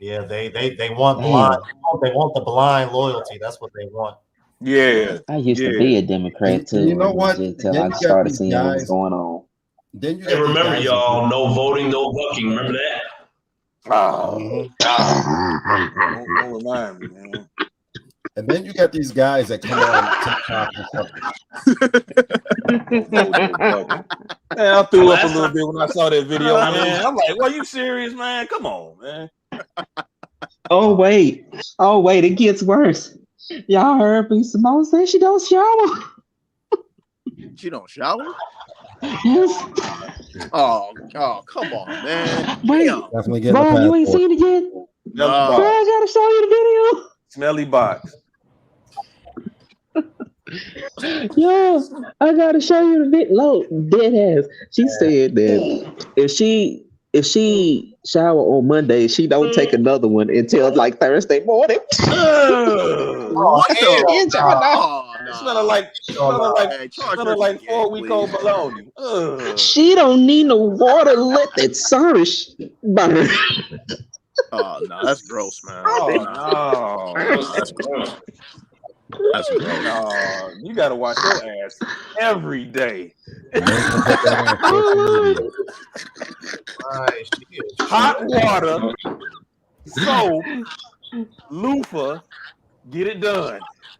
Yeah, they want blind. They want the blind loyalty. That's what they want. Yeah, I used to be a Democrat too. You know what? Until I started seeing what was going on. Then you remember, y'all, no voting, no bucking. Remember that? Oh, don't remind me, man. And then you got these guys that come on TikTok. Man, I threw up a little bit when I saw that video, man. I'm like, "Well, you serious, man? Come on, man." Oh wait, it gets worse. Y'all heard me? Simone said she don't shower. She don't shower? Yes. Oh, come on, man. Wait, definitely get Bob, you ain't seen it yet? No. I gotta show you the video. Smelly box. Yo, I gotta show you the bit low dead ass. She said that if she shower on Monday, she don't take another one until like Thursday morning. What the? And y'all know, Oh Smelling no! like smelling like Hey, charge her smelling to the like game, 4-week-old please. bologna. Ugh. she don't need no water. Let that sorry burn. Oh no, that's gross, man. Oh Nah, no. that's gross. That's gross. No, you gotta wash your ass every day. Men can put that on social media. Right, she is Hot true. water, soap, loofah, get it done.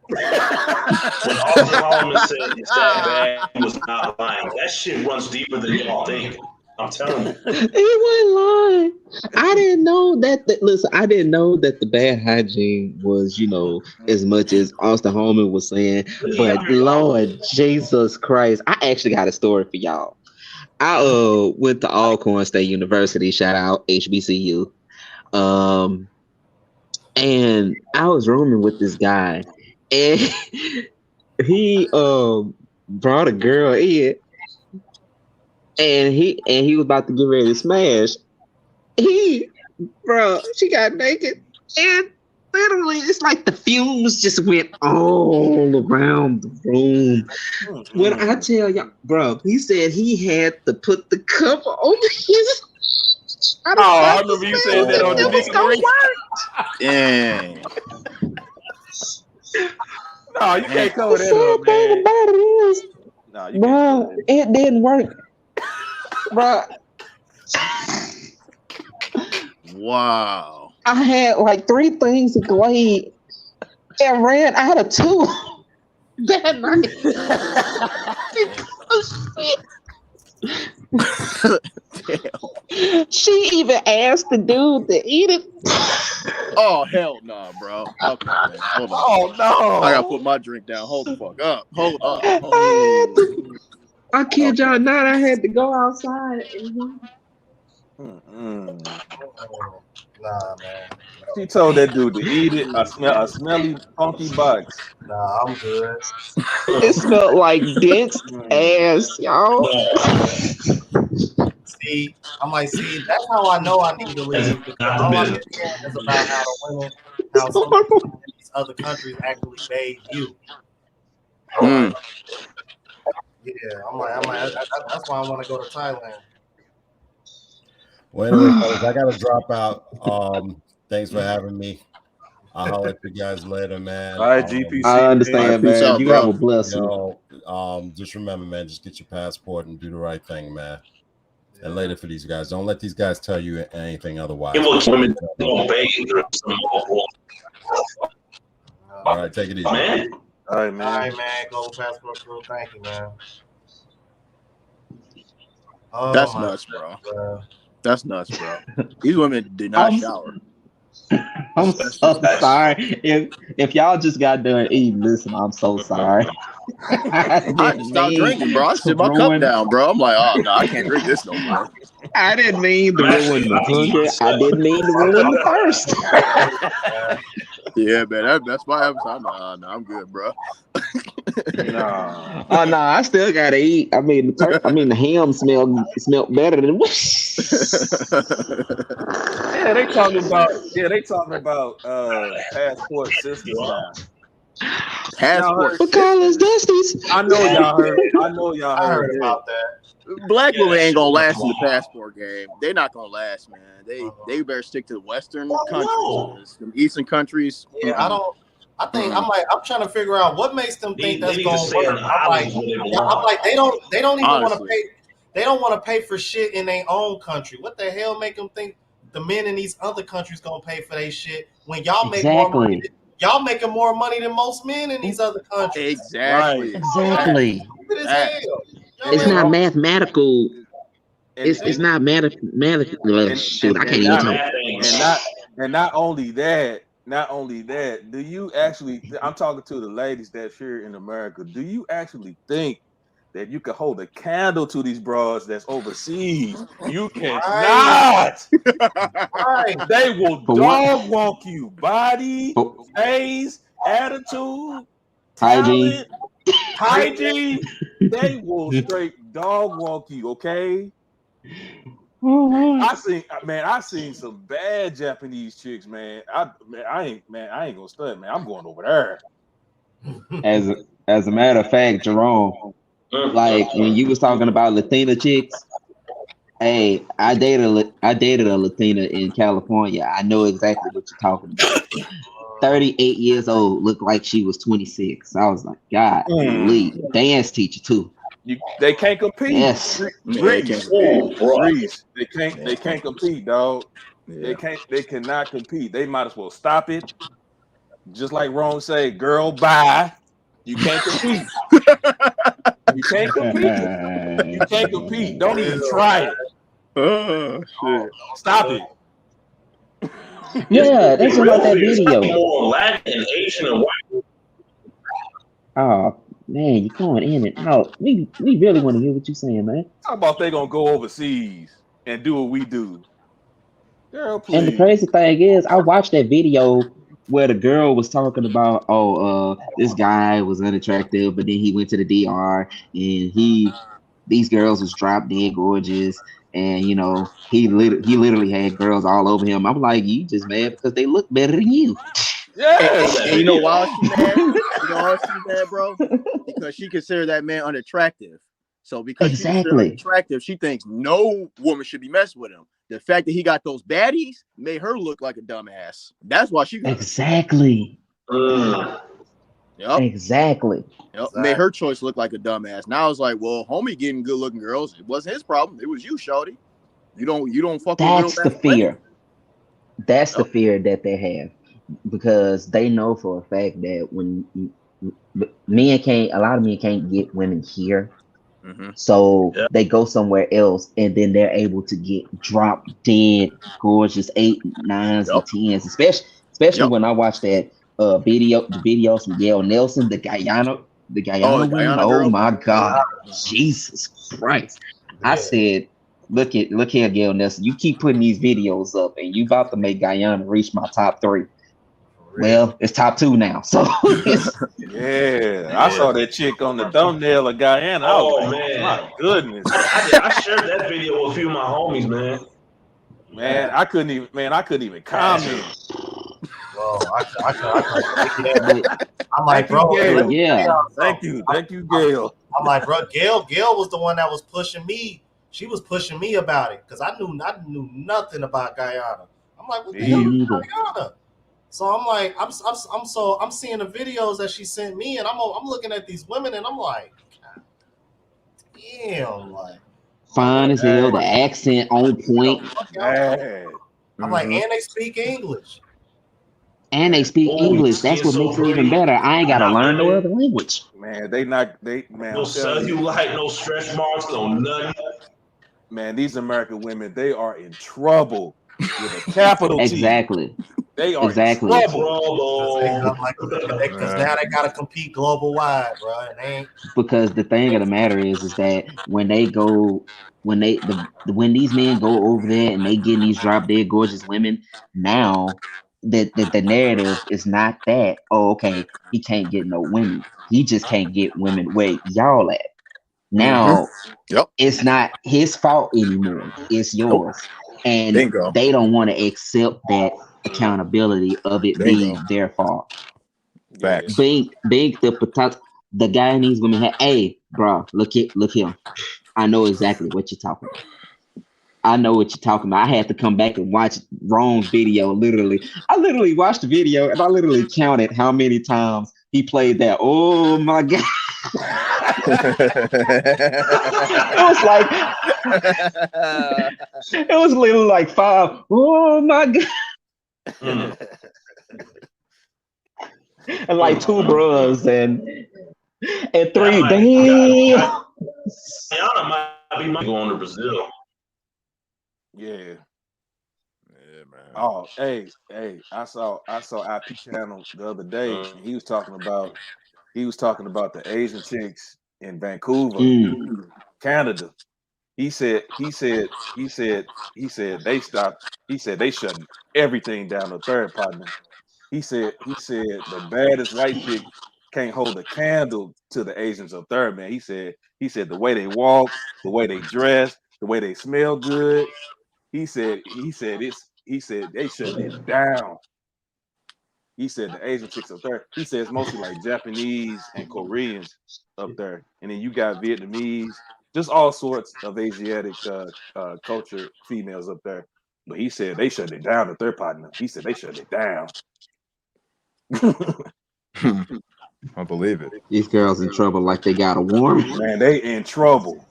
When Austin Holloman said it's that bad, he was not lying. That shit runs deeper than y'all think. I'm telling you. He wasn't lying. I didn't know that. Listen, I didn't know that the bad hygiene was, as much as Austin Holman was saying. But Lord Jesus Christ, I actually got a story for y'all. I went to Alcorn State University. Shout out HBCU. And I was rooming with this guy, and he brought a girl in, and he was about to get ready to smash. She got naked, and literally, it's like the fumes just went all around the room. When I tell y'all, bro, he said he had to put the cover over his. I remember you saying that on the Delivery. Dang. No, you can't cover The that up, sad thing man. about it is, No, you can't bro, cover that. it didn't work, bro. Wow. I had like 3 things of Glade and ran out of 2 that night. She even asked the dude to eat it. Oh hell no, bro. Okay, man. Hold on. Oh no! I gotta put my drink down. Hold the fuck up. Hold up. I kid y'all not. I had to go outside. Nah, man. She told that dude to eat it. A smelly, funky box. Nah, I'm good. It smelled like dense ass, y'all. See, I'm like, that's how I know I need to leave, because Not the all I've been business. hearing is about how some people in these other countries actually bathe you. Mm. Yeah, I'm like, that's why I want to go to Thailand. Well, anyway, fellas, I gotta drop out. Thanks for having me. I'll holler at you guys later, man. All right, GPC. I understand, Peace man. out, You bro. have a blessing. Just remember, man, just get your passport and do the right thing, man. And later for these guys. Don't let these guys tell you anything otherwise. Women don't bathe. All right, take it easy. Man. All right, man. All right, man. Global Passport Crew. Thank you, man. Oh, That's my nuts, bro. God. That's nuts, bro. These women did not shower. I'm so sorry. If y'all just got done eating, listen, I'm so sorry. I had to stop drinking, bro. I sit my cup down, bro. I'm like, oh no, I can't drink this no more. I didn't mean to ruin the hunger. I didn't mean to ruin the thirst. Yeah, man, that's my episode. No, I'm good, bro. No. Oh no, I still gotta eat. I mean, the ham smelled better than. Yeah, they talking about passport systems now. Passport. Because Dusty's. I know y'all heard. I heard about that. Black women ain't gonna last in the passport game. They're not gonna last, man. They better stick to the Western countries. Them Eastern countries. Yeah, I'm trying to figure out what makes them think that's gonna work. I'm like, they don't even want to pay. They don't want to pay for shit in their own country. What the hell make them think the men in these other countries gonna pay for their shit when y'all make more money? Y'all making more money than most men in these other countries. Exactly. Exactly. It's not mathematical. It's not mathematical. Shoot, I can't even talk. And not only that, do you actually? I'm talking to the ladies that's here in America. Do you actually think that you can hold a candle to these bras that's overseas? You cannot. Right. They will dog walk you. Body, face, attitude, hygiene. hygiene, they will straight dog walk you. Okay. Oh, I seen some bad Japanese chicks, man. I ain't gonna stud, man. I'm going over there. as a matter of fact, Jerome, like when you was talking about Latina chicks, hey, I dated a Latina in California. I know exactly what you're talking about. 38 years old, looked like she was 26. I was like, God, dance teacher too. They can't compete. Yes. Reese, Oh, bro. they can't compete, dog. Yeah. They cannot compete. They might as well stop it. Just like Rome say, girl, bye. You can't compete. You can't compete. You can't compete. Don't even try it. Oh shit. Stop it. Yeah, that's just like that It's video. more Latin and Asian and white. Oh man, you going in and out. We really want to hear what you're saying, man. How about they gonna go overseas and do what we do? Girl, And the please. crazy thing is, I watched that video where the girl was talking about, this guy was unattractive, but then he went to the DR and these girls was drop dead gorgeous, and he literally had girls all over him. I'm like, you just mad because they look better than you. Yes. And you know why she mad? You know why she mad, bro? Because she considered that man unattractive. So because she considered him Exactly. unattractive, she thinks no woman should be messing with him. The fact that he got those baddies made her look like a dumbass. That's why she got Exactly. Yep. Exactly. Yep. Made her choice look like a dumbass. Now it's like, well, homie getting good looking girls. It wasn't his problem. It was you, shorty. You don't fuck with real That's the natural women. fear. That's the fear that they have, because they know for a fact that when a lot of men can't get women here, so they go somewhere else, and then they're able to get drop dead gorgeous 8, 9s, and 10s, especially when I watch that the videos from Gail Nelson, the Guyana women. Guyana Oh girl. my God, Jesus Christ! I said, look here, Gail Nelson. You keep putting these videos up, and you about to make Guyana reach my top 3. Well, it's top 2 now. So Yeah, I saw that chick on the thumbnail of Guyana. I was like, man. my goodness. I shared that video with a few of my homies, man. Man, I couldn't even comment. Well, I'm like, bro, Gail. Yeah. Thank you, Gail. I'm like, bro, Gail was the one that was pushing me. She was pushing me about it because I knew nothing about Guyana. I'm like, what the hell is Guyana? So I'm like, I'm seeing the videos that she sent me, and I'm looking at these women, and I'm like, God damn, like fine as hell, the accent on point. I'm like, and they speak English. And they speak English. That's what makes it even better. I ain't gotta learn no other language. Man, no cellulite, no stretch marks, no nothing. Man, these American women, they are in trouble with a capital T. Exactly. They are in trouble. Because now they gotta compete global wide, bro. And they ain't. Because the thing of the matter is that when these men go over there and they get these drop dead gorgeous women, now the narrative is not that, oh, okay, he can't get no women. He just can't get women where y'all at. Now it's not his fault anymore. It's yours. And they don't want to accept that accountability of it being their fault. Facts. Being the guy in these women had, hey, bro, look here. I know exactly what you're talking about. I had to come back and watch Rome's video. I literally watched the video and I literally counted how many times he played that. Oh my God. It was literally like 5. Oh my God. And like 2 bros and 3. Damn. Guyana might be going to Brazil. Yeah, man. Oh, hey, I saw IP channel the other day, and he was talking about the Asian chicks in Vancouver, Canada. He said they stopped. He said they shut everything down. The third partner. He said the baddest white chick can't hold a candle to the Asians up there, man. He said the way they walk, the way they dress, the way they smell good. He said they shutting it down. He said the Asian chicks up there. He says mostly like Japanese and Koreans up there, and then you got Vietnamese, just all sorts of Asiatic culture females up there. But he said they shut it down at their partner. He said they shut it down. I believe it. These girls in trouble like they got a warrant. Man, they in trouble.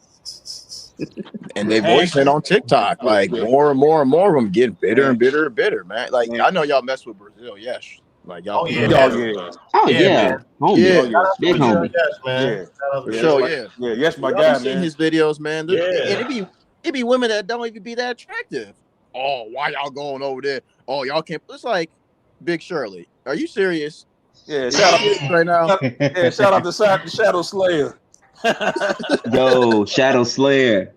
And they voice it on TikTok, like more and more and more of them getting bitter and bitter and bitter, man. Like I know y'all mess with Brazil, yes. Like y'all, Oh yeah, homie. Big homie. For sure, yeah. Yes, my y'all guy, seen man. his videos, man. Yeah. And it be women that don't even be that attractive. Oh, why y'all going over there? Oh, y'all can't. It's like Big Shirley. Are you serious? Yeah, shout out right now. Shout out to Shadow Slayer. Yo, Shadow Slayer.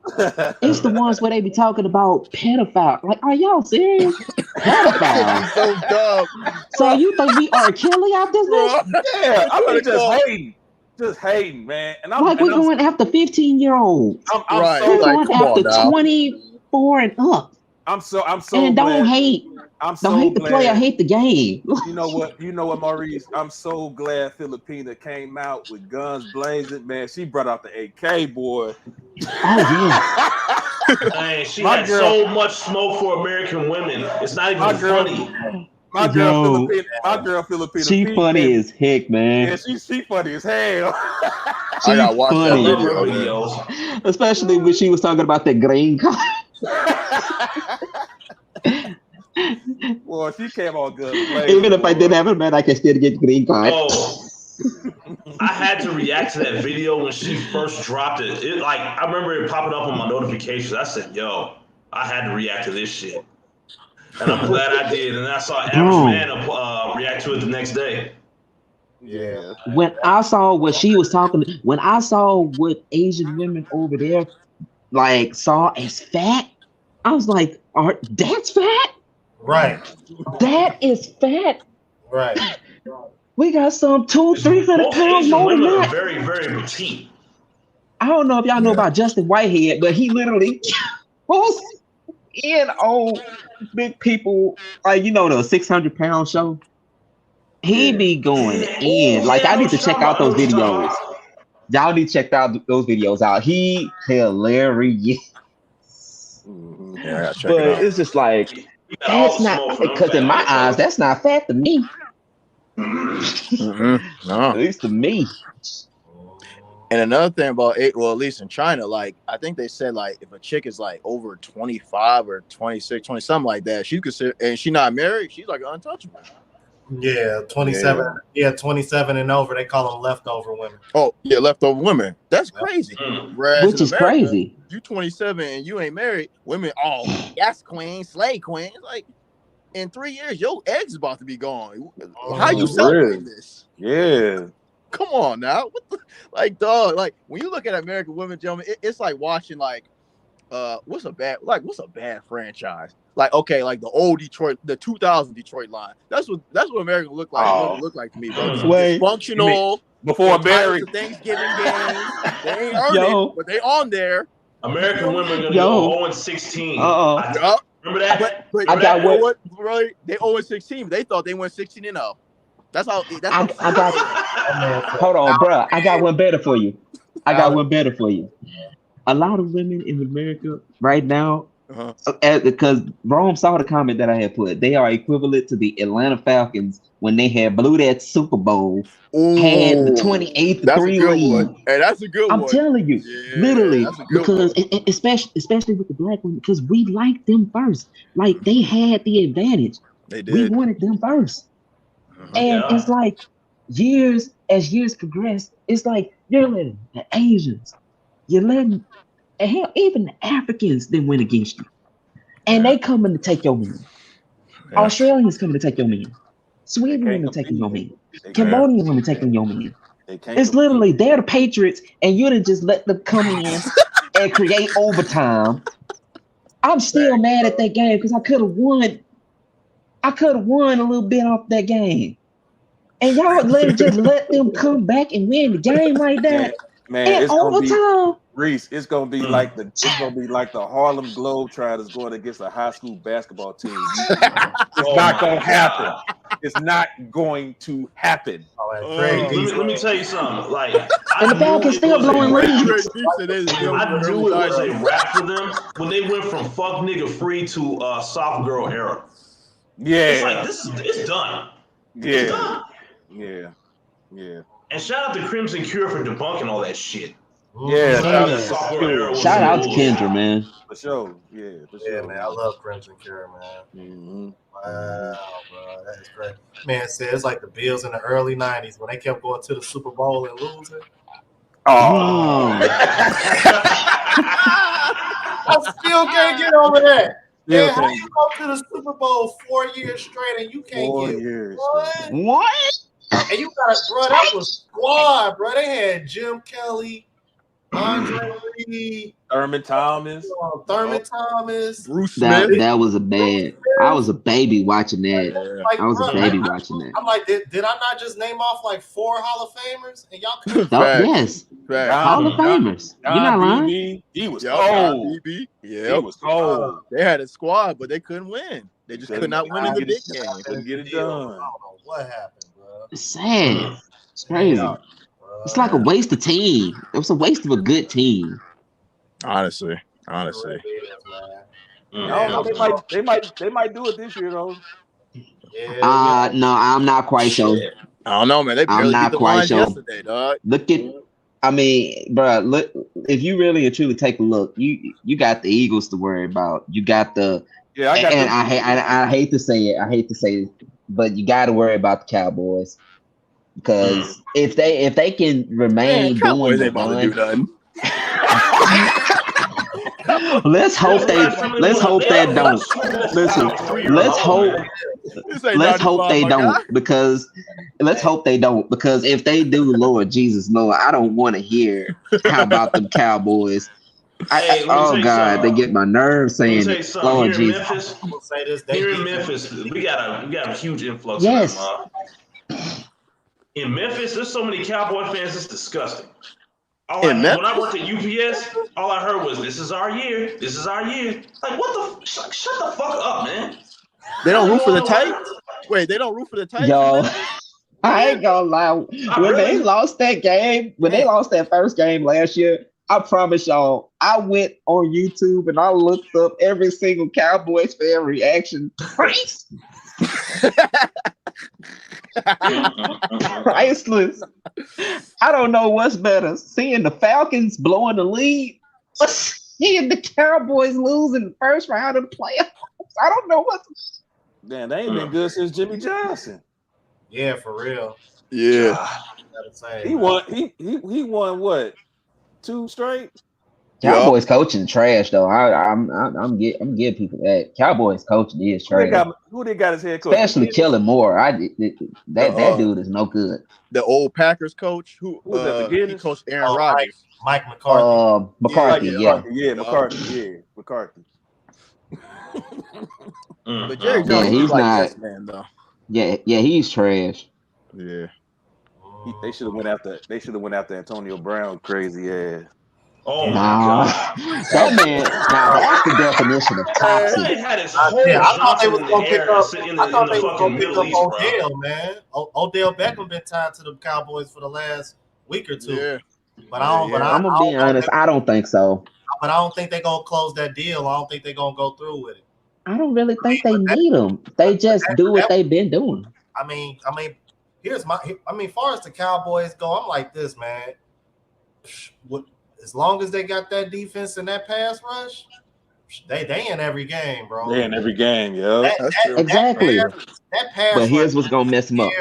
It's the ones where they be talking about pedophile. Like, are y'all serious? Pedophile. So dumb. So you think we are Kelly out this bitch? Yeah, I mean just hating, man. And I'm like we're going after 15-year-olds. I'm Right. so We're Like, going come after on now. 24 and up. I'm so And don't glad. hate. I'm so Don't hate the glad. player, hate the game. You know what, Maurice? I'm so glad Filipina came out with guns blazing, man. She brought out the AK, boy. Oh yeah. Man, she had so much smoke for American women. It's not even funny. My girl Filipina. She funny as heck, man. Yeah, she funny as hell. I gotta watch that funny. video. Especially when she was talking about that green card. Boy, she came on good. Even if I didn't have it, man, I can still get the green card. Oh, I had to react to that video when she first dropped it. Like I remember it popping up on my notifications. I said, "Yo, I had to react to this shit," and I'm glad I did. And I saw Average Man react to it the next day. Yeah. When I saw what she was talking, when I saw what Asian women over there like saw as fat, I was like, that's fat? Right. That is fat. Right. We got some 200-300 Most pounds Asian more than women are that. very, very petite. I don't know if y'all know about Justin Whitehead, but he literally was in on big people, like the 600-pound show. He be going in. Like I need to check out those videos. Y'all need to check out those videos out. He hilarious. Yeah, I gotta check But it out. it's just like that's not, because in my eyes, that's not fat to me. No. At least to me. And another thing about at least in China, like I think they said like if a chick is like over 25 or 26, 20 something like that, she consider, and she not married, she's like untouchable. Yeah, 27. Yeah, 27 and over. They call them leftover women. Oh yeah, leftover women. That's crazy. Whereas Which is America, crazy. You 27 and you ain't married. Women, that's queen, slay queen. Like in 3 years, your egg's about to be gone. How you celebrating this? Yeah. Come on now. What the, like, dog, like when you look at American women, gentlemen, it's like watching like what's a bad franchise? Like, okay, like the old Detroit, the 2000 Detroit line. That's what American look like. Women look like to me, bro. Wait. Dysfunctional. Before Barry. The Thanksgiving games. They ain't earned it, but they on there. American women are gonna go 0-16. Remember that? But I got what, bro? They 0-16. They thought they went 16-0. That's how. I got. Hold on, bro. I got one better for you. A lot of women in America right now, because Rome saw the comment that I had put, they are equivalent to the Atlanta Falcons when they had blew that Super Bowl, had the 28-3 lead. Hey, that's a good one. I'm telling you, literally, because especially with the black women, because we liked them first. Like they had the advantage. They did. We wanted them first. And it's like as years progress, it's like you're letting the Asians, you're letting, and hell, even the Africans, they went against you. And they coming to take your man. Yeah. Australians coming to take your man. Sweden women taking your man. Cambodian women taking your man. It's literally, they're the Patriots, and you done just let them come in and create overtime. I'm still mad at that game because I could have won. I could have won a little bit off that game. And y'all just let them come back and win the game like that Man, in it's gonna be overtime. Reese. It's gonna be like the Harlem Globetrotters going against a high school basketball team. It's not gonna happen. It's not going to happen. Let me tell you something. Like, And the Falcons still blowing leads. I knew it was a wrap for them when they went from fuck nigga free to soft girl era. It's like it's done. It's done. Yeah. And shout out to Crimson Cure for debunking all that shit. Yeah, Soft girl era was Shout out to bullshit. Kendra, man. For sure. Yeah, for sure. Yeah, man, I love Crimson Cure, man. Wow, bro, that is great. Man said it's like the Bills in the early '90s when they kept going to the Super Bowl and losing. Oh. I still can't get over that. Still Man, how can't. you go to the Super Bowl 4 years straight and you can't 4 get years. What? And you got bro, that was squad, bro. They had Jim Kelly, Andre Reed, Thurman Thomas, Bruce That Smith. that was a bad. I was a baby watching that. Like, I was bro, a baby watching that. I'm like, did I not just name off like 4 Hall of Famers? And y'all couldn't Yes. Hall of Famers. You're not lying. He was cold. Yeah, He was cold. They had a squad, but they couldn't win. They just could not win in the big game. Couldn't get it I done. don't know what happened, bro. It's sad. It's crazy. It's like a waste of team. It was a waste of a good team. Honestly. I don't know. They might do it this year though. No, I'm not quite sure. I don't know, man. They barely beat the Lions yesterday, dog. Look at, I mean, bro. Look, if you really and truly take a look, you got the Eagles to worry about. You got the I hate to say it, but you got to worry about the Cowboys because if they can remain doing the run, let's hope they don't. Listen, let's hope they don't because if they do, Lord Jesus, Lord, I don't want to hear how about them Cowboys. Oh God, they get my nerves saying it. Lord Jesus. Here in Memphis, we got a huge influx. Yes. Of them, in Memphis, there's so many Cowboy fans, it's disgusting. When I worked at UPS, all I heard was, "This is our year. This is our year." Like, what the? Shut the fuck up, man. They don't root for the Titans. Wait, they don't root for the Titans. Yo, I ain't gonna lie. When they lost that game, when they lost that first game last year, I promise y'all, I went on YouTube and I looked up every single Cowboys fan reaction. Priceless. I don't know what's better, seeing the Falcons blowing the lead or seeing the Cowboys lose in the first round of the playoffs. I don't know what. Man, they ain't been good since Jimmy Johnson. Yeah, for real. Yeah. He won what? 2 straight? Cowboys coaching trash though. I'm giving people that. Cowboys coaching is trash. Who they got as head coach? Especially Kellen Moore. That dude is no good. The old Packers coach who he coached Aaron Rodgers. Mike McCarthy. McCarthy, McCarthy. But Jerry Jones, he's like not. this man though. Yeah, he's trash. Yeah. They should have went after Antonio Brown, crazy ass. Oh my God! That man. Now that's the definition of toxic. I thought they was gonna pick up Odell, man. Odell Beckham been tied to the Cowboys for the last week or two. Yeah. But I'm gonna be honest. I don't think so. But I don't think they're gonna close that deal. I don't think they're gonna go through with it. I don't really think they need them. They just do what they've been doing. I mean, far as the Cowboys go, I'm like this, man. As long as they got that defense and that pass rush, they in every game, bro. They in every game, yeah. Exactly. That pass but here's what's gonna mess them up.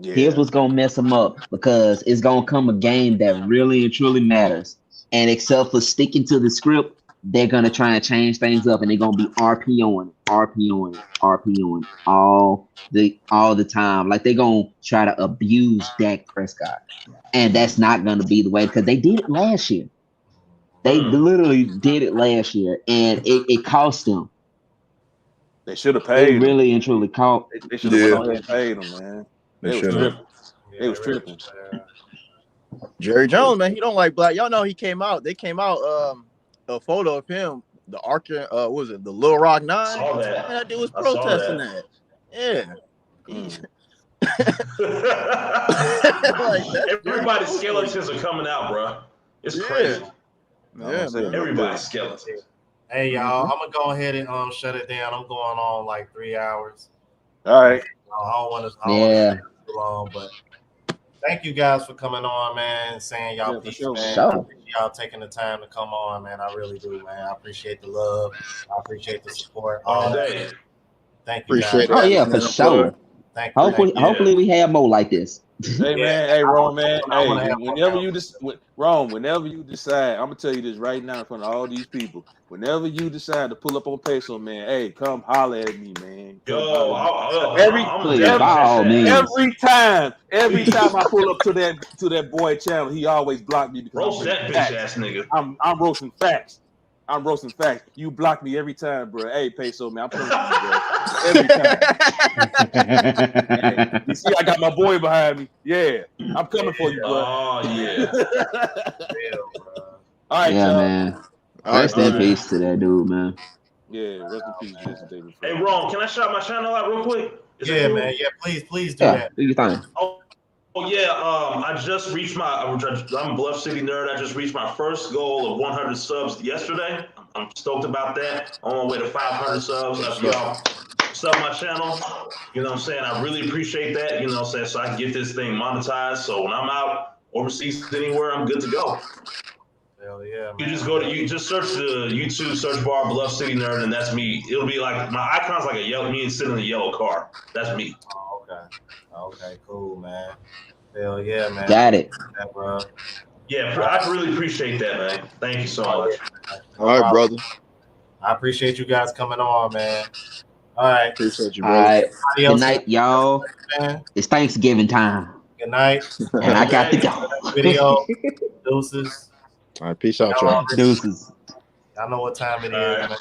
Here's what's gonna mess them up because it's gonna come a game that really and truly matters. And except for sticking to the script, they're gonna try and change things up, and they're gonna be RPOing all the time. Like they're gonna try to abuse Dak Prescott, and that's not gonna be the way because they did it last year. They literally did it last year, and it cost them. They should have paid. They really and truly cost. They should have went ahead and paid them, man. They was sure. tripping. Yeah, They was really, tripping. Jerry Jones, man, he don't like black. Y'all know he came out. They came out a photo of him, the Arch, what was it, the Little Rock Nine? Saw that. And that dude was I saw protesting that. Yeah. Like, everybody's Jerry Jones. skeletons are coming out, bro. It's Yeah. crazy. Yeah, man. Everybody's skeletons. Hey y'all, I'm gonna go ahead and shut it down. I'm going on like 3 hours. All right. I don't want to too long, but thank you guys for coming on, man. Saying y'all peace, man. I appreciate y'all taking the time to come on, man. I really do, man. I appreciate the love. I appreciate the support. All day. Thank you, appreciate guys. Oh yeah, for sure. Thank you. Hopefully we have more like this. Hey man, hey Rome, man, hey, whenever you decide, I'm gonna tell you this right now in front of all these people. Whenever you decide to pull up on Peso, man, hey, come holler at me, man. Every time I pull up to that boy channel, he always block me because roast that bitch ass nigga. I'm roasting facts. I'm roasting facts. You block me every time, bro. Hey, Peso, man, I'm pulling for you, bro. Every time. Man, you see, I got my boy behind me. Yeah, I'm coming for you, bro. Oh yeah. All right, yeah, y'all. man. Rest in peace to that dude, man. Yeah, rest in peace, Jason David. Hey, Ron, can I shout my channel out real quick? Yeah, man. Yeah, please do that. Do your thing. Oh yeah, I just reached I'm a Bluff City nerd. I just reached my first goal of 100 subs yesterday. I'm stoked about that. On my way to 500 subs. Y'all sub my channel. You know what I'm saying? I really appreciate that. You know what I'm saying? So I can get this thing monetized. So when I'm out overseas anywhere, I'm good to go. Hell yeah, man. You just search the YouTube search bar Bluff City Nerd, and that's me. It'll be like my icon's like me sitting in a yellow car. That's me. Oh, okay, cool, man. Hell yeah, man. Got it. That, bro. Yeah, I really appreciate that, man. Thank you so much. All right, brother. I appreciate you guys coming on, man. All right. Appreciate you, brother. All right. Good night, y'all. It's Thanksgiving time. Good night. And I got to go. Video. Deuces. All right, peace out, y'all. Deuces. Y'all know what time it is, man.